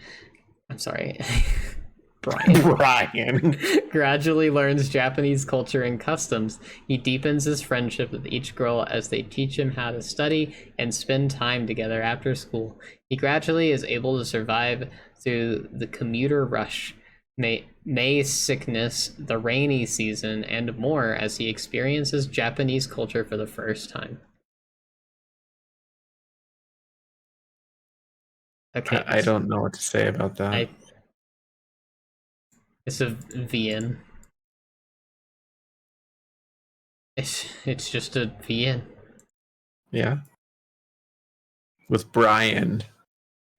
gradually learns Japanese culture and customs. He deepens his friendship with each girl as they teach him how to study and spend time together after school. He gradually is able to survive through the commuter rush, May sickness, the rainy season, and more as he experiences Japanese culture for the first time. Okay. I don't know what to say about that. It's a VN. It's just a VN. Yeah. With Brian.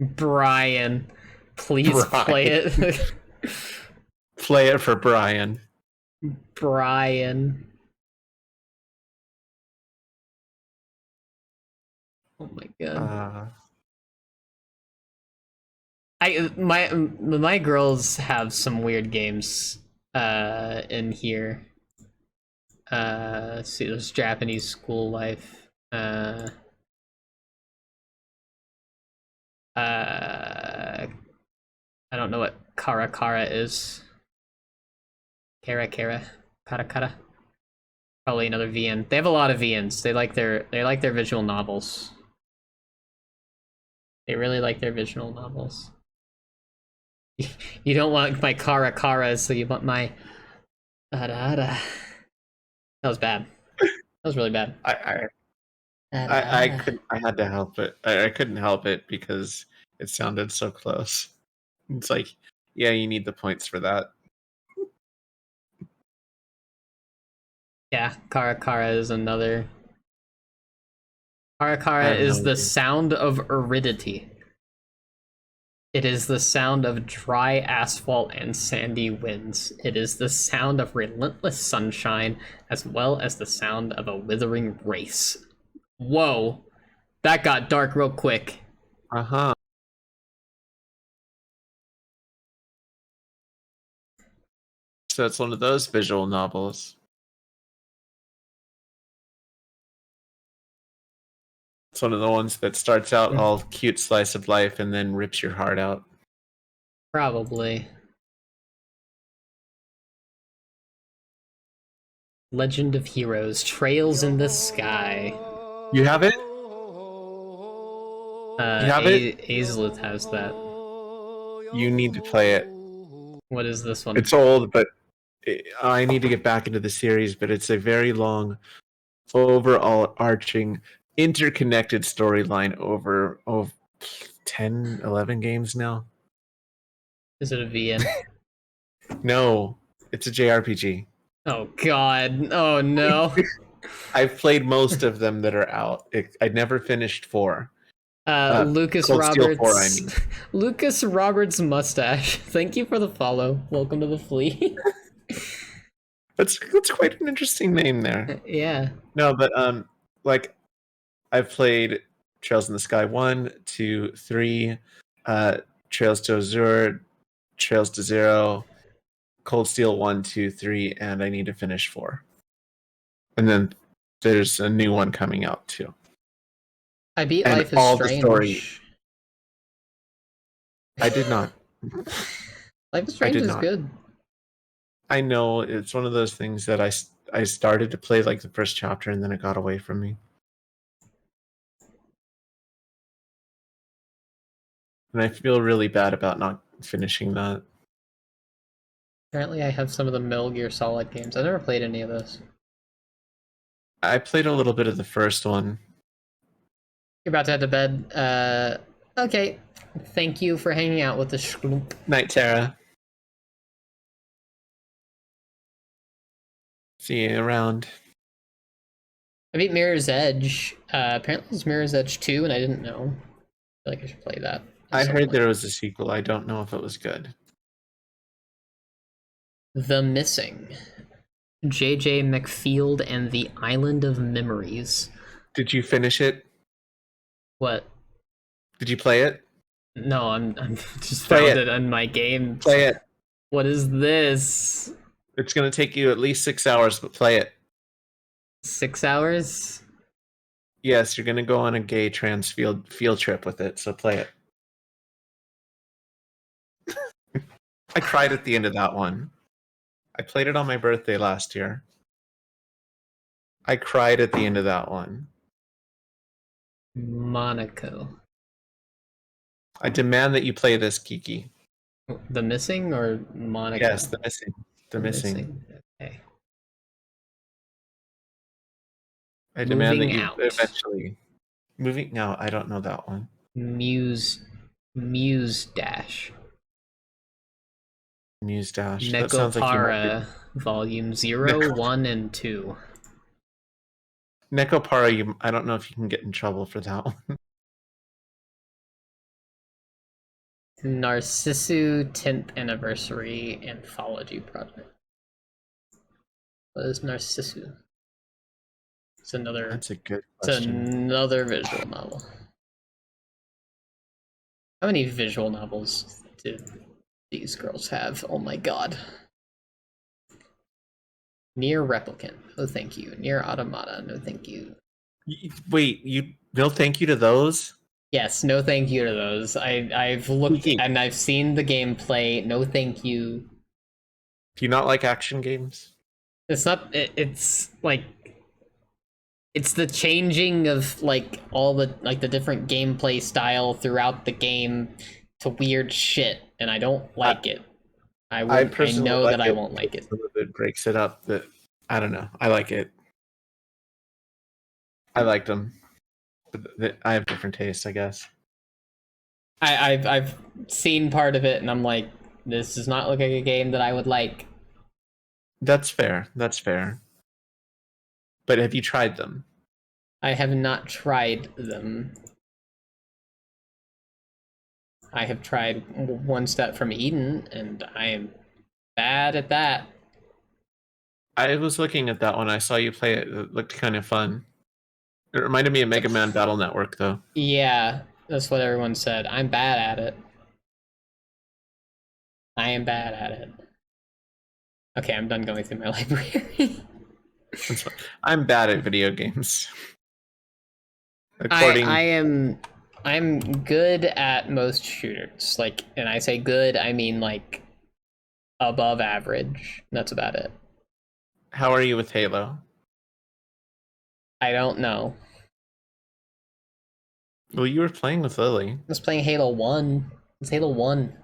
Brian, please play it. Play it for Brian. Brian. Oh my god. My girls have some weird games in here. Let's see, there's Japanese school life. I don't know what Kara Kara is. Kara Kara. Kara Kara. Probably another VN. They have a lot of VNs. They like their visual novels. They really like their visual novels. You don't want my Kara Kara, so you want my That was bad. That was really bad. I had to help it. I couldn't help it because it sounded so close. It's like, yeah, you need the points for that. Yeah, Kara Kara is another. Kara Kara is the sound of aridity. It is the sound of dry asphalt and sandy winds. It is the sound of relentless sunshine, as well as the sound of a withering race. Whoa, that got dark real quick. Uh-huh. So it's one of those visual novels. It's one of the ones that starts out all cute slice of life and then rips your heart out. Probably. Legend of Heroes, Trails in the Sky. You have it? You have it? Azelith has that. You need to play it. What is this one? It's old, but I need to get back into the series, but it's a very long, overall arching, interconnected storyline over 10, 11 games now. Is it a VN? No, it's a JRPG. Oh god. Oh no. I've played most of them that are out. I never finished 4. Lucas Cold Steel Roberts. 4, I mean. Lucas Roberts Mustache. Thank you for the follow. Welcome to the fleet. That's quite an interesting name there. Yeah. No, but like I've played Trails in the Sky 1, 2, 3, Trails to Azure, Trails to Zero, Cold Steel 1, 2, 3, and I need to finish 4. And then there's a new one coming out too. I beat And Life is all Strange. the story. I did not. Life is Strange is not. good. I know it's one of those things that I started to play like the first chapter and then it got away from me. And I feel really bad about not finishing that. Apparently I have some of the Metal Gear Solid games. I've never played any of those. I played a little bit of the first one. You're about to head to bed. Okay. Thank you for hanging out with the Schloop. Night, Tara. See you around. I beat Mirror's Edge. Apparently it's Mirror's Edge 2, and I didn't know. I feel like I should play that. I heard there was a sequel. I don't know if it was good. The Missing. J.J. McField and the Island of Memories. Did you finish it? What? Did you play it? No, I'm just Play found it. it on my game. Play it. What is this? It's going to take you at least 6 hours, but play it. 6 hours? Yes, you're going to go on a gay trans field trip with it, so play it. I cried at the end of that one. I played it on my birthday last year. I cried at the end of that one. Monaco. I demand that you play this, Kiki. The Missing or Monaco? Yes, The Missing. The Missing. Okay. I demand that Moving you Out. eventually... Moving... No, I don't know that one. Muse... Muse Dash. Muse Dash. That sounds like you might be... Nekopara Volume 0, 1, and 2. Nekopara, I don't know if you can get in trouble for that one. Narcissu 10th Anniversary Anthology Project. What is Narcissu? It's another. That's a good It's question. another visual novel. How many visual novels did these girls have? Oh my god. Near Replicant. No thank you. Near Automata. No thank you. Wait, no thank you to those? Yes, no thank you to those. I've looked Kiki. and I've seen the gameplay. No thank you. Do you not like action games? It's not. It's like. It's the changing of like all the the different gameplay style throughout the game to weird shit, and I don't like it. I personally know like that I it won't like it. because it breaks it up, but I don't know. I like it. I liked them. But I have different tastes, I guess. I've seen part of it, and I'm like, this does not look like a game that I would like. That's fair. That's fair. But have you tried them? I have not tried them. I have tried One Step from Eden, and I am bad at that. I was looking at that one. I saw you play it. It looked kind of fun. It reminded me of Mega Man Battle Network, though. Yeah, that's what everyone said. I'm bad at it. I am bad at it. Okay, I'm done going through my library. That's fine. I'm bad at video games. I'm good at most shooters. Like, and I say good, I mean like above average. That's about it. How are you with Halo? I don't know. Well, you were playing with Lily. I was playing Halo 1. It's Halo 1.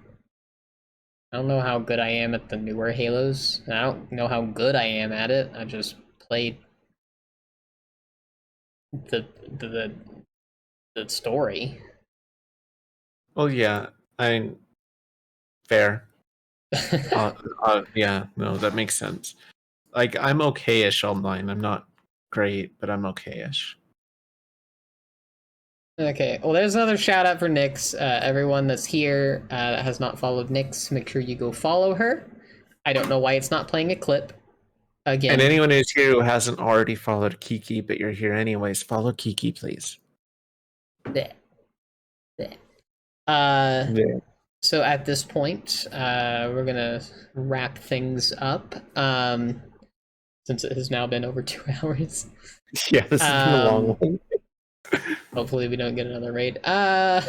I don't know how good I am at the newer Halos. I don't know how good I am at it. I just played the story. Well, yeah, fair. Yeah, no, that makes sense. Like, I'm okay-ish online. I'm not great, but I'm okay-ish. Okay, well, there's another shout out for Nyx. Everyone that's here that has not followed Nyx, make sure you go follow her. I don't know why it's not playing a clip. Again. And anyone who's here who hasn't already followed Kiki, but you're here anyways, follow Kiki, please. Bleh. Bleh. Yeah. So at this point, we're gonna wrap things up. Since it has now been over 2 hours. Yeah, this has been a long one. Hopefully we don't get another raid. Right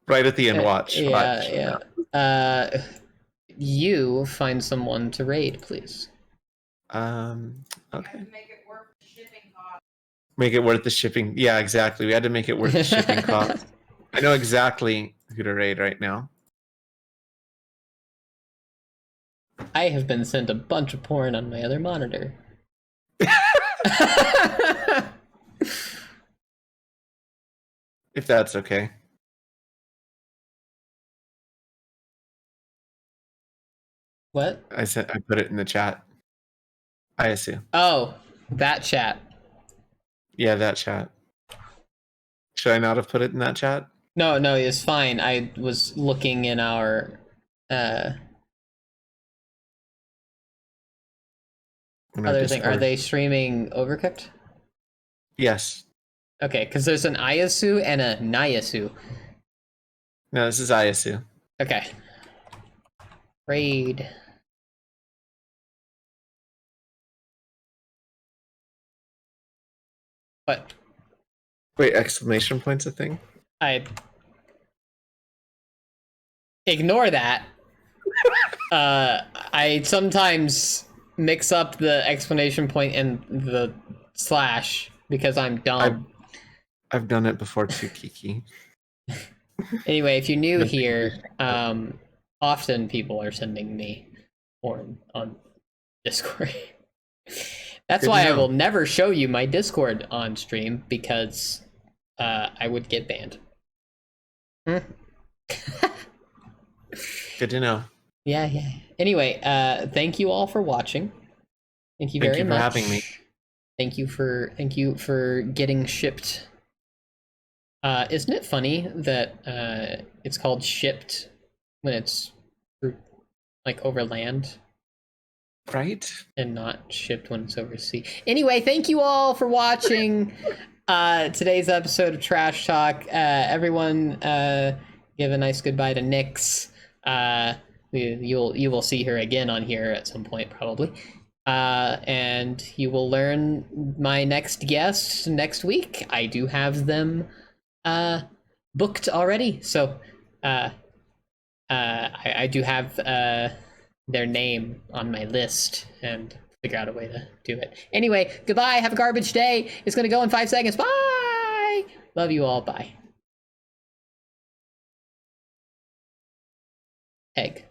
at the end, watch. Yeah, yeah. You find someone to raid, please. Okay. Make it worth the shipping. Yeah, exactly. We had to make it worth the shipping cost. I know exactly who to raid right now. I have been sent a bunch of porn on my other monitor. If that's okay. What? I put it in the chat. I assume. Oh, that chat. Yeah, that chat. Should I not have put it in that chat? No, it's fine. I was looking in our other thing. Are they streaming Overcooked? Yes. Okay, because there's an Ayasu and a Nyasu. No, this is Ayasu. Okay. Raid. What? Wait, exclamation point's a thing? I ignore that. I sometimes mix up the exclamation point and the slash because I'm dumb. I've done it before too, Kiki. Anyway, if you're new here, often people are sending me porn on Discord. That's why I will never show you my Discord on stream, because I would get banned. Good to know. Yeah, yeah. Anyway, thank you all for watching. Thank you Thank very you for much. having me. Thank you for getting shipped. Isn't it funny that it's called shipped when it's like over land Right? and not shipped when it's overseas? Anyway, thank you all for watching today's episode of Trash Talk. Everyone, give a nice goodbye to Nyx. You will see her again on here at some point probably. And you will learn my next guest next week. I do have them booked already, so I do have their name on my list and figure out a way to do it. Anyway, goodbye, have a garbage day. It's gonna go in 5 seconds. Bye. Love you all. Bye. Egg.